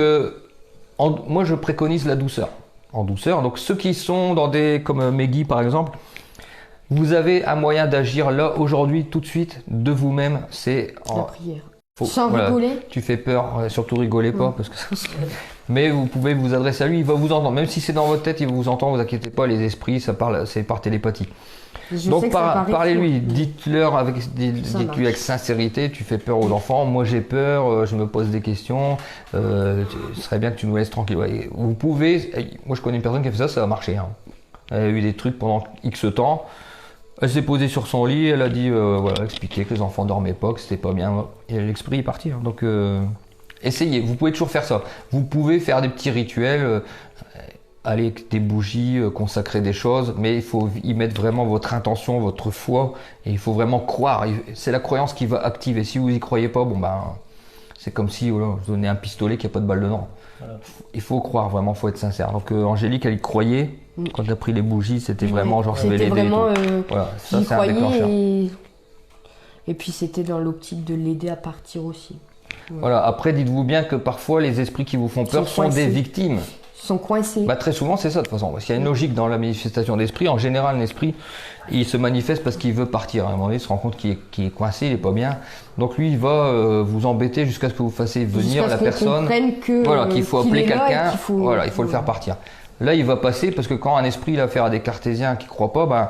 moi je préconise la douceur. En douceur. Donc ceux qui sont dans comme Meggy par exemple, vous avez un moyen d'agir là aujourd'hui tout de suite de vous-même, c'est la prière. Sans rigoler. Tu fais peur, surtout rigolez pas parce que mais vous pouvez vous adresser à lui, il va vous entendre, même si c'est dans votre tête, il va vous entendre, vous inquiétez pas, les esprits, ça parle, c'est par télépathie. Donc parlez-lui, dites-leur dites-lui avec sincérité, tu fais peur aux enfants, moi j'ai peur, je me pose des questions, ce serait bien que tu nous laisses tranquille. Ouais, vous pouvez, moi je connais une personne qui a fait ça a marché. Hein. Elle a eu des trucs pendant X temps, elle s'est posée sur son lit, elle a dit, voilà, expliquer que les enfants dormaient pas, que c'était pas bien, et l'esprit est parti. Hein. Donc essayez, vous pouvez toujours faire ça. Vous pouvez faire des petits rituels, aller avec des bougies, consacrer des choses, mais il faut y mettre vraiment votre intention, votre foi, et il faut vraiment croire. C'est la croyance qui va activer. Si vous y croyez pas, bon ben, c'est comme si voilà, je donnais un pistolet qui a pas de balle dedans. Voilà. Il faut croire vraiment, il faut être sincère. Donc Angélique, elle y croyait. Quand elle a pris les bougies, c'était vraiment genre je vais l'aider. Voilà, ça c'est un déclencheur. Et puis c'était dans l'optique de l'aider à partir aussi. Voilà. Après, dites-vous bien que parfois les esprits qui vous font peur sont des victimes. Sont coincés. Bah, très souvent, c'est ça de toute façon. Parce qu'il y a une logique dans la manifestation d'esprit. En général, un esprit, il se manifeste parce qu'il veut partir. À un moment donné, il se rend compte qu'il est coincé, il est pas bien. Donc lui, il va vous embêter jusqu'à ce que vous fassiez venir la personne. Voilà, qu'il faut appeler quelqu'un. Voilà, il faut le faire partir. Là, il va passer parce que quand un esprit il a affaire à des cartésiens qui croient pas, ben,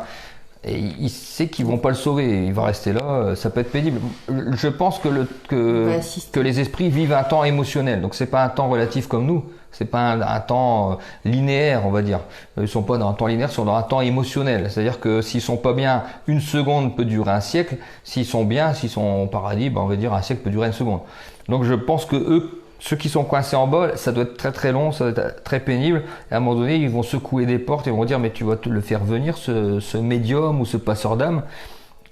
Et il sait qu'ils vont pas le sauver, il va rester là, ça peut être pénible. Je pense que les esprits vivent un temps émotionnel, donc c'est pas un temps relatif comme nous, c'est pas un temps linéaire, on va dire. Ils sont pas dans un temps linéaire, ils sont dans un temps émotionnel. C'est-à-dire que s'ils sont pas bien, une seconde peut durer un siècle. S'ils sont bien, s'ils sont au paradis, on va dire un siècle peut durer une seconde. Donc je pense que eux, ceux qui sont coincés en bas, ça doit être très très long, ça doit être très pénible. Et à un moment donné, ils vont secouer des portes et vont dire mais tu vas le faire venir ce médium ou ce passeur d'âme.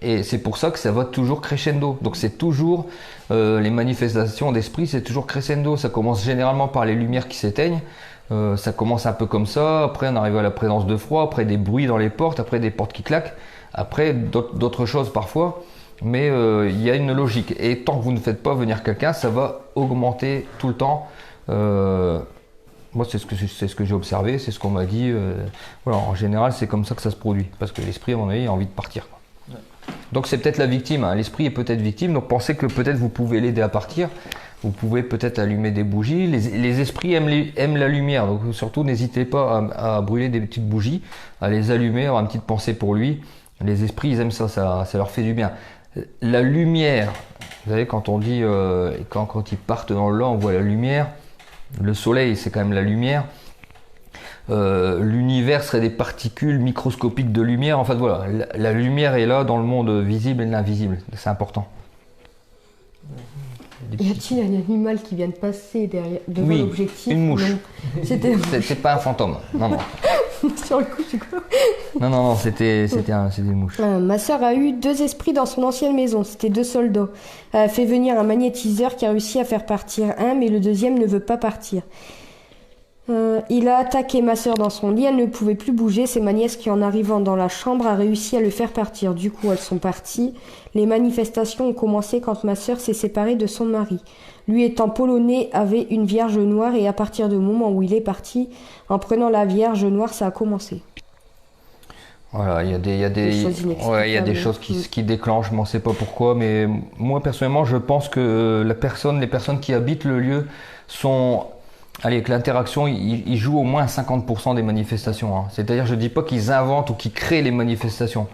Et c'est pour ça que ça va toujours crescendo. Donc c'est toujours les manifestations d'esprit, c'est toujours crescendo. Ça commence généralement par les lumières qui s'éteignent. Ça commence un peu comme ça. Après on arrive à la présence de froid, après des bruits dans les portes, après des portes qui claquent, après d'autres choses parfois. Mais il y a une logique. Et tant que vous ne faites pas venir quelqu'un, ça va augmenter tout le temps. Moi, c'est ce que j'ai observé, c'est ce qu'on m'a dit. Voilà, en général, c'est comme ça que ça se produit. Parce que l'esprit, à mon avis, a envie de partir. Ouais. Donc, c'est peut-être la victime. Hein. L'esprit est peut-être victime. Donc, pensez que peut-être vous pouvez l'aider à partir. Vous pouvez peut-être allumer des bougies. Les esprits aiment la lumière. Donc, surtout, n'hésitez pas à brûler des petites bougies, à les allumer, avoir une petite pensée pour lui. Les esprits, ils aiment ça leur fait du bien. La lumière, vous savez, quand on dit, quand ils partent dans le là, on voit la lumière. Le soleil, c'est quand même la lumière. L'univers serait des particules microscopiques de lumière. En fait, voilà, la lumière est là dans le monde visible et l'invisible. C'est important. Y a-t-il un animal qui vient de passer devant l'objectif? Une mouche. C'est pas un fantôme. Non. Sur le coup, tu quoi? Non, c'était une mouche. Ma sœur a eu 2 esprits dans son ancienne maison. C'était 2 soldats. Elle a fait venir un magnétiseur qui a réussi à faire partir un, mais le deuxième ne veut pas partir. Il a attaqué ma sœur dans son lit. Elle ne pouvait plus bouger. C'est ma nièce qui, en arrivant dans la chambre, a réussi à le faire partir. Du coup, elles sont parties. Les manifestations ont commencé quand ma sœur s'est séparée de son mari. Lui étant polonais, avait une vierge noire et à partir du moment où il est parti, en prenant la vierge noire, ça a commencé. Voilà, il y a des choses qui déclenchent, mais on ne sait pas pourquoi. Mais moi, personnellement, je pense que les personnes qui habitent le lieu sont... Allez, que l'interaction, ils jouent au moins 50% des manifestations. Hein. C'est-à-dire, je ne dis pas qu'ils inventent ou qu'ils créent les manifestations.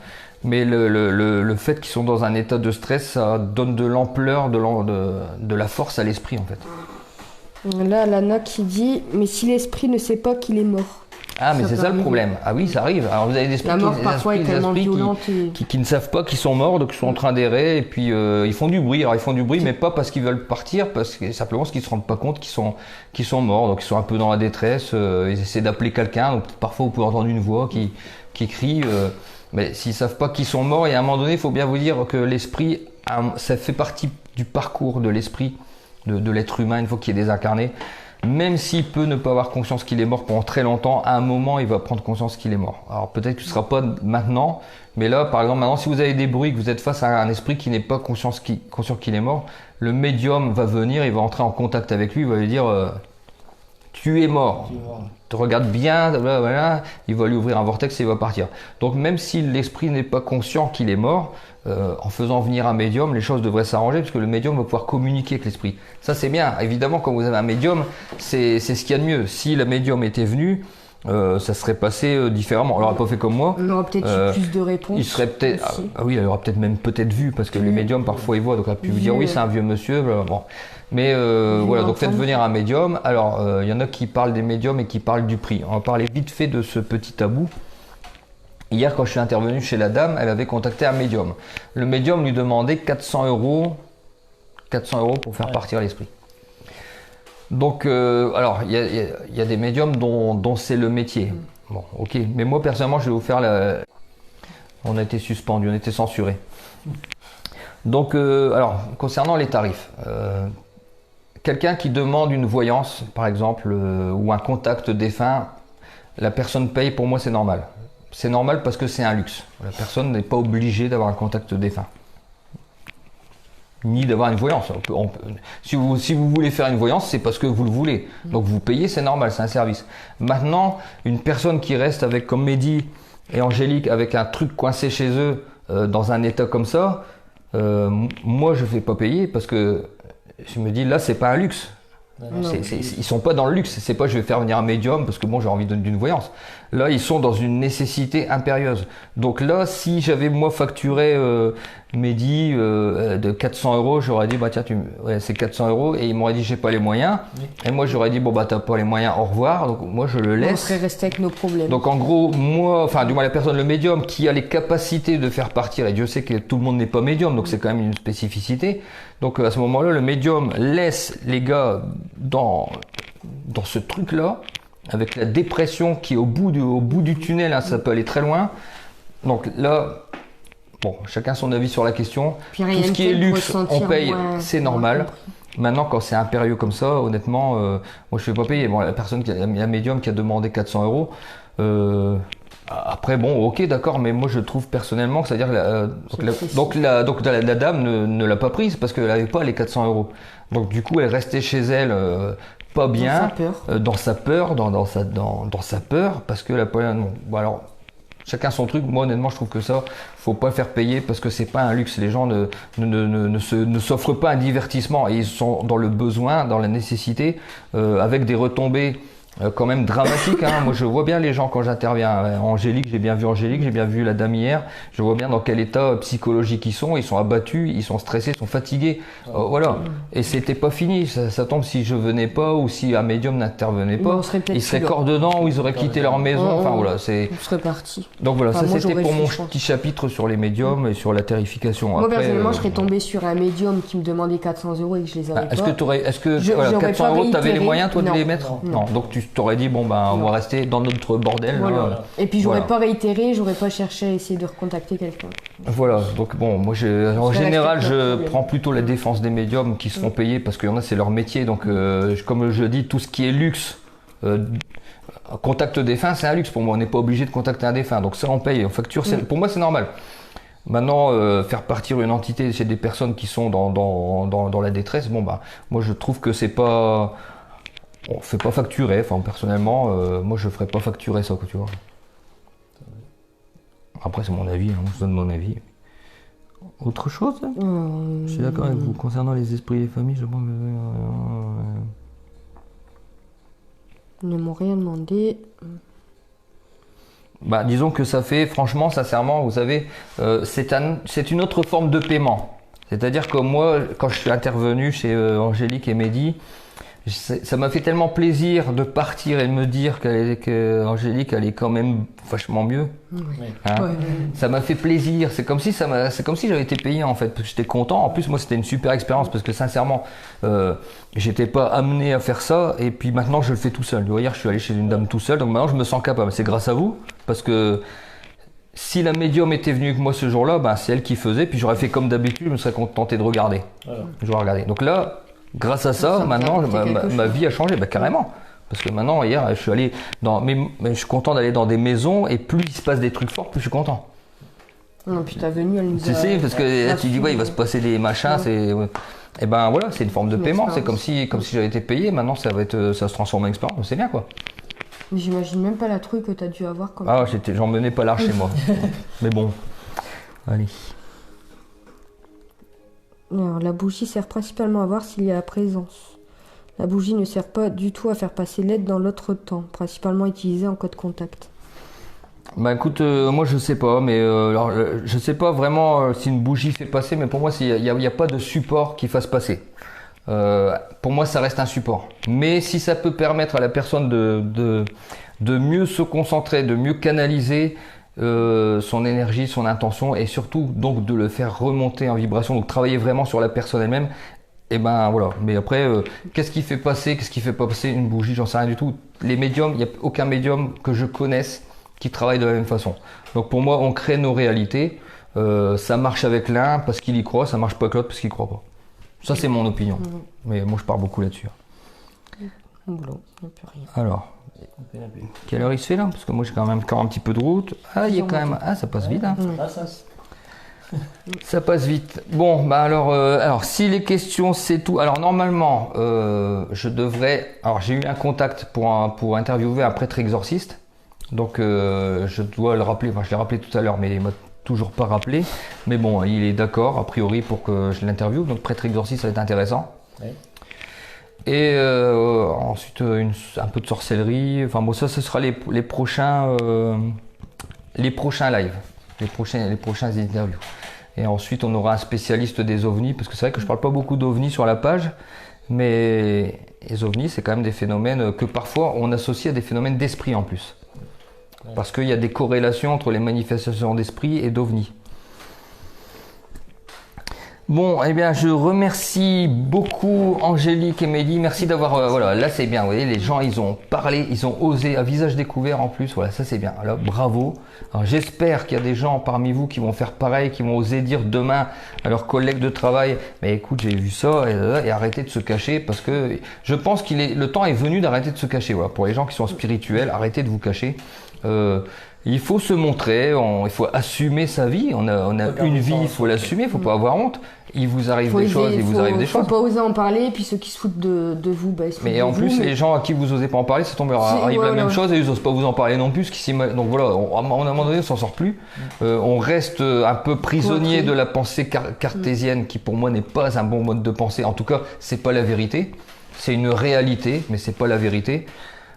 Mais le fait qu'ils sont dans un état de stress, ça donne de l'ampleur, de la force à l'esprit, en fait. Là, Lana qui dit « Mais si l'esprit ne sait pas qu'il est mort ?» Ah, mais c'est ça le problème. Ah oui, ça arrive. Alors vous avez des esprits, qui ne savent pas qu'ils sont morts, donc ils sont en train d'errer, et puis ils font du bruit. Alors ils font du bruit, mais pas parce qu'ils veulent partir, parce que simplement parce qu'ils se rendent pas compte qu'ils sont morts, donc ils sont un peu dans la détresse. Ils essaient d'appeler quelqu'un, donc parfois vous pouvez entendre une voix qui crie. Mais s'ils savent pas qu'ils sont morts, et à un moment donné, il faut bien vous dire que l'esprit, ça fait partie du parcours de l'esprit, de l'être humain une fois qu'il est désincarné. Même s'il peut ne pas avoir conscience qu'il est mort pendant très longtemps, à un moment, il va prendre conscience qu'il est mort. Alors peut-être que ce ne sera pas maintenant, mais là, par exemple, maintenant, si vous avez des bruits, que vous êtes face à un esprit qui n'est pas conscient qu'il est mort, le médium va venir, il va entrer en contact avec lui, il va lui dire tu es mort. Tu regardes bien, voilà, il va lui ouvrir un vortex et il va partir. Donc même si l'esprit n'est pas conscient qu'il est mort, en faisant venir un médium, les choses devraient s'arranger puisque le médium va pouvoir communiquer avec l'esprit. Ça c'est bien. Évidemment, quand vous avez un médium, c'est ce qu'il y a de mieux. Si le médium était venu, ça serait passé différemment. On l'aurait pas fait comme moi. On aurait peut-être eu plus de réponses. Il serait peut-être, oui, il aurait peut-être même vu parce que les médiums parfois ils voient, donc il a pu vous dire oui c'est un vieux monsieur. Bon. Mais voilà, donc faites venir un médium. Alors il y en a qui parlent des médiums et qui parlent du prix. On va parler vite fait de ce petit tabou. Hier, quand je suis intervenu chez la dame, elle avait contacté un médium. Le médium lui demandait 400 euros pour faire partir l'esprit. Donc, alors, il y a des médiums dont c'est le métier. Bon, ok. Mais moi, personnellement, je vais vous faire On a été suspendu, on a été censuré. Donc, alors, concernant les tarifs, quelqu'un qui demande une voyance, par exemple, ou un contact défunt, la personne paye, pour moi, c'est normal. C'est normal parce que c'est un luxe. La personne n'est pas obligée d'avoir un contact défunt. Ni d'avoir une voyance. Si vous voulez faire une voyance, c'est parce que vous le voulez. Donc vous payez, c'est normal, c'est un service. Maintenant, une personne qui reste avec, comme Mehdi et Angélique, avec un truc coincé chez eux, dans un état comme ça, moi je ne fais pas payer parce que je me dis là, c'est pas un luxe. Non. Ils sont pas dans le luxe, c'est pas je vais faire venir un médium parce que bon j'ai envie d'une voyance. Là ils sont dans une nécessité impérieuse. Donc là si j'avais moi facturé Mehdi de 400 €, j'aurais dit bah tiens ouais, c'est 400 € et il m'aurait dit j'ai pas les moyens. Oui. Et moi j'aurais dit bon bah t'as pas les moyens, au revoir. Donc moi je le On laisse. serait resté avec nos problèmes. Donc en gros, moi, enfin du moins la personne, le médium qui a les capacités de faire partir, et Dieu sait que tout le monde n'est pas médium, donc c'est quand même une spécificité. Donc à ce moment-là, le médium laisse les gars dans ce truc-là, avec la dépression qui est au bout du tunnel, hein, ça peut aller très loin. Donc là, bon, chacun son avis sur la question. Puis Tout rien ce ne qui fait est de luxe, on ressentir paye, moins- c'est moins normal. compris. Maintenant, quand c'est impérieux comme ça, honnêtement, moi je fais pas payer. Bon, la personne, la médium qui a demandé 400 €. Après, bon, ok, d'accord, mais moi je trouve personnellement que c'est-à-dire la dame ne l'a pas prise parce qu'elle n'avait pas les 400 €. Donc du coup, elle restait chez elle, pas bien, dans sa peur, dans sa peur, parce que la non. Bon, alors, chacun son truc. Moi, honnêtement, je trouve que ça, faut pas faire payer parce que c'est pas un luxe. Les gens ne s'offrent pas un divertissement et ils sont dans le besoin, dans la nécessité, avec des retombées quand même dramatiques. Hein. Moi, je vois bien les gens quand j'interviens. Angélique, j'ai bien vu la dame hier. Je vois bien dans quel état psychologique ils sont. Ils sont abattus, ils sont stressés, ils sont fatigués. Voilà. Et c'était pas fini. Ça tombe si je venais pas ou si un médium n'intervenait pas. Ils seraient corps dedans ou ils auraient quitté leur maison. Enfin voilà, c'est. On serait parti. Donc voilà, Enfin, ça moi, c'était j'aurais pour mon fait, je pense. petit chapitre sur les médiums et sur la terrification. Moi Après, personnellement, je serais tombé sur un médium qui me demandait 400 € et que je les avais Est-ce pas. que J'aurais 400 pas €, tu avais les réitéré. moyens toi de Non. les mettre? Non. Donc tu t'aurais dit bon ben on Non. va rester dans notre bordel. Voilà. Là. Et puis j'aurais Voilà. pas réitéré, j'aurais pas cherché à essayer de recontacter quelqu'un. Voilà, donc bon, moi en Ça général reste pas de je problème. prends plutôt la défense des médiums qui se font payer parce qu'il y en a c'est leur métier, donc comme je dis, tout ce qui est luxe, contact défunt c'est un luxe pour moi, on n'est pas obligé de contacter un défunt, donc ça on paye, on facture, pour moi c'est normal. Maintenant, faire partir une entité chez des personnes qui sont dans la détresse, bon bah moi je trouve que c'est pas... On fait pas facturer, enfin personnellement, moi je ferais pas facturer ça, quoi, tu vois. Après c'est mon avis, hein, je donne mon avis. Autre chose hein Je suis d'accord avec vous. Concernant les esprits et les familles, je pense que... Ils ne m'ont rien demandé. Bah, disons que ça fait, franchement, sincèrement, vous savez, c'est une autre forme de paiement. C'est-à-dire que moi, quand je suis intervenu chez Angélique et Mehdi, ça m'a fait tellement plaisir de partir et de me dire qu'Angélique allait quand même vachement mieux. Oui. Hein. Ouais. Ça m'a fait plaisir. C'est comme si j'avais été payé en fait. Parce que j'étais content. En plus, moi, c'était une super expérience parce que sincèrement, j'étais pas amené à faire ça. Et puis maintenant, je le fais tout seul. Vous voyez, hier, je suis allé chez une dame tout seul. Donc maintenant, je me sens capable. C'est grâce à vous parce que si la médium était venue avec moi ce jour-là, ben, c'est elle qui faisait. Puis j'aurais fait comme d'habitude. Je me serais contenté de regarder. Voilà. J'aurais regardé. Donc là, grâce à ça, Ça maintenant, me fait quelque ma chose. vie a changé. Bah, carrément. Parce que maintenant, hier, je suis allé mais je suis content d'aller dans des maisons et plus il se passe des trucs forts, plus je suis content. Non, puis ta venue, elle nous Tu a... sais, parce que là, tu dis, ouais, il va se passer des machins, Ouais. c'est. Ouais. Et ben voilà, c'est une forme de Une paiement. C'est expérience. comme si j'avais été payé. Maintenant, ça se transforme en expérience. C'est bien, quoi. Mais j'imagine même pas la trouille que t'as dû avoir comme Ah, j'en menais pas large chez moi. Mais bon. Allez. Alors, la bougie sert principalement à voir s'il y a la présence. La bougie ne sert pas du tout à faire passer l'aide dans l'autre temps, principalement utilisée en code contact. Bah écoute, moi je sais pas, mais alors, je sais pas vraiment si une bougie fait passer, mais pour moi il y a pas de support qui fasse passer. Pour moi ça reste un support. Mais si ça peut permettre à la personne de mieux se concentrer, de mieux canaliser son énergie, son intention, et surtout donc de le faire remonter en vibration, donc travailler vraiment sur la personne elle-même. Et ben voilà, mais après, qu'est-ce qui fait passer, qu'est-ce qui fait pas passer une bougie, j'en sais rien du tout. Les médiums, il n'y a aucun médium que je connaisse qui travaille de la même façon. Donc pour moi, on crée nos réalités. Ça marche avec l'un parce qu'il y croit, ça marche pas avec l'autre parce qu'il croit pas. Ça c'est mon opinion. Mais moi je pars beaucoup là-dessus. Mon boulot, il n'y a plus rien. Alors, On fait la pub. quelle heure il se fait là? Parce que moi j'ai quand même encore un petit peu de route. Ah, il y a quand même. Ah, ça passe vite. Hein. Ah, ça, Ça passe vite. Bon, bah alors si les questions c'est tout. Alors normalement, je devrais. Alors j'ai eu un contact pour interviewer un prêtre exorciste. Donc je dois le rappeler. Enfin, je l'ai rappelé tout à l'heure, mais il m'a toujours pas rappelé. Mais bon, il est d'accord a priori pour que je l'interviewe. Donc prêtre exorciste, ça va être intéressant. Ouais. Et ensuite un peu de sorcellerie. Enfin bon, ça ce sera les prochains lives, les prochains interviews. Et ensuite on aura un spécialiste des ovnis, parce que c'est vrai que je parle pas beaucoup d'ovnis sur la page, mais les ovnis c'est quand même des phénomènes que parfois on associe à des phénomènes d'esprit en plus. Parce qu'il y a des corrélations entre les manifestations d'esprit et d'ovnis. Bon, eh bien, je remercie beaucoup Angélique et Mehdi. Merci d'avoir... voilà, là c'est bien, vous voyez, les gens, ils ont parlé, ils ont osé, à visage découvert en plus. Voilà, ça c'est bien. Alors, bravo. Alors, j'espère qu'il y a des gens parmi vous qui vont faire pareil, qui vont oser dire demain à leurs collègues de travail, mais écoute, j'ai vu ça, et arrêtez de se cacher, parce que je pense le temps est venu d'arrêter de se cacher. Voilà, pour les gens qui sont spirituels, arrêtez de vous cacher. Il faut se montrer, il faut assumer sa vie. On a une vie, il faut l'assumer, il ne faut pas avoir honte. Il vous arrive des choses, il vous arrive des choses. Il ne faut pas oser en parler, puis ceux qui se foutent de vous, bah, ils se foutent mais de en vous, plus, les gens à qui vous n'osez pas en parler, ça tombe, leur arrive la même chose et ils n'osent pas vous en parler non plus. Donc voilà, à un moment donné, on s'en sort plus. On reste un peu prisonnier de la pensée cartésienne qui pour moi n'est pas un bon mode de pensée. En tout cas, c'est pas la vérité. C'est une réalité, mais c'est pas la vérité.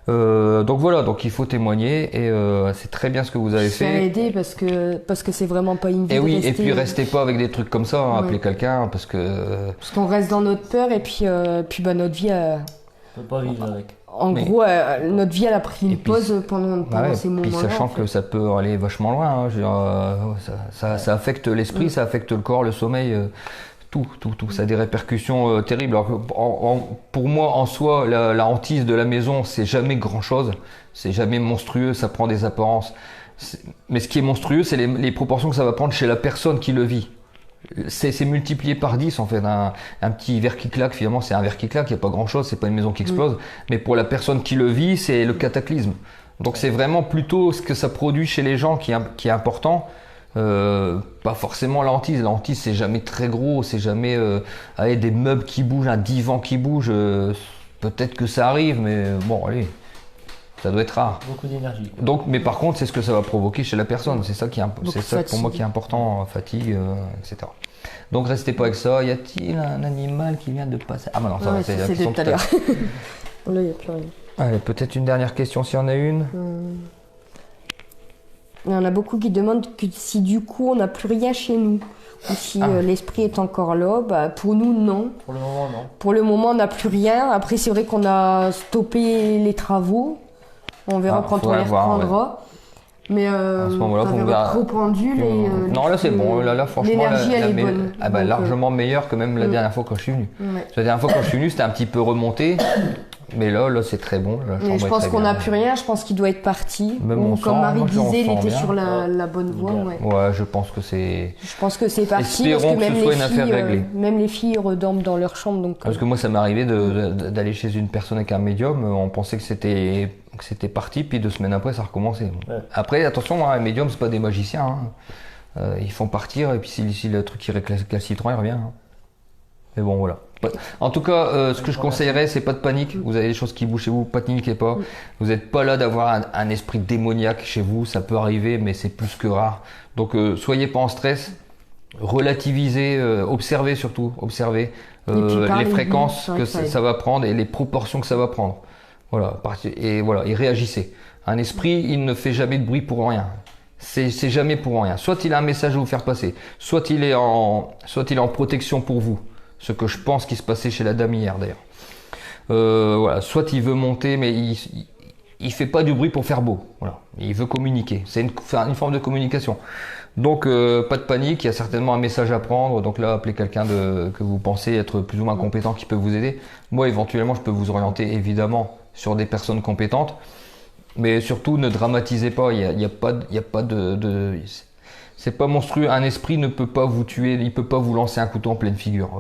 Donc voilà, donc il faut témoigner et c'est très bien ce que vous avez fait. Ça a aidé parce que c'est vraiment pas une vie. Et oui, et puis restez pas avec des trucs comme ça, hein, appelez quelqu'un parce qu'on reste dans notre peur et puis bah, notre vie a... On peut pas vivre avec. En gros, notre vie elle a pris une pause pendant ces moments-là. Puis sachant en fait. Que ça peut aller vachement loin, hein, je veux dire, ça affecte l'esprit, ça affecte le corps, le sommeil. Tout. Ça a des répercussions terribles. Alors, pour moi, en soi, la hantise de la maison, c'est jamais grand-chose. C'est jamais monstrueux, ça prend des apparences. Mais ce qui est monstrueux, c'est les proportions que ça va prendre chez la personne qui le vit. C'est multiplié par 10 en fait. Un petit verre qui claque, finalement, c'est un verre qui claque, il n'y a pas grand-chose, c'est pas une maison qui explose. Mais pour la personne qui le vit, c'est le cataclysme. Donc c'est vraiment plutôt ce que ça produit chez les gens qui est important. Pas forcément la hantise. La hantise c'est jamais très gros, c'est jamais des meubles qui bougent, un divan qui bouge. Peut-être que ça arrive, mais bon, allez, ça doit être rare. Beaucoup d'énergie. Donc, mais par contre, c'est ce que ça va provoquer chez la personne. C'est ça pour moi qui est important, fatigue, etc. Donc restez pas avec ça. Y a-t-il un animal qui vient de passer? Ah bah non, ça va, c'est la question tout à l'heure. Là, y a plus rien. Allez, peut-être une dernière question s'il y en a une. Il y en a beaucoup qui demandent que si du coup on n'a plus rien chez nous, ou si l'esprit est encore là, bah, pour nous non. Pour le moment non. Pour le moment on n'a plus rien. Après c'est vrai qu'on a stoppé les travaux. On verra quand on les reprendra. Mais à ce moment-là, on verra rependu non là c'est bon, là franchement l'énergie elle est bonne. Largement meilleure que même la dernière fois quand je suis venu. Ouais. La dernière fois quand je suis venu c'était un petit peu remonté. Mais là c'est très bon. Je pense qu'on n'a plus rien, je pense qu'il doit être parti. Ou comme Marie disait, il était sur la bonne voie. Ouais, je pense que c'est. Je pense que c'est parti parce que même les filles redorment dans leur chambre. Donc, parce que moi ça m'est arrivé d'aller chez une personne avec un médium, on pensait que c'était parti, puis 2 semaines après ça recommençait. Ouais. Après attention, un médium c'est pas des magiciens. Ils font partir et puis si le truc il récalcitrant il revient. Mais bon voilà. En tout cas, ce que je conseillerais, c'est pas de panique. Vous avez des choses qui bougent chez vous, pas paniquez pas. Vous n'êtes pas là d'avoir un esprit démoniaque chez vous, ça peut arriver, mais c'est plus que rare. Donc, soyez pas en stress, relativisez, observez surtout, observez les fréquences que ça va prendre et les proportions que ça va prendre. Voilà, et réagissez. Un esprit, il ne fait jamais de bruit pour rien. C'est jamais pour rien. Soit il a un message à vous faire passer, soit il est en protection pour vous. Ce que je pense qui se passait chez la dame hier d'ailleurs. Voilà, soit il veut monter, mais il fait pas du bruit pour faire beau. Voilà, il veut communiquer. C'est une forme de communication. Donc pas de panique, il y a certainement un message à prendre. Donc là, appelez quelqu'un que vous pensez être plus ou moins compétent qui peut vous aider. Moi, éventuellement, je peux vous orienter évidemment sur des personnes compétentes, mais surtout ne dramatisez pas. Il y a pas de c'est pas monstrueux, un esprit ne peut pas vous tuer, il peut pas vous lancer un couteau en pleine figure.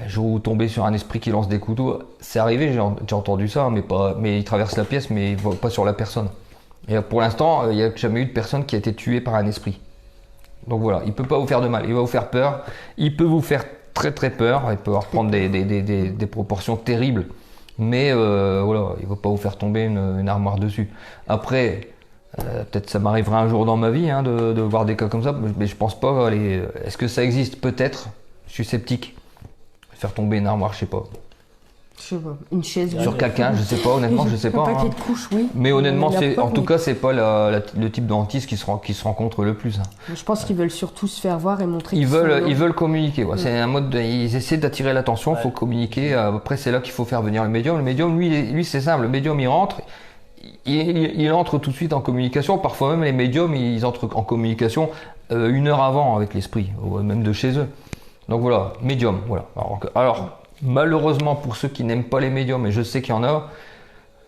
Jour où vous tombez sur un esprit qui lance des couteaux, c'est arrivé, j'ai entendu ça, mais il traverse la pièce, mais il va pas sur la personne. Et pour l'instant, il n'y a jamais eu de personne qui a été tuée par un esprit. Donc voilà, il peut pas vous faire de mal, il va vous faire peur, il peut vous faire très très peur, il peut reprendre des proportions terribles, mais voilà, il va pas vous faire tomber une armoire dessus. Après, peut-être ça m'arrivera un jour dans ma vie de voir des cas comme ça, mais je pense pas. Est-ce que ça existe? Peut-être. Je suis sceptique. Faire tomber une armoire, je sais pas. Je sais pas, une chaise. Sur quelqu'un, je sais pas, honnêtement, je sais pas. Un paquet Hein. de couches, oui. Mais honnêtement, La en pote, tout oui. cas, c'est pas le type de hantise qui se rencontre le plus. Hein. Je pense qu'ils veulent surtout se faire voir et montrer Ils qu'ils sont veulent, là. ils veulent communiquer. Ouais. C'est un mode, ils essaient d'attirer l'attention. Il faut communiquer. Après, c'est là qu'il faut faire venir le médium. Le médium, lui, c'est simple. Le médium, il rentre. Il entre tout de suite en communication. Parfois même, les médiums, ils entrent en communication 1 heure avant avec l'esprit, même de chez eux. Donc voilà, médium. Voilà. Alors, malheureusement, pour ceux qui n'aiment pas les médiums, et je sais qu'il y en a,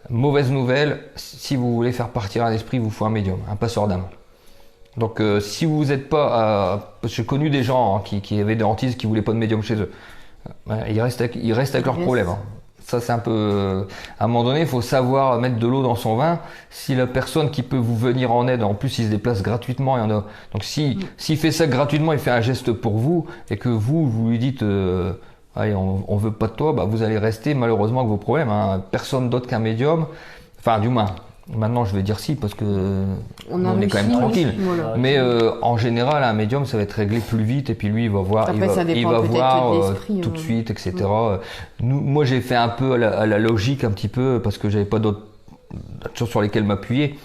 mauvaise nouvelle, si vous voulez faire partir un esprit, il vous faut un médium, un passeur d'âme. Donc si vous n'êtes pas... j'ai connu des gens hein, qui avaient des hantises qui ne voulaient pas de médium chez eux. Ils restent avec leurs problèmes. Hein. Ça c'est un peu... à un moment donné, il faut savoir mettre de l'eau dans son vin. Si la personne qui peut vous venir en aide, en plus il se déplace gratuitement, il y en a... Donc s'il fait ça gratuitement, il fait un geste pour vous, et que vous lui dites... allez, on veut pas de toi, bah vous allez rester malheureusement avec vos problèmes. Hein. Personne d'autre qu'un médium. Enfin, du moins, maintenant je vais dire si parce que on est quand même tranquille. Voilà. Mais en général, un médium ça va être réglé plus vite et puis lui il va voir, Après, ça il dépend va peut-être voir de l'esprit, tout de suite, etc. Moi j'ai fait un peu à la logique un petit peu parce que j'avais pas d'autres choses sur lesquelles m'appuyer.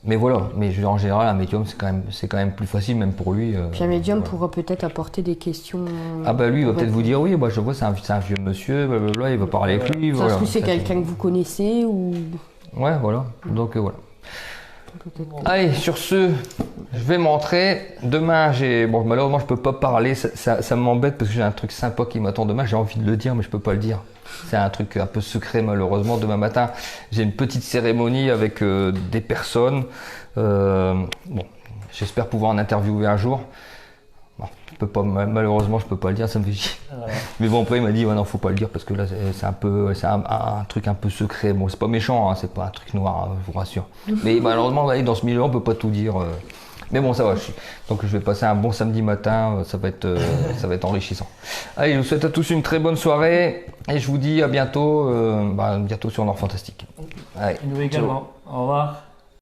Mais voilà, mais en général un médium c'est quand même plus facile même pour lui. Puis un médium voilà. pourra peut-être apporter des questions. Ah bah lui il va peut-être vous dire oui, bah je vois c'est un vieux monsieur, blablabla, il va parler avec lui. Ça Voilà. se trouve c'est quelqu'un que vous connaissez ou. Ouais voilà, donc voilà. Allez, sur ce, je vais m'entrer. Demain, bon, malheureusement, je peux pas parler. Ça m'embête parce que j'ai un truc sympa qui m'attend demain. J'ai envie de le dire, mais je peux pas le dire. C'est un truc un peu secret, malheureusement. Demain matin, j'ai une petite cérémonie avec des personnes. Bon, j'espère pouvoir en interviewer un jour. Bon, malheureusement, je peux pas le dire, ça me fait chier. Voilà. Mais bon, après, il m'a dit, ouais, non, faut pas le dire parce que là, c'est un truc un peu secret. Bon, c'est pas méchant, hein, c'est pas un truc noir, hein, je vous rassure. Mais malheureusement, ouais, dans ce milieu, on peut pas tout dire. Mais bon, ça va. Donc, je vais passer un bon samedi matin. Ça va être enrichissant. Allez, je vous souhaite à tous une très bonne soirée et je vous dis à bientôt, bientôt sur Nord Fantastique. Allez, Et nous également. Au revoir.